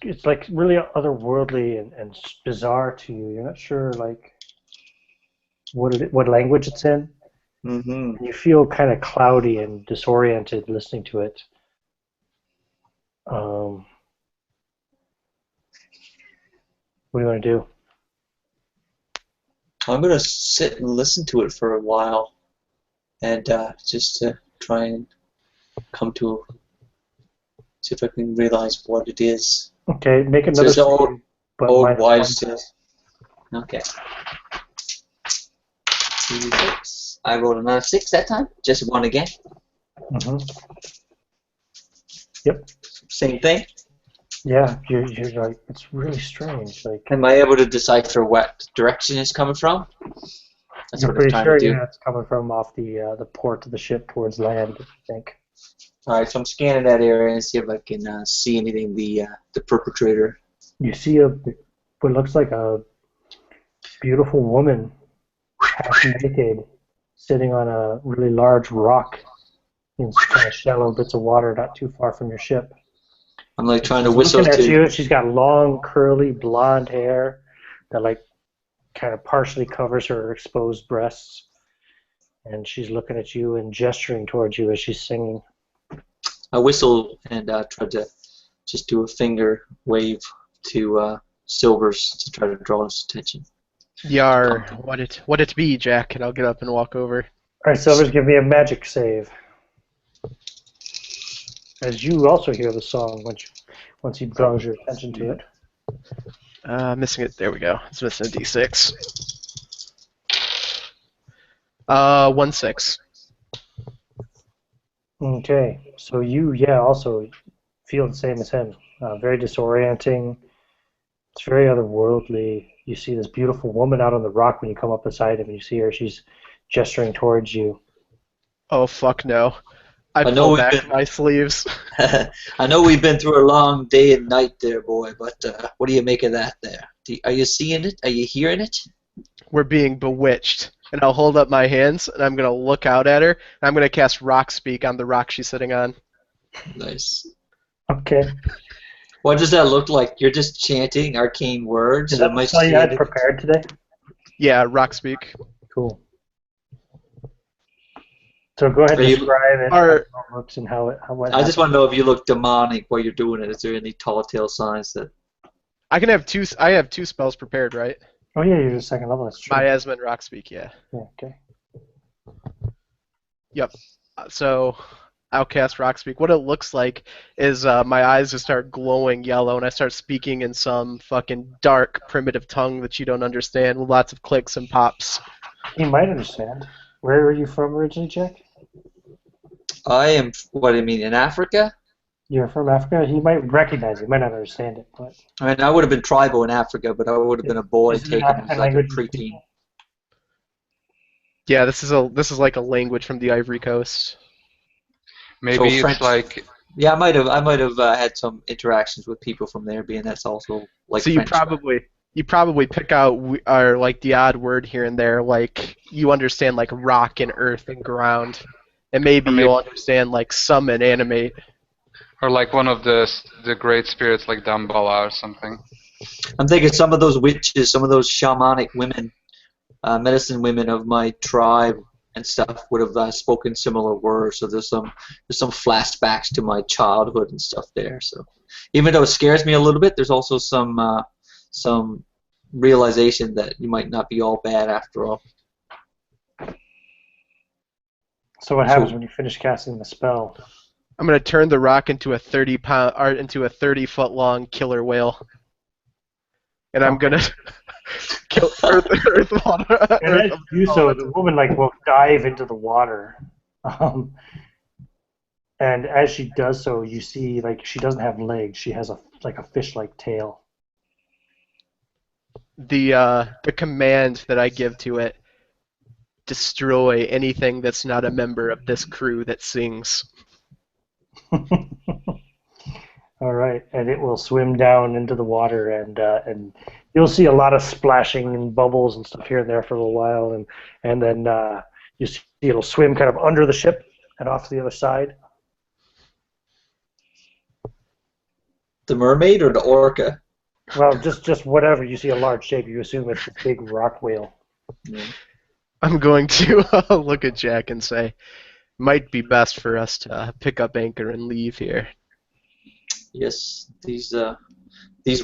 It's like really otherworldly and bizarre to you. You're not sure like what language it's in. Mm-hmm. And you feel kind of cloudy and disoriented listening to it. What do you want to do? I'm going to sit and listen to it for a while and just to try and come to see if I can realize what it is. Okay, make So another it's old, save, but old minus wives' 1. tale. Okay. 2 6. I rolled another 6 that time. Just 1 again. Mm-hmm. Yep. Same thing. Yeah, you're like, it's really strange. Like, Am I able to decipher what direction it's coming from? That's you're what I'm pretty trying sure to do. it's coming from off the port of the ship towards land, I think. All right, so I'm scanning that area and see if I can see anything. The perpetrator. You see what looks like a beautiful woman, half naked, sitting on a really large rock in kind of shallow bits of water not too far from your ship. I'm like trying to She's whistle looking at to. you. She's got long, curly, blonde hair that like kind of partially covers her exposed breasts, and she's looking at you and gesturing towards you as she's singing. I whistle and try to just do a finger wave to Silvers to try to draw his attention. Yar, what it be, Jack? And I'll get up and walk over. All right, Silvers, give me a magic save. As you also hear the song once he draws your attention to it. Missing it. There we go. It's missing a D6. 1 6. Okay, so you, also feel the same as him. Very disorienting. It's very otherworldly. You see this beautiful woman out on the rock when you come up beside him, and you see her. She's gesturing towards you. Oh fuck no! I know pull we've back been- my sleeves. I know we've been through a long day and night there, boy, but what do you make of that there? Are you seeing it? Are you hearing it? We're being bewitched. And I'll hold up my hands, and I'm gonna look out at her, and I'm gonna cast Rock Speak on the rock she's sitting on. Nice. Okay. What does that look like? You're just chanting arcane words? Is that the spell you had prepared today? Yeah, Rock Speak. Cool. So go ahead and Are you- describe it, how Are it looks, and what I just want to know if you look demonic while you're doing it. Is there any telltale signs that? I can have two. I have two spells prepared, right? Oh yeah, you're the second level. That's true. Miasma and Rock Speak, yeah. Yeah, okay. Yep. So I'll cast Rock Speak. What it looks like is my eyes just start glowing yellow, and I start speaking in some fucking dark, primitive tongue that you don't understand, with lots of clicks and pops. He might understand. Where are you from originally, Jack? I am. What do you mean in Africa? You're from Africa. He might recognize it. He might not understand it, but I mean, I would have been tribal in Africa, but I would have been a boy Is it an taken African as like a language you preteen. speak? Yeah, this is like a language from the Ivory Coast. Maybe it's French. like Yeah, I might have had some interactions with people from there, being that's also like So French. you probably pick out or like the odd word here and there, like you understand like rock and earth and ground, and maybe Or maybe- you'll understand like summon, animate. or like one of the great spirits like Damballa or something. I'm thinking some of those witches, some of those shamanic women, medicine women of my tribe and stuff would have spoken similar words. So there's some flashbacks to my childhood and stuff there. So even though it scares me a little bit, there's also some realization that you might not be all bad after all. So what happens when you finish casting the spell? I'm gonna turn the rock into a 30-foot long killer whale, and I'm gonna kill earth water. And as you do so, the woman will dive into the water, and as she does so, you see she doesn't have legs. She has a fish-like tail. The command that I give to it: destroy anything that's not a member of this crew that sings. All right, and it will swim down into the water, and you'll see a lot of splashing and bubbles and stuff here and there for a little while, and then you see it'll swim kind of under the ship and off to the other side. The mermaid or the orca? Well, just whatever. You see a large shape, you assume it's a big rock whale. Yeah. I'm going to look at Jack and say, might be best for us to pick up anchor and leave here. Yes, these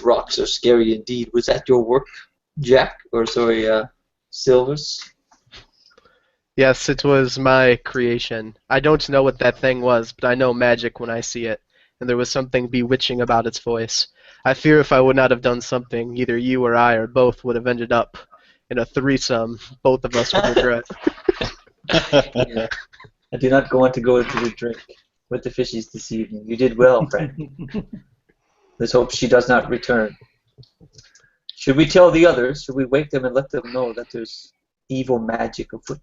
rocks are scary indeed. Was that your work, Jack? Or sorry, Silvers? Yes, it was my creation. I don't know what that thing was, but I know magic when I see it, and there was something bewitching about its voice. I fear if I would not have done something, either you or I or both would have ended up in a threesome both of us would regret. Yeah. I do not want to go into the drink with the fishies this evening. You did well, friend. Let's hope she does not return. Should we tell the others? Should we wake them and let them know that there's evil magic afoot?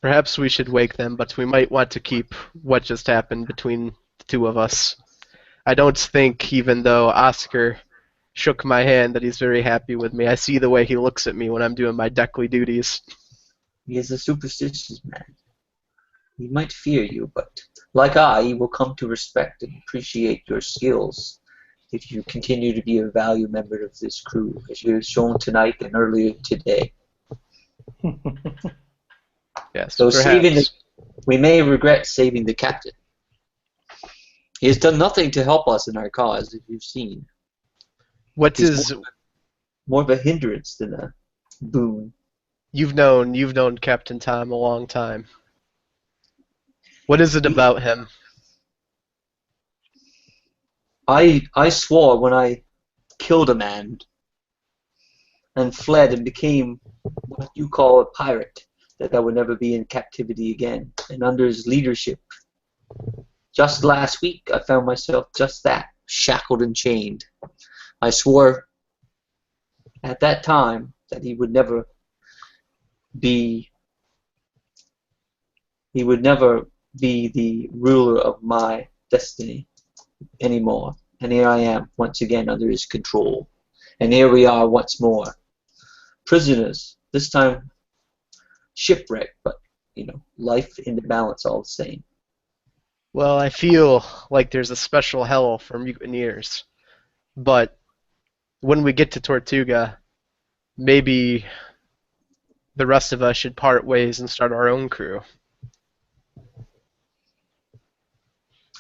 Perhaps we should wake them, but we might want to keep what just happened between the two of us. I don't think, even though Oscar shook my hand, that he's very happy with me. I see the way he looks at me when I'm doing my deckly duties. He is a superstitious man. He might fear you, but like I, he will come to respect and appreciate your skills if you continue to be a valued member of this crew, as you have shown tonight and earlier today. Yes, So perhaps. we may regret saving the captain. He has done nothing to help us in our cause, as you've seen. What He's is more of a hindrance than a boon. you've known Captain Tom a long time. What is it about him? I swore when I killed a man and fled and became what you call a pirate that I would never be in captivity again. And under his leadership, just last week, I found myself just that, shackled and chained. I swore at that time that he would never be the ruler of my destiny anymore. And here I am, once again, under his control. And here we are once more. Prisoners, this time shipwrecked, but, life in the balance all the same. Well, I feel like there's a special hell for mutineers. But when we get to Tortuga, maybe the rest of us should part ways and start our own crew.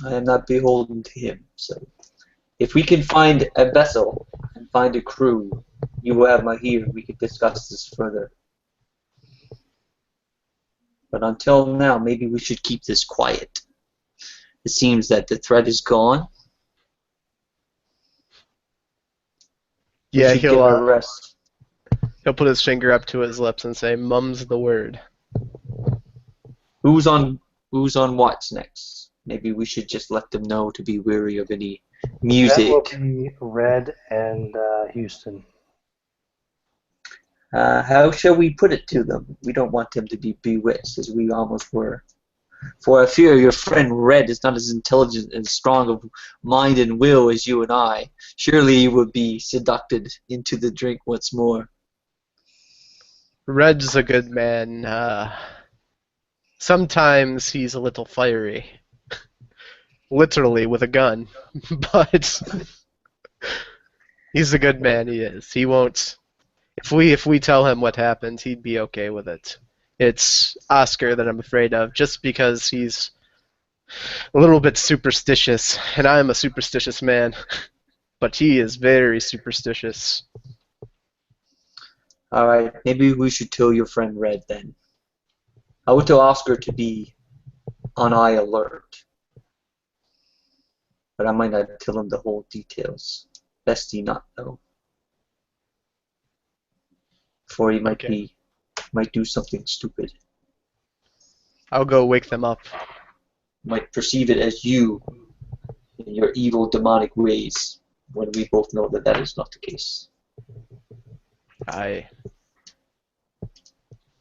I am not beholden to him. So, if we can find a vessel and find a crew, you will have my ear. We can discuss this further. But until now, maybe we should keep this quiet. It seems that the threat is gone. We Yeah, should get a rest. he'll put his finger up to his lips and say, "Mum's the word." Who's on watch next? Maybe we should just let them know to be wary of any music. That will be Red and Houston. How shall we put it to them? We don't want them to be bewitched, as we almost were. For I fear your friend Red is not as intelligent and strong of mind and will as you and I. Surely he would be seducted into the drink once more. Red's a good man. Sometimes he's a little fiery. Literally with a gun. But he's a good man, he is. He won't... If we tell him what happened, he'd be okay with it. It's Oscar that I'm afraid of, just because he's a little bit superstitious, and I'm a superstitious man. But he is very superstitious. Alright, maybe we should tell your friend Red then. I would tell Oscar to be on high alert. But I might not tell him the whole details. Best he not know. For he might do something stupid. I'll go wake them up. Might perceive it as you in your evil demonic ways, when we both know that that is not the case.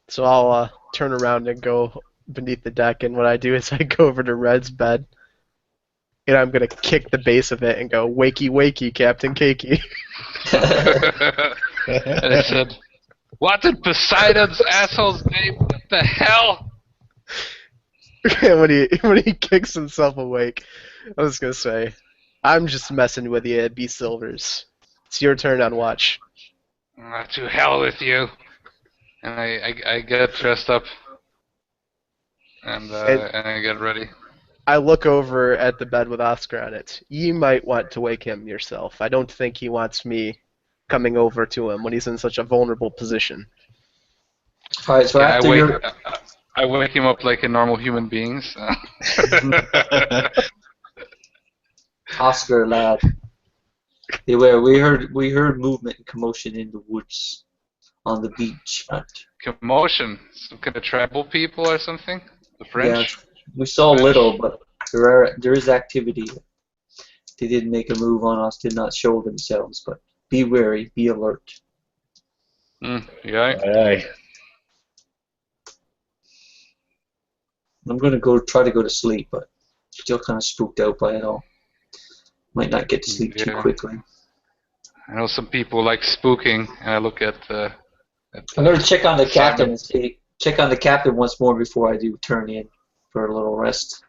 So I'll turn around and go beneath the deck, and what I do is I go over to Red's bed, and I'm gonna kick the base of it and go, "Wakey, wakey, Captain Cakey." And I said, "What in Poseidon's asshole's name? What the hell?" And when he kicks himself awake, I was gonna say, "I'm just messing with you, B Silvers. It's your turn on watch." To hell with you. And I get dressed up and I get ready. I look over at the bed with Oscar on it. You might want to wake him yourself. I don't think he wants me coming over to him when he's in such a vulnerable position. Alright, so Yeah, after I wake him up like a normal human being. So. Oscar, lad. Beware, we heard movement and commotion in the woods on the beach front. Commotion? Some kind of tribal people or something? The French? Yeah, we saw little, but there is activity. They did make a move on us, did not show themselves, but be wary, be alert. Yeah. Aye. I'm gonna try to go to sleep, but still kind of spooked out by it all. Might not get to sleep too quickly. I know some people like spooking, and I look at the... I'm gonna check on the captain and see. Check on the captain once more before I do turn in for a little rest.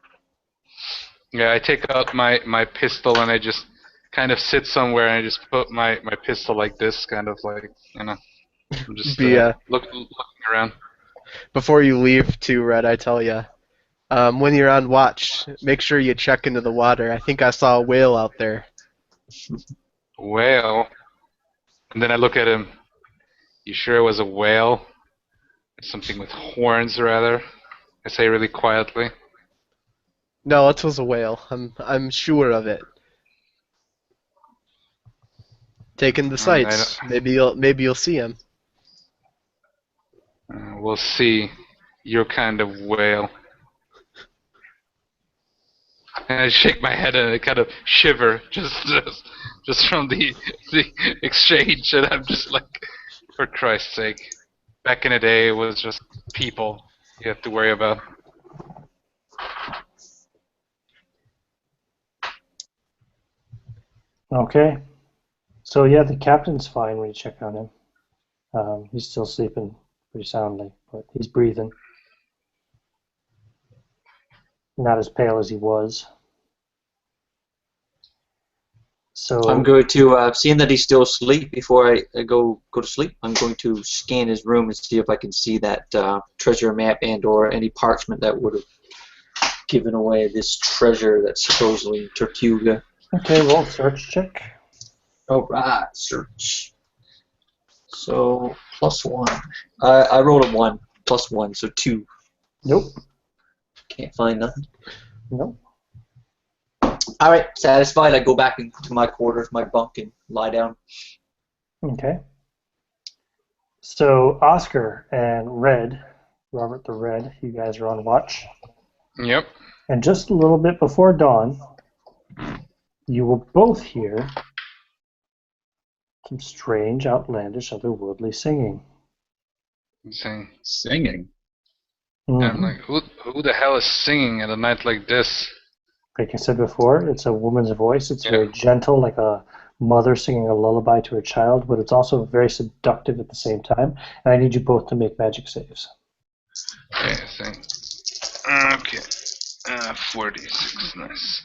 Yeah, I take out my pistol and I just kind of sit somewhere and I just put my pistol like this, kind of like, you know, I'm just looking around. Before you leave too, Red, I tell you, when you're on watch, make sure you check into the water. I think I saw a whale out there. Whale? And then I look at him. You sure it was a whale? Something with horns, rather. I say really quietly. No, it was a whale. I'm sure of it. Taking the sights. Maybe you'll see him. We'll see. Your kind of whale. And I shake my head and I kind of shiver just from the exchange, and I'm just like, for Christ's sake. Back in the day, it was just people you have to worry about. Okay. So yeah, the captain's fine when you check on him. He's still sleeping pretty soundly, but he's breathing. Not as pale as he was. So I'm going to, seeing that he's still asleep, before I go to sleep, I'm going to scan his room and see if I can see that treasure map and/or any parchment that would have giving away this treasure that's supposedly Tortuga. Okay, roll search check. Alright, search. So, +1. I rolled a 1, +1, so 2. Nope. Can't find nothing. Nope. Alright, satisfied. I go back into my quarters, my bunk, and lie down. Okay. So Oscar and Red, Robert the Red, you guys are on watch. Yep. And just a little bit before dawn, you will both hear some strange, outlandish, otherworldly singing. Singing? And I'm like, who the hell is singing at a night like this? Like I said before, it's a woman's voice. It's very gentle, like a mother singing a lullaby to her child, but it's also very seductive at the same time. And I need you both to make magic saves. Okay, okay. 46, nice.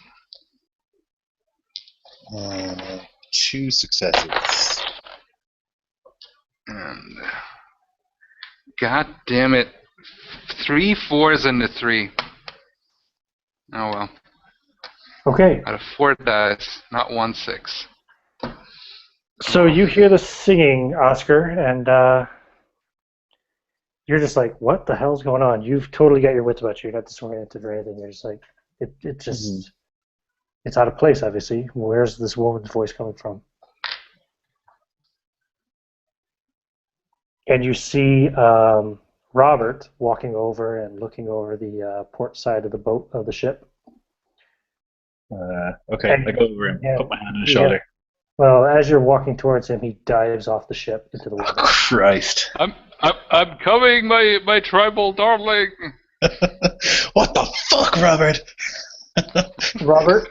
2 successes. And God damn it, 3 4s and a 3. Oh well. Okay. Out of 4 dice, not 1 6. So you hear the singing, Oscar, and you're just like, what the hell's going on? You've totally got your wits about you. You're not disoriented or anything. You're just like, it just, it's out of place, obviously. Where's this woman's voice coming from? And you see Robert walking over and looking over the port side of the boat, of the ship. Okay, I go over and put my hand on his shoulder. Well, as you're walking towards him, he dives off the ship into the water. Oh, Christ. I'm coming, my tribal darling. What the fuck, Robert? Robert,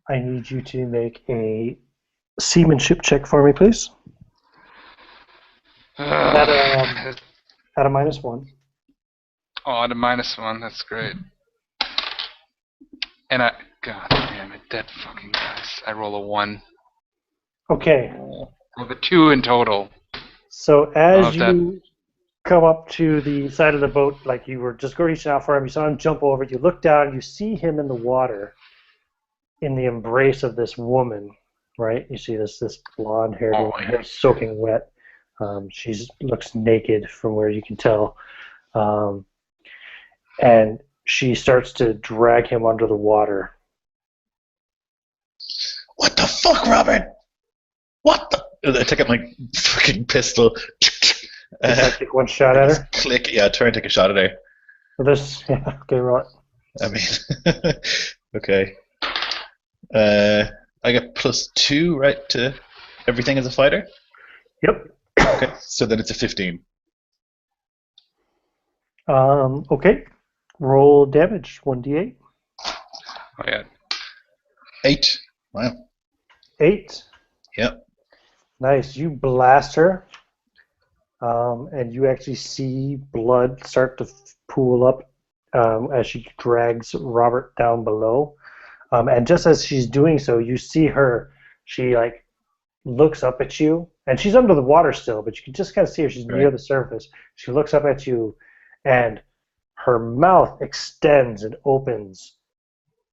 I need you to make a seamanship check for me, please. At a -1. Oh, at a -1, that's great. And God damn it, that fucking dice. I roll a 1. Okay. I have a 2 in total. So as you come up to the side of the boat, like you were just reaching out for him, you saw him jump over, you look down, you see him in the water in the embrace of this woman, right? You see this blonde-haired woman, hair soaking wet. She looks naked from where you can tell. And she starts to drag him under the water. What the fuck, Robert? What the? I take out my fucking pistol. Take one shot at her? Click, yeah, try and take a shot at her. Okay, right. I mean, okay. I get +2, right, to everything as a fighter? Yep. Okay, so then it's a 15. Okay. Roll damage, 1d8. Oh, yeah. 8. Wow. 8. Yep. Nice. You blast her, and you actually see blood start to pool up as she drags Robert down below. And just as she's doing so, you see her. She looks up at you, and she's under the water still, but you can just kind of see her. She's near the surface. She looks up at you, and her mouth extends and opens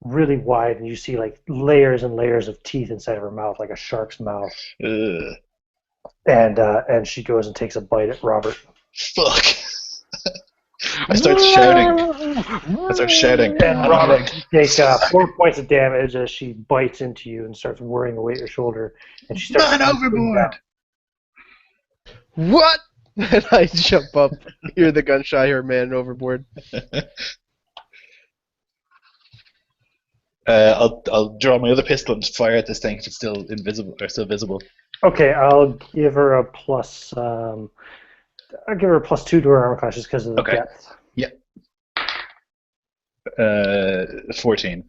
really wide, and you see layers and layers of teeth inside of her mouth, like a shark's mouth. Ugh. And she goes and takes a bite at Robert. Fuck. I start shouting. And Robert takes 4 points of damage as she bites into you and starts whirring away at your shoulder. And she starts Man overboard! What? And I jump up, hear the gunshot, hear man overboard. I'll draw my other pistol and just fire at this thing if it's still invisible or still visible. Okay, I'll give her a plus. I'll give her a +2 to her armor class just because of the depth. Yeah. 14.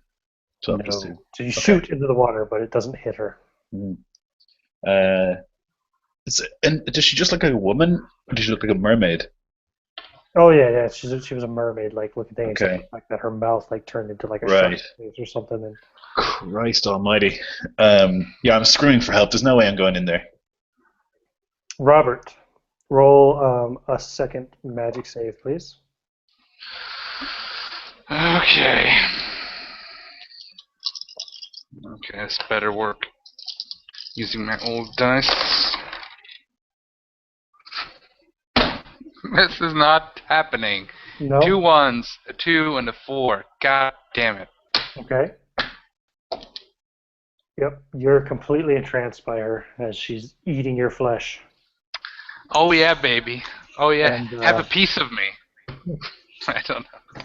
12 No. plus 2. So you shoot into the water, but it doesn't hit her. Mm. And does she just look like a woman, or does she look like a mermaid? Oh yeah. She was a mermaid, looking thing. Okay. Like that. Her mouth turned into a Right. shark's face or something. And Christ Almighty. Yeah, I'm screaming for help. There's no way I'm going in there. Robert, Roll a second magic save, please. Okay. Okay, this better work. Using my old dice. This is not happening. No? 2 1s, a 2, and a 4. God damn it. Okay. Yep, you're completely entranced by her as she's eating your flesh. Oh yeah, baby. Oh yeah. And, Have a piece of me. I don't know.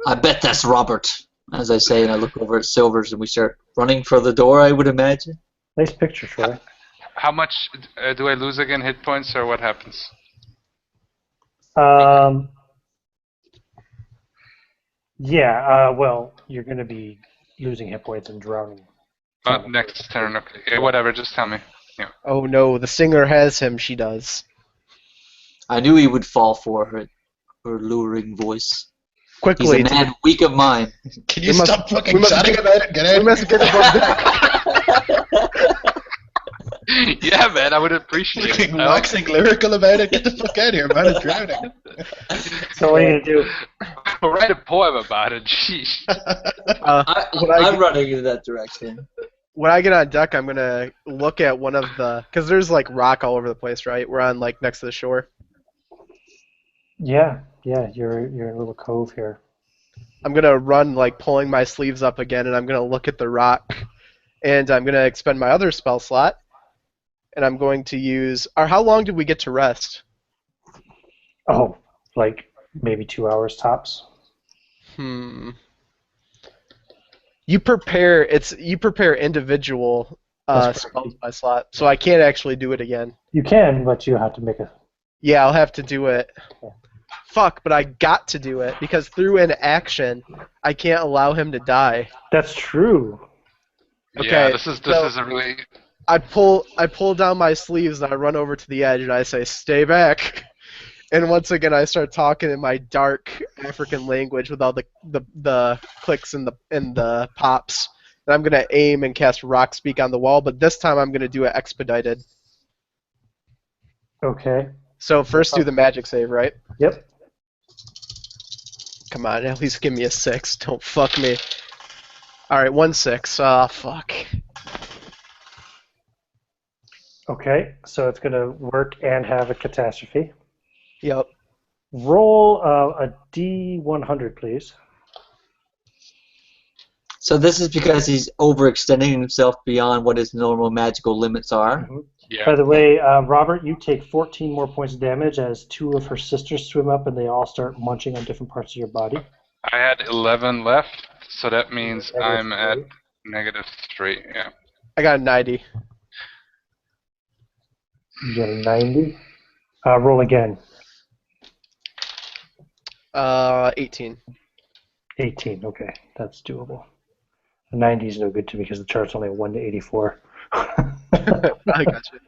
I bet that's Robert, as I say, and I look over at Silvers, and we start running for the door, I would imagine. Nice picture, Troy. How much do I lose again? Hit points, or what happens? Yeah, well, you're going to be losing hit points and drowning. Next turn. Okay. Yeah, whatever. Just tell me. Yeah. Oh no, the singer has him. She does. I knew he would fall for her luring voice. Quickly. He's a man weak of mind. Can you stop fucking chatting about it? Get out. We must get above deck. Yeah, man. I would appreciate it. Fucking waxing lyrical about it. Get the fuck out of here, man. It's drowning. So what are you going to do? I'll write a poem about it. Jeez. I'm running in that direction. When I get on deck, I'm gonna look at one of the, because there's like rock all over the place, right? We're on like next to the shore. Yeah, you're in a little cove here. I'm gonna run like pulling my sleeves up again, and I'm gonna look at the rock, and I'm gonna expend my other spell slot, and I'm going to use. Or how long did we get to rest? Oh, like maybe 2 hours tops. You prepare individual spells by slot, so I can't actually do it again. You can, but you have to make a... Yeah, I'll have to do it. Fuck, but I got to do it, because through an action, I can't allow him to die. That's true. Okay, yeah, this is so- a really. I pull down my sleeves, and I run over to the edge, and I say, "Stay back." And once again, I start talking in my dark African language with all the clicks and the pops. And I'm gonna aim and cast Rock Speak on the wall, but this time I'm gonna do it expedited. Okay. So first do the magic save, right? Yep. Come on, at least give me a 6. Don't fuck me. Alright, 1-6. Ah, fuck. Okay, so it's going to work and have a catastrophe. Yep. Roll a D100, please. So this is because he's overextending himself beyond what his normal magical limits are. Yeah. By the way, Robert, you take 14 more points of damage as 2 of her sisters swim up and they all start munching on different parts of your body. I had 11 left, so that means Negative I'm at 3. -3. Yeah. I got a 90. You get a 90. Roll again. 18. 18, okay. That's doable. A 90 is no good to me because the chart's only a 1 to 84. I got you.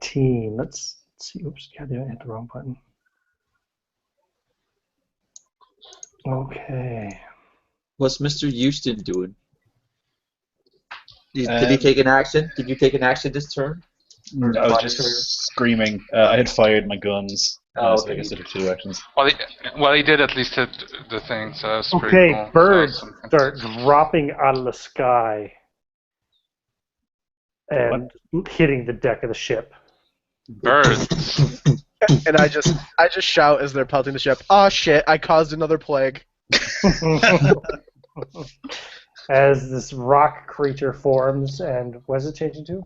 18. Let's see. Oops, God damn it, I hit the wrong button. Okay. What's Mr. Houston doing? Did he take an action? Did you take an action this turn? I was just screaming. I had fired my guns. Oh, So I okay. guess I did 2 actions. Well, he did at least hit the thing, so that's pretty Okay, cool. birds So start dropping out of the sky and hitting the deck of the ship. Birds. And I just shout as they're pelting the ship. Oh shit! I caused another plague. As this rock creature forms, and what is it changing to?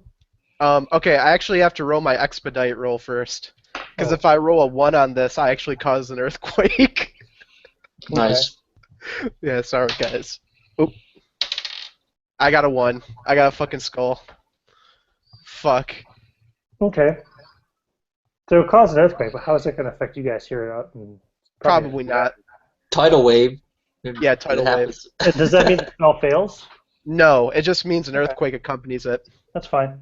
Okay, I actually have to roll my expedite roll first, because if I roll a 1 on this, I actually cause an earthquake. Nice. Yeah, sorry guys. Oop. I got a 1. I got a fucking skull. Fuck. Okay. So it caused an earthquake, but how is that going to affect you guys here out? Probably not. Tidal wave. Yeah, tidal wave. Does that mean the spell fails? No, it just means an earthquake accompanies it. That's fine.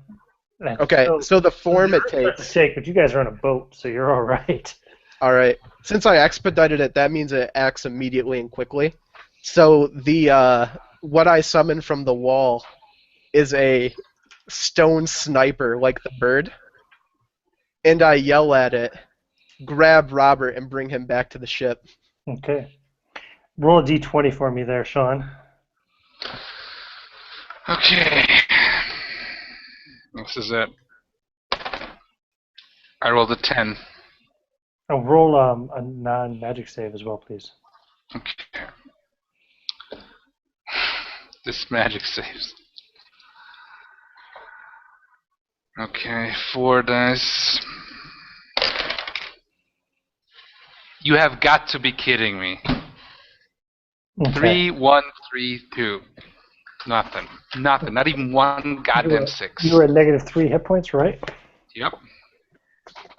Okay, so the form it takes. But you guys are on a boat, so you're all right. All right. Since I expedited it, that means it acts immediately and quickly. So the what I summon from the wall is a stone sniper, like the bird. and I yell at it, grab Robert, and bring him back to the ship. Okay. Roll a d20 for me there, Sean. Okay. This is it. I rolled a 10. Oh, roll a non-magic save as well, please. Okay. This magic saves. Okay, 4 dice. You have got to be kidding me. Okay. 3, 1, 3, 2. Nothing. Nothing. Not even one goddamn 6. You were at negative 3 hit points, right? Yep.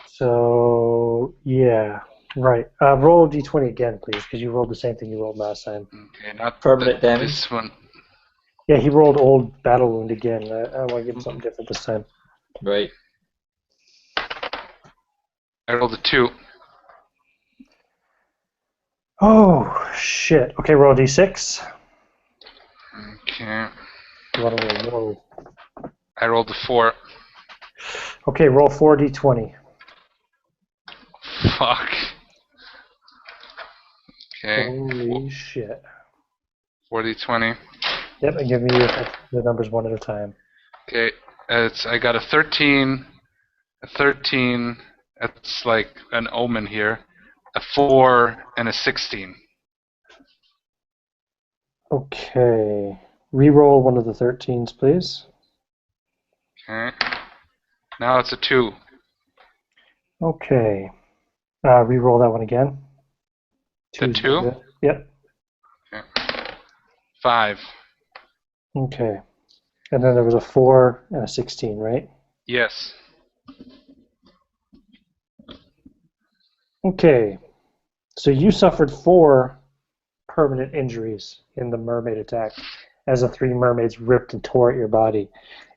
So, yeah. Right. Roll d20 again, please, because you rolled the same thing you rolled last time. Okay, not Permanent damage. This one. Yeah, he rolled old battle wound again. I want to give him something different this time. Right. I rolled a 2. Oh, shit. Okay, roll d6. Okay. You want to roll? I rolled a 4. Okay, roll 4d20. Fuck. Okay. Holy shit. 4d20. Yep, and give me the numbers one at a time. Okay. I got a 13. A 13. That's like an omen here. A 4 and a 16. Okay. Reroll one of the 13s, please. Okay. Now it's a 2. Okay. Reroll that one again. The 2? Good. Yep. Okay. 5. Okay. And then there was a 4 and a 16, right? Yes. Okay. So you suffered 4 permanent injuries in the mermaid attack as the 3 mermaids ripped and tore at your body.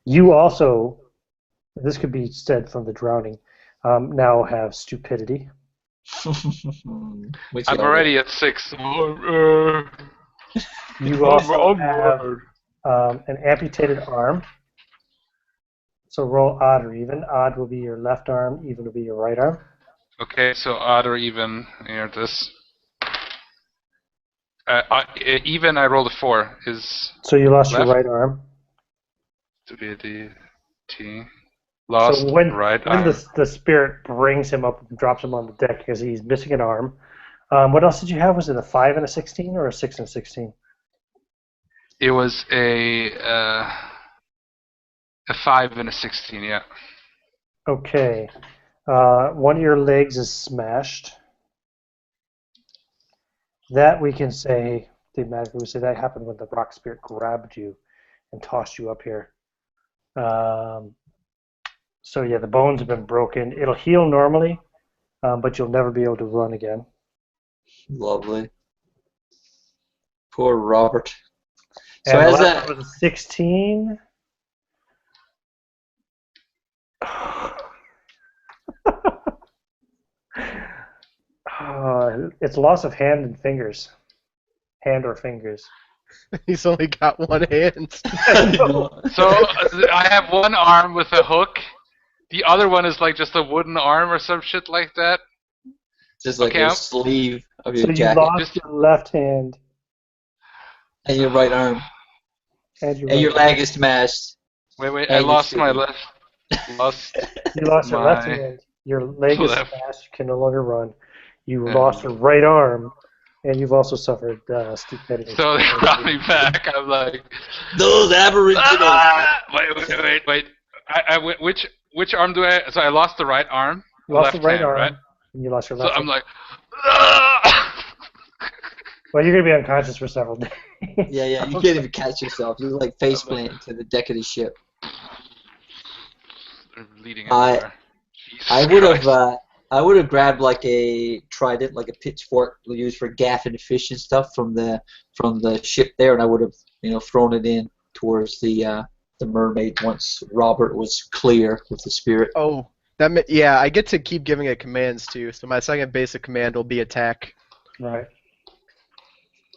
You also, this could be said from the drowning, now have stupidity. Which I'm level? already at 6. You also have an amputated arm. So roll odd or even. Odd will be your left arm, even will be your right arm. Okay, so odd or even. Here, this. Even, I rolled a 4. Is So you lost your left? right arm. T. Lost So when right when arm. the spirit brings him up and drops him on the deck because he's missing an arm. What else did you have? Was it a 5 and a 16 or a 6 and 16? It was a 5 and a 16, yeah. Okay. One of your legs is smashed. That we can say, thematically, we say that happened when the rock spirit grabbed you and tossed you up here. So yeah, the bones have been broken. It'll heal normally, but you'll never be able to run again. Lovely. Poor Robert. So And the as last that one was a 16. It's loss of hand and fingers. Hand or fingers. He's only got one hand. So I have one arm with a hook. The other one is like just a wooden arm or some shit like that. just like Okay, your I'm- sleeve of So your you jacket lost your left hand and your right arm and your and right your hand. leg is smashed. Wait, I And your lost my shoe. left. Lost. You lost your left my hand. Your leg is left. smashed. You can no longer run. You Yeah. lost your right arm, and you've also suffered stupidity. So they brought me back. I'm like, Those Aboriginals. wait. Which arm do I? So I lost the right arm. You lost left the right hand, arm, right? and you lost your So left I'm hand. like, Well, you're going to be unconscious for several days. Yeah, you can't even catch yourself. You're like face plant to the deck of the ship. They're bleeding I- everywhere. Jesus I would Christ. have I would have grabbed like a trident, like a pitchfork used for gaffing fish and stuff from the ship there, and I would have thrown it in towards the mermaid once Robert was clear with the spirit. Oh, yeah, I get to keep giving it commands too. So my second basic command will be attack. Right.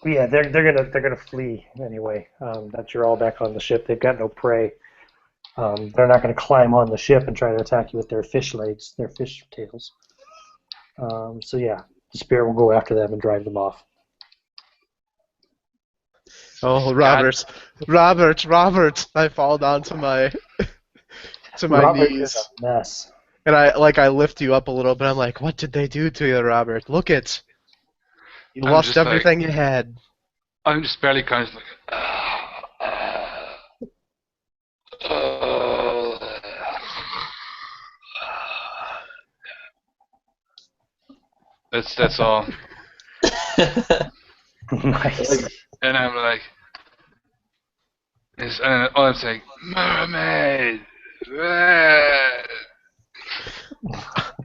Yeah, they're gonna flee anyway. That you're all back on the ship. They've got no prey. They're not going to climb on the ship and try to attack you with their fish legs, their fish tails. So yeah, the spear will go after them and drive them off. Oh, Robert, Robert! I fall down to my Robert knees, is a mess. and I lift you up a little bit. I'm like, what did they do to you, Robert? Look it, you I'm lost just like- everything you had. I'm just barely kind of like. That's all. Nice. And I'm like, and all I'm saying, Mermaid.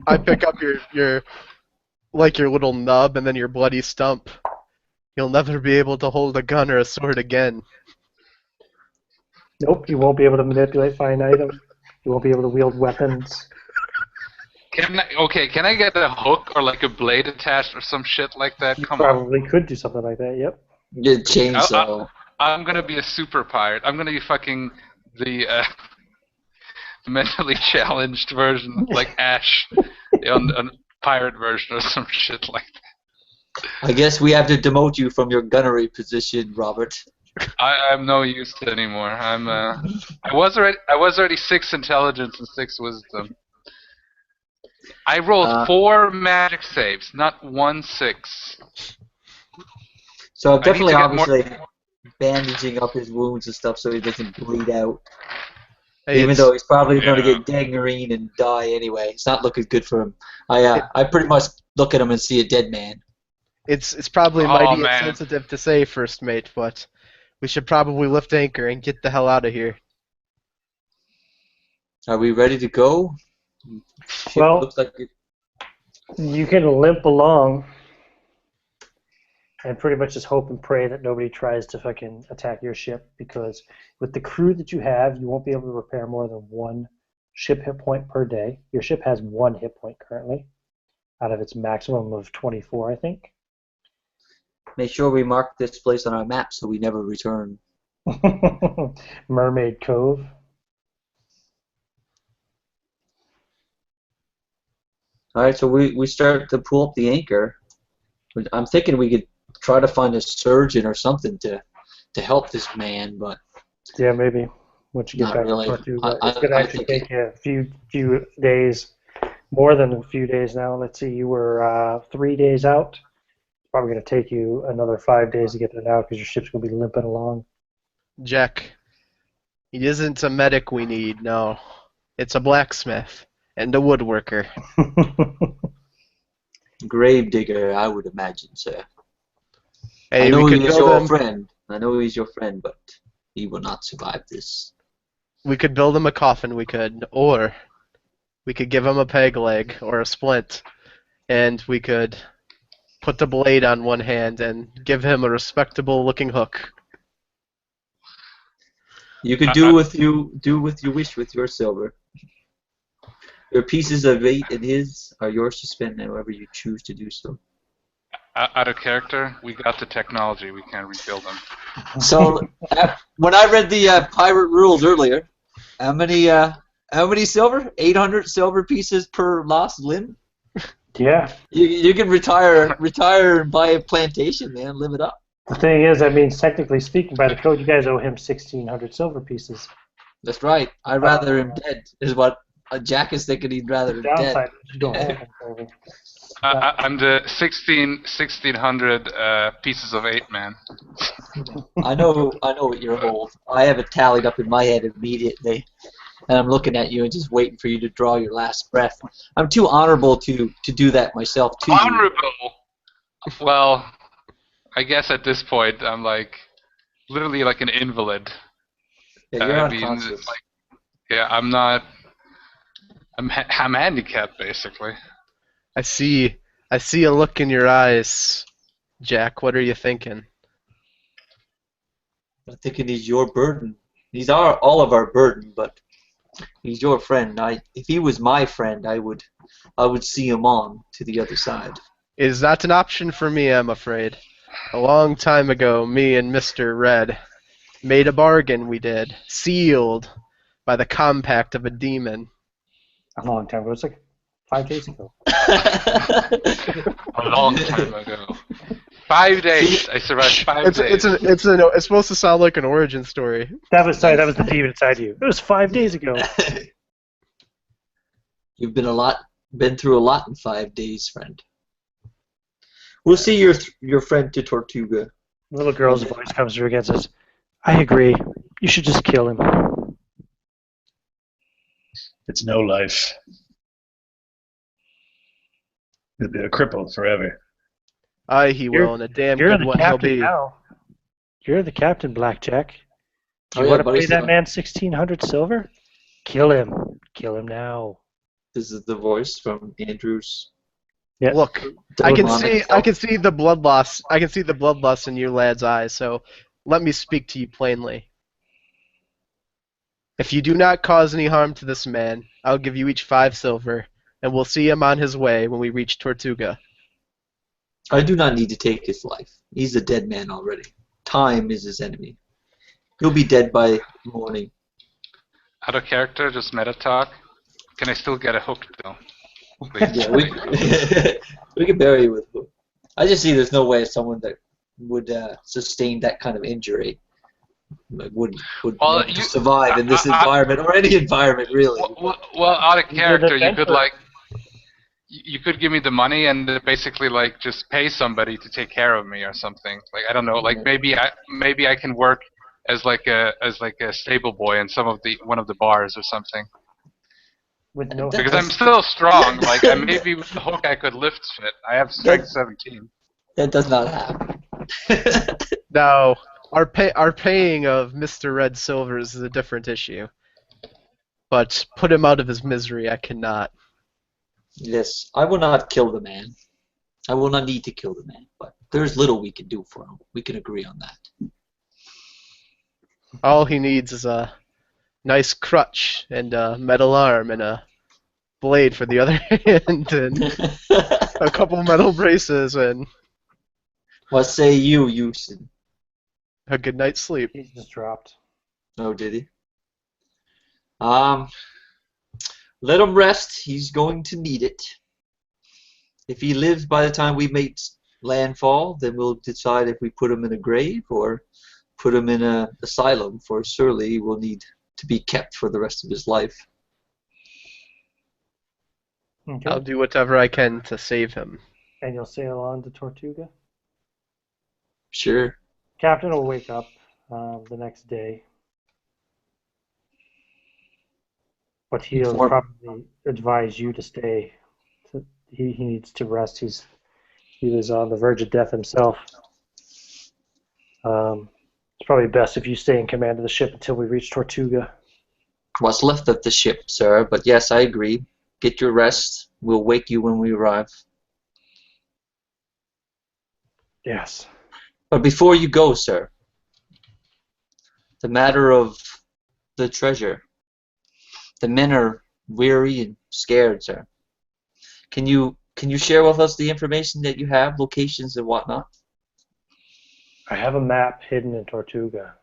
I pick up your little nub and then your bloody stump. You'll never be able to hold a gun or a sword again. Nope, you won't be able to manipulate fine items. You won't be able to wield weapons. Can I get a hook or like a blade attached or some shit like that? You Come on. probably could do something like that, yep. Get chainsaw. I'm gonna be a super pirate. I'm gonna be fucking the mentally challenged version, like Ash, on pirate version or some shit like that. I guess we have to demote you from your gunnery position, Robert. I'm no use anymore. I was already 6 intelligence and 6 wisdom. I rolled 4 magic saves, not 1 6. So I need definitely, to get more- obviously, bandaging up his wounds and stuff so he doesn't bleed out. Hey, Even it's- though he's probably going to Yeah. get gangrene and die anyway. It's not looking good for him. I pretty much look at him and see a dead man. It's probably Oh, mighty man. insensitive to say, first mate, but we should probably lift anchor and get the hell out of here. Are we ready to go? Ship Well- looks like it. You can limp along and pretty much just hope and pray that nobody tries to fucking attack your ship, because with the crew that you have, you won't be able to repair more than 1 ship hit point per day. Your ship has 1 hit point currently out of its maximum of 24, I think. Make sure we mark this place on our map so we never return. Mermaid Cove. Alright, so we start to pull up the anchor. I'm thinking we could try to find a surgeon or something to help this man, but Yeah, maybe. Once you get Not back really. to Tortuga. I- It's going to I actually think take you a few days, more than a few days now. Let's see, you were 3 days out. It's probably going to take you another 5 days to get there now because your ship's going to be limping along. Jack, he isn't a medic we need, no. It's a blacksmith and a woodworker. gravedigger, I would imagine, sir. Hey, I know we could he's build your him. friend. I know he's your friend, but he will not survive this. We could build him a coffin. We could, or we could give him a peg leg or a splint, and we could put the blade on one hand and give him a respectable-looking hook. You can do with you wish with your silver. Your pieces of 8 and his are yours to spend however you choose to do so. Out of character, we got the technology. We can rebuild them. So when I read the pirate rules earlier, how many silver? 800 silver pieces per lost limb. Yeah. You can retire and buy a plantation, man. Live it up. The thing is, I mean, technically speaking, by the code, you guys owe him 1,600 silver pieces. That's right. I'd rather him dead. Is what Jack is thinking. He'd rather him dead. Downside is you don't owe him silver. I'm the 1600 pieces of 8 man. I know what you're hold. I have it tallied up in my head immediately, and I'm looking at you and just waiting for you to draw your last breath. I'm too honorable to do that myself. To you. Honorable. Well, I guess at this point I'm like literally like an invalid. Yeah, you're I mean, unconscious. it's like, yeah, I'm not. I'm handicapped basically. I see a look in your eyes, Jack. What are you thinking? I'm thinking he's your burden. He's all of our burden, but he's your friend. If he was my friend, I would see him on to the other side. It is not an option for me, I'm afraid. A long time ago, me and Mr. Red made a bargain, we did. Sealed. by the compact of a demon. A long time ago. It was like 5 days ago. A long time ago. 5 days. I survived 5 days. It's supposed to sound like an origin story. That was the demon inside you. It was 5 days ago. You've been through a lot in 5 days, friend. We'll see your friend to Tortuga. The little girl's voice comes through again and says, I agree. You should just kill him. It's no life. He'll be a cripple forever. Aye, he will, and a damn You're good the one he'll captain be. now. You're the captain, Blackjack. Do you Oh, yeah, want to buddy, pay that so- man 1,600 silver? Kill him. Kill him now. This is the voice from Andrew's. Yes. Look, I can demonic see the blood loss. I can see the bloodlust in you lad's eyes. So let me speak to you plainly. If you do not cause any harm to this man, I'll give you each 5 silver, and we'll see him on his way when we reach Tortuga. I do not need to take his life. He's a dead man already. Time is his enemy. He'll be dead by morning. Out of character, just meta talk. Can I still get a hook though? Yeah, we could bury you with hook. I just see there's no way someone that would sustain that kind of injury would Well, want to survive in this environment or any environment really. Well, out of character, you could banter. like, you could give me the money and basically like just pay somebody to take care of me or something. Like I don't know, like maybe I can work as like a stable boy in one of the bars or something. With no Because I'm still strong. Like maybe with the hook I could lift shit. I have strength 17. That does not happen. Now, our paying of Mr. Red Silvers is a different issue. But put him out of his misery, I cannot. Yes, I will not kill the man. I will not need to kill the man, but there's little we can do for him. We can agree on that. All he needs is a nice crutch and a metal arm and a blade for the other hand and a couple metal braces and What say you, Houston? a good night's sleep. He's just dropped. Oh, did he? Let him rest. He's going to need it. If he lives by the time we make landfall, then we'll decide if we put him in a grave or put him in an asylum, for surely he will need to be kept for the rest of his life. Okay. I'll do whatever I can to save him. And you'll sail on to Tortuga? Sure. Captain will wake up the next day. But he'll Before- probably advise you to stay. He needs to rest. He was on the verge of death himself. It's probably best if you stay in command of the ship until we reach Tortuga. What's left of the ship, sir, but yes, I agree. Get your rest. We'll wake you when we arrive. Yes. But before you go, sir, the matter of the treasure. The men are weary and scared, sir. Can you share with us the information that you have, locations and whatnot? I have a map hidden in Tortuga.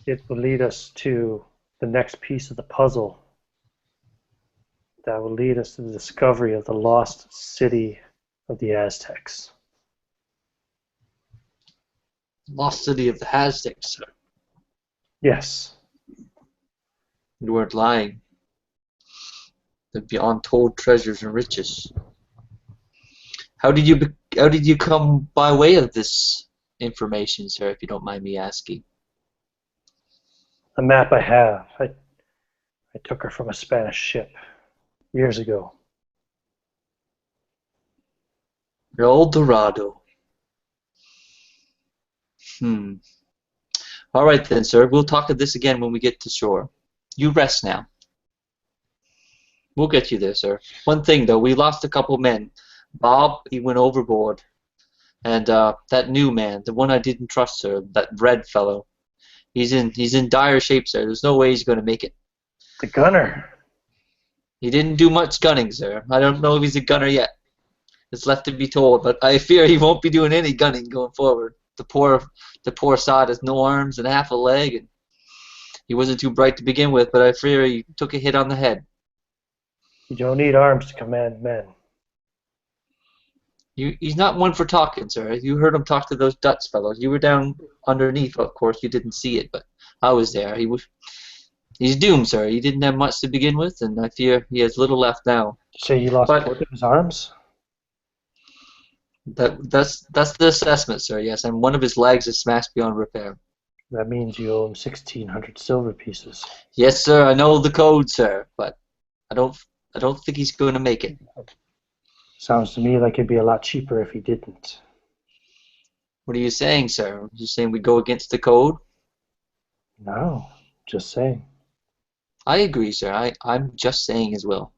It will lead us to the next piece of the puzzle. That will lead us to the discovery of the lost city of the Aztecs. Lost city of the Aztecs, sir. Yes. You weren't lying. There'd be untold treasures and riches. How did you come by way of this information, sir, if you don't mind me asking? The map I have. I took her from a Spanish ship years ago. El Dorado. All right then, sir. We'll talk of this again when we get to shore. You rest now. We'll get you there, sir. One thing, though. We lost a couple men. Bob, he went overboard. And that new man, the one I didn't trust, sir, that red fellow, he's in dire shape, sir. There's no way he's going to make it. The gunner. He didn't do much gunning, sir. I don't know if he's a gunner yet. It's left to be told, but I fear he won't be doing any gunning going forward. The poor sod has no arms and half a leg, and He wasn't too bright to begin with, but I fear he took a hit on the head. You don't need arms to command men. He's not one for talking, sir. You heard him talk to those Dutch fellows. You were down underneath, of course. You didn't see it, but I was there. He's doomed, sir. He didn't have much to begin with, and I fear he has little left now. Say you lost But both of his arms? that's the assessment, sir. Yes, and one of his legs is smashed beyond repair. That means you owe him 1,600 silver pieces. Yes, sir. I know the code, sir, but I don't think he's going to make it. Sounds to me like it'd be a lot cheaper if he didn't. What are you saying, sir? Are you saying we go against the code? No, just saying. I agree, sir. I'm just saying as well.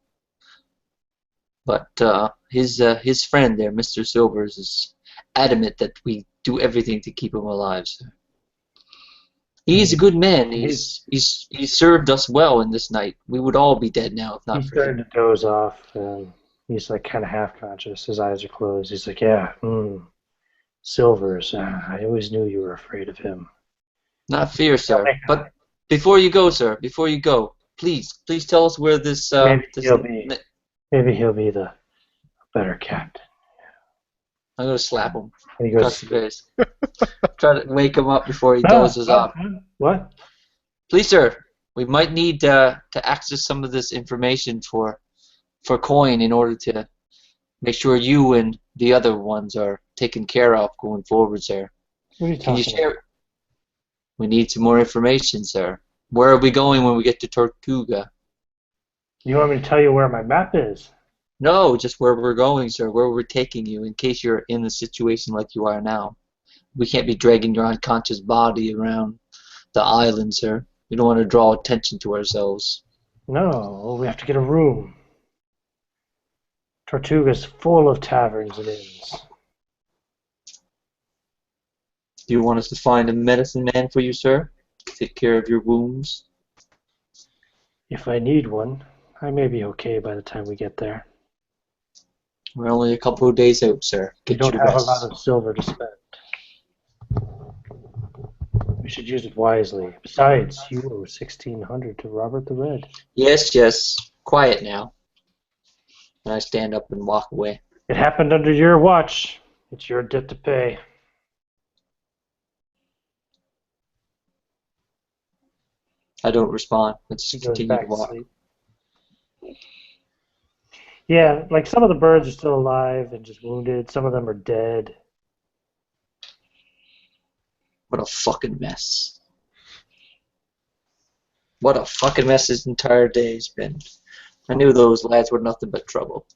But his friend there, Mr. Silvers, is adamant that we do everything to keep him alive, sir. He's a good man. He's served us well in this night. We would all be dead now if not He's for starting him. to doze off, and he's like kind of half conscious. His eyes are closed. He's like, yeah, Silvers. I always knew you were afraid of him. Not fear, sir. But before you go, sir, please tell us where this. Maybe he'll be the better captain. I'm gonna slap him. And he Across goes, the face. Try to wake him up before he dozes off. What? Please, sir. We might need to access some of this information for coin in order to make sure you and the other ones are taken care of going forward, sir. What are you Can you talking share? about? We need some more information, sir. Where are we going when we get to Tortuga? You want me to tell you where my map is? No, just where we're going, sir. Where we're taking you, in case you're in a situation like you are now. We can't be dragging your unconscious body around the island, sir. We don't want to draw attention to ourselves. No, we have to get a room. Tortuga's full of taverns and inns. Do you want us to find a medicine man for you, sir? Take care of your wounds? If I need one, I may be okay by the time we get there. We're only a couple of days out, sir. We Get don't your have rest. a lot of silver to spend. We should use it wisely. Besides, you owe 1,600 to Robert the Red. Yes. Quiet now. And I stand up and walk away. It happened under your watch. It's your debt to pay. I don't respond. I just He goes continue to back to walk. sleep. Yeah, like some of the birds are still alive and just wounded. Some of them are dead. What a fucking mess. What a fucking mess this entire day's been. I knew those lads were nothing but trouble.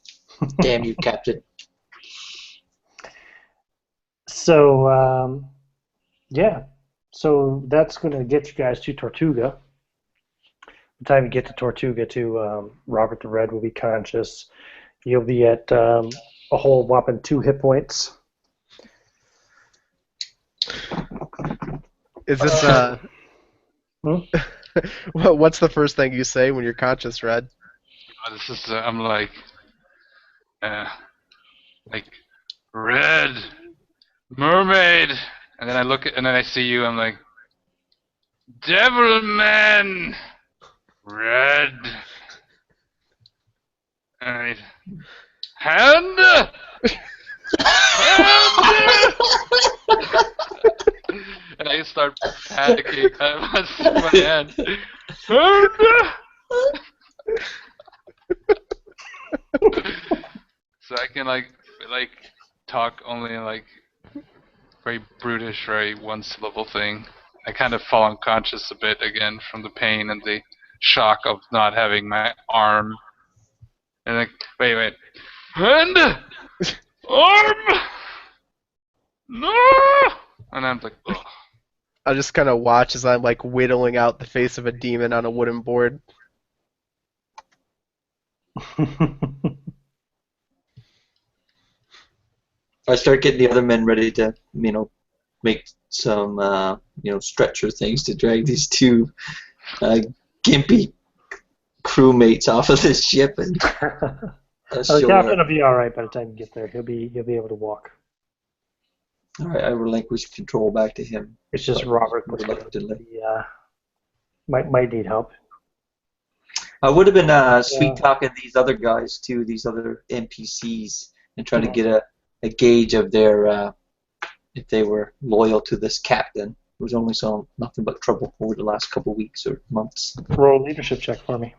Damn you, Captain. So, yeah. So that's going to get you guys to Tortuga. By the time you get to Tortuga, Robert the Red will be conscious. You'll be at a whole whopping 2 hit points. Is this what's the first thing you say when you're conscious, Red? This is I'm like Red Mermaid, and then I look at, and then I see you. I'm like, Devil Man, Red, and Hand. And I start panicking. I see my hand. So I can like talk only like very brutish, very one-syllable thing. I kind of fall unconscious a bit again from the pain and the shock of not having my arm. And like, wait, hand, arm, no. And I'm like, ugh. I just kind of watch as I'm like whittling out the face of a demon on a wooden board. I start getting the other men ready to, make some, stretcher things to drag these 2 gimpy crewmates off of this ship. And the captain will be all right by the time you get there. He'll be able to walk. All right, I relinquish control back to him. It's just Robert that's going to reluctantly. be might need help. I would have been sweet talking these other guys too, these other NPCs, and trying to get a gauge of their if they were loyal to this captain, who's only saw nothing but trouble over the last couple of weeks or months. Roll a leadership check for me.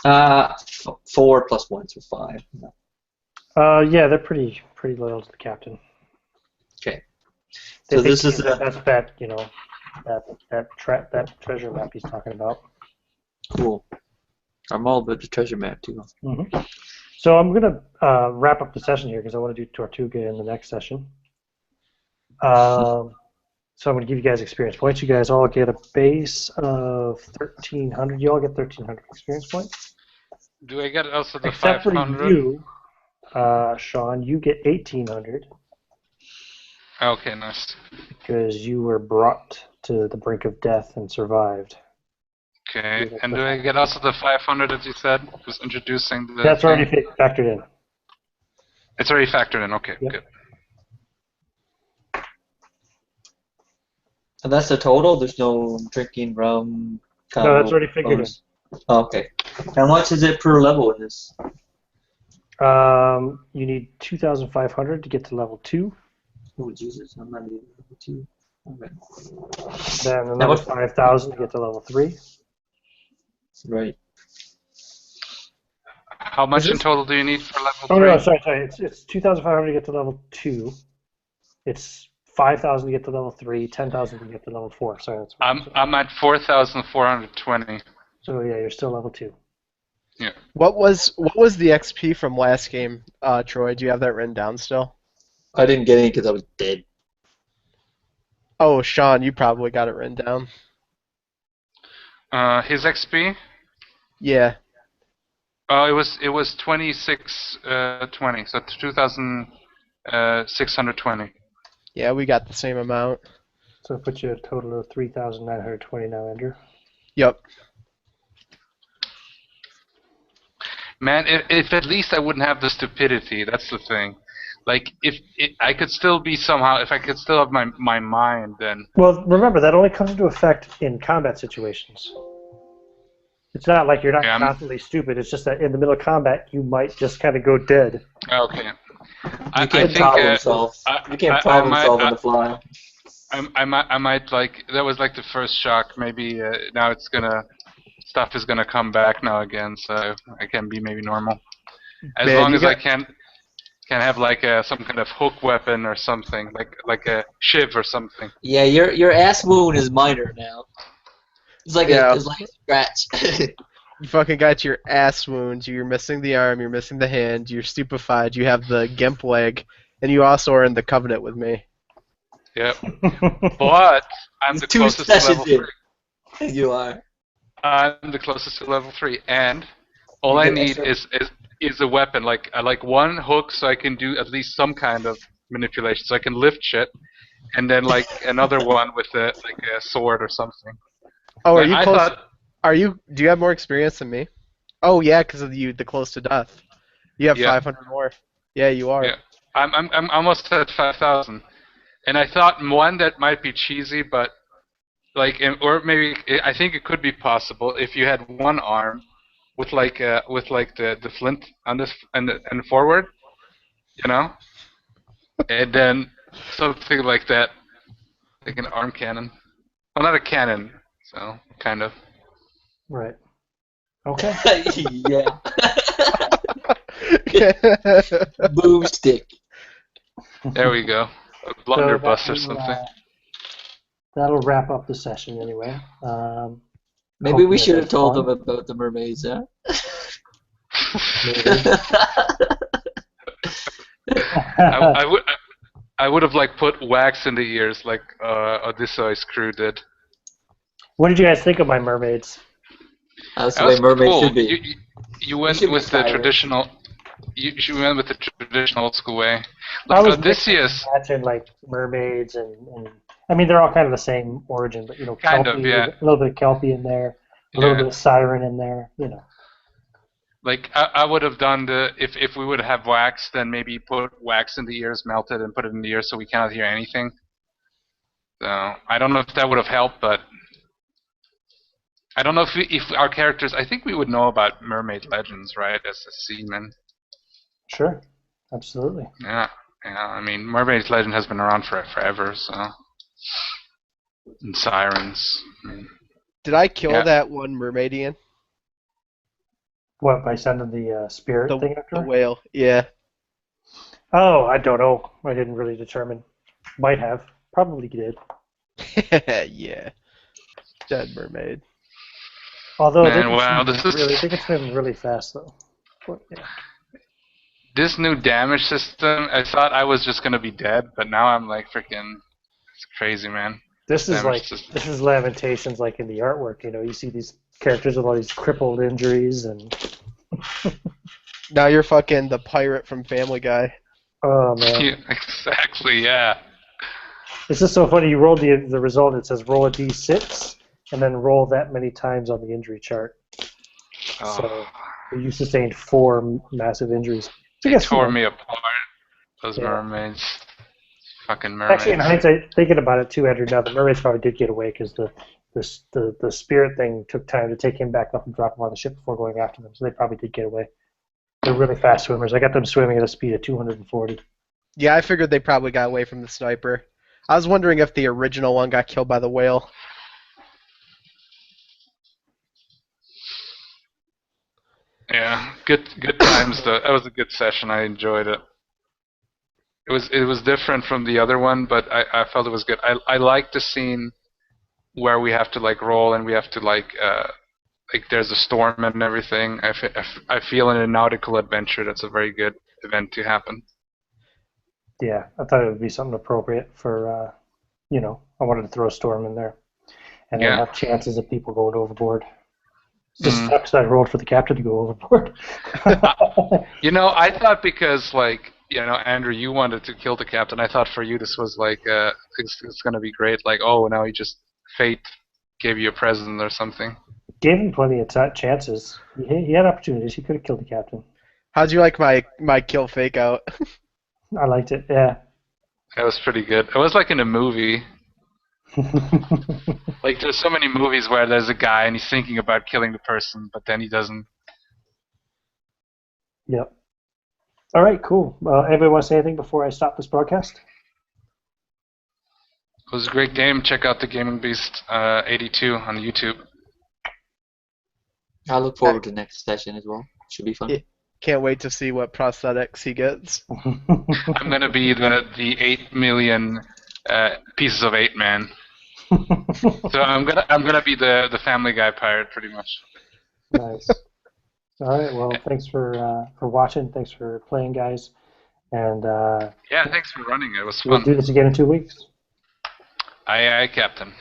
4 plus 1, so 5. Yeah, they're pretty loyal to the captain. Okay. They So think this is that you know that treasure map he's talking about. cool. I'm all about the treasure map too. Mm-hmm. So I'm gonna wrap up the session here because I want to do Tortuga in the next session. So I'm gonna give you guys experience points. You guys all get a base of 1,300. You all get 1,300 experience points. Do I get also the Except 500? for you, Sean, you get 1,800 Okay, nice. because you were brought to the brink of death and survived. Okay, and do I get also the 500 as you said? Just introducing the. That's thing? already factored in. It's already factored in. Okay, Yep. good. And that's the total? There's no drinking, rum, No, that's already figured in. Oh, okay. How much is it per level in this? You need 2,500 to get to level 2. Oh, Jesus, I'm not even level 2. Okay. Then another much- 5,000 to get to level 3. Right. How much Is in this- total do you need for level Oh 3? no, sorry. It's 2,500 to get to level 2. It's 5,000 to get to level 3. 10,000 to get to level 4. Sorry, that's. I'm at 4,420. So yeah, you're still level 2. Yeah. What was the XP from last game, Troy? Do you have that written down still? I didn't get any because I was dead. Oh, Sean, you probably got it written down. His XP? Yeah. Oh, it was 2620, so 2,620. Yeah, we got the same amount. So it puts you a total of 3,920 now, Andrew. Yep. Man, if at least I wouldn't have the stupidity, that's the thing. Like, if I could still be somehow, if I could still have my mind, then. Well, remember that only comes into effect in combat situations. It's not like you're not constantly stupid. It's just that in the middle of combat, you might just kind of go dead. Okay. You can't problem solve. You can't problem solve on the fly. I might like, that was like the first shock. Maybe now stuff is gonna come back now again, so I can be maybe normal. As long as I can have like some kind of hook weapon or something, like a shiv or something. Yeah, your ass wound is minor now. It's like a scratch. You fucking got your ass wound. You're missing the arm. You're missing the hand. You're stupefied. You have the gimp leg, and you also are in the covenant with me. Yep. But I'm the closest to level 3. You are. I'm the closest to level 3, and all I need is a weapon. Like I like one hook, so I can do at least some kind of manipulation, so I can lift shit, and then like another one with a sword or something. Oh, are you close? Do you have more experience than me? Oh yeah, because of the close to death. You have 500 more. Yeah, you are. Yeah, I'm almost at 5,000, and I thought one that might be cheesy, but like, or maybe I think it could be possible if you had one arm with the flint on this and forward, you know, and then something like that, like an arm cannon. Well, not a cannon, so kind of. Right. Okay. Yeah. Boomstick. There we go. A blunderbuss or something. That'll wrap up the session anyway. Maybe we should have told them about the mermaids, huh? I would have like put wax in the ears like Odysseus' crew did. What did you guys think of my mermaids? That's the way mermaids should be. You went with the traditional. You went with the traditional old school way. I was Odysseus. Imagine like mermaids and I mean they're all kind of the same origin, but you know, kind Kelpie, of, yeah. A little bit of Kelpie in there, a little bit of siren in there, you know. Like I would have done if we would have wax, then maybe put wax in the ears, melt it, and put it in the ears so we cannot hear anything. So I don't know if that would have helped, but I don't know if our characters. I think we would know about Mermaid legends, right? As a seaman. Sure, absolutely. Yeah. I mean, Mermaid legend has been around for forever, so. And sirens. I mean, Did I kill Yeah. that one mermaidian? What, by sending the spirit thing after The her? whale. Yeah. Oh, I don't know. I didn't really determine. Might have. Probably did. Yeah. Dead mermaid. Although Man, they can wow, swim really fast though. But, yeah. this new damage system. I thought I was just gonna be dead, but now I'm like freaking. It's crazy, man. This is Damage system. this is Lamentations like in the artwork. You know, you see these characters with all these crippled injuries and. Now you're fucking the pirate from Family Guy. Oh man. Yeah, exactly. Yeah. It's just so funny. You roll the result. It says roll a d6 and then roll that many times on the injury chart. Oh, So you sustained 4 massive injuries. So I they guess, tore me apart. Those Yeah. mermaids. Fucking mermaids. Actually, in hindsight, thinking about it too, Andrew, now the mermaids probably did get away because the spirit thing took time to take him back up and drop him on the ship before going after them. So they probably did get away. They're really fast swimmers. I got them swimming at a speed of 240. Yeah, I figured they probably got away from the sniper. I was wondering if the original one got killed by the whale. Yeah, good times though. That was a good session. I enjoyed it. It was different from the other one, but I felt it was good. I like the scene where we have to like roll and we have to like there's a storm and everything. I feel in a nautical adventure that's a very good event to happen. Yeah, I thought it would be something appropriate for, I wanted to throw a storm in there. And then Yeah. have chances of people going overboard. It just sucks that I rolled for the captain to go overboard. I thought because Andrew, you wanted to kill the captain. I thought for you this was like it's gonna be great. Like, oh, now fate gave you a present or something. Gave him plenty of chances. He had opportunities. He could have killed the captain. How'd you like my kill fake out? I liked it, yeah. That was pretty good. It was like in a movie. Like there's so many movies where there's a guy and he's thinking about killing the person, but then he doesn't. Yep. All right, cool. Anybody want to say anything before I stop this broadcast? It was a great game. Check out the Gaming Beast 82 on YouTube. I look forward to the next session as well. Should be fun. Yeah. Can't wait to see what prosthetics he gets. I'm gonna be the 8 million pieces of 8 man. So I'm gonna be the Family Guy pirate pretty much. Nice. All right. Well, thanks for watching. Thanks for playing, guys. And Yeah, thanks for running. It was we'll fun. do this again in 2 weeks. Aye, Captain.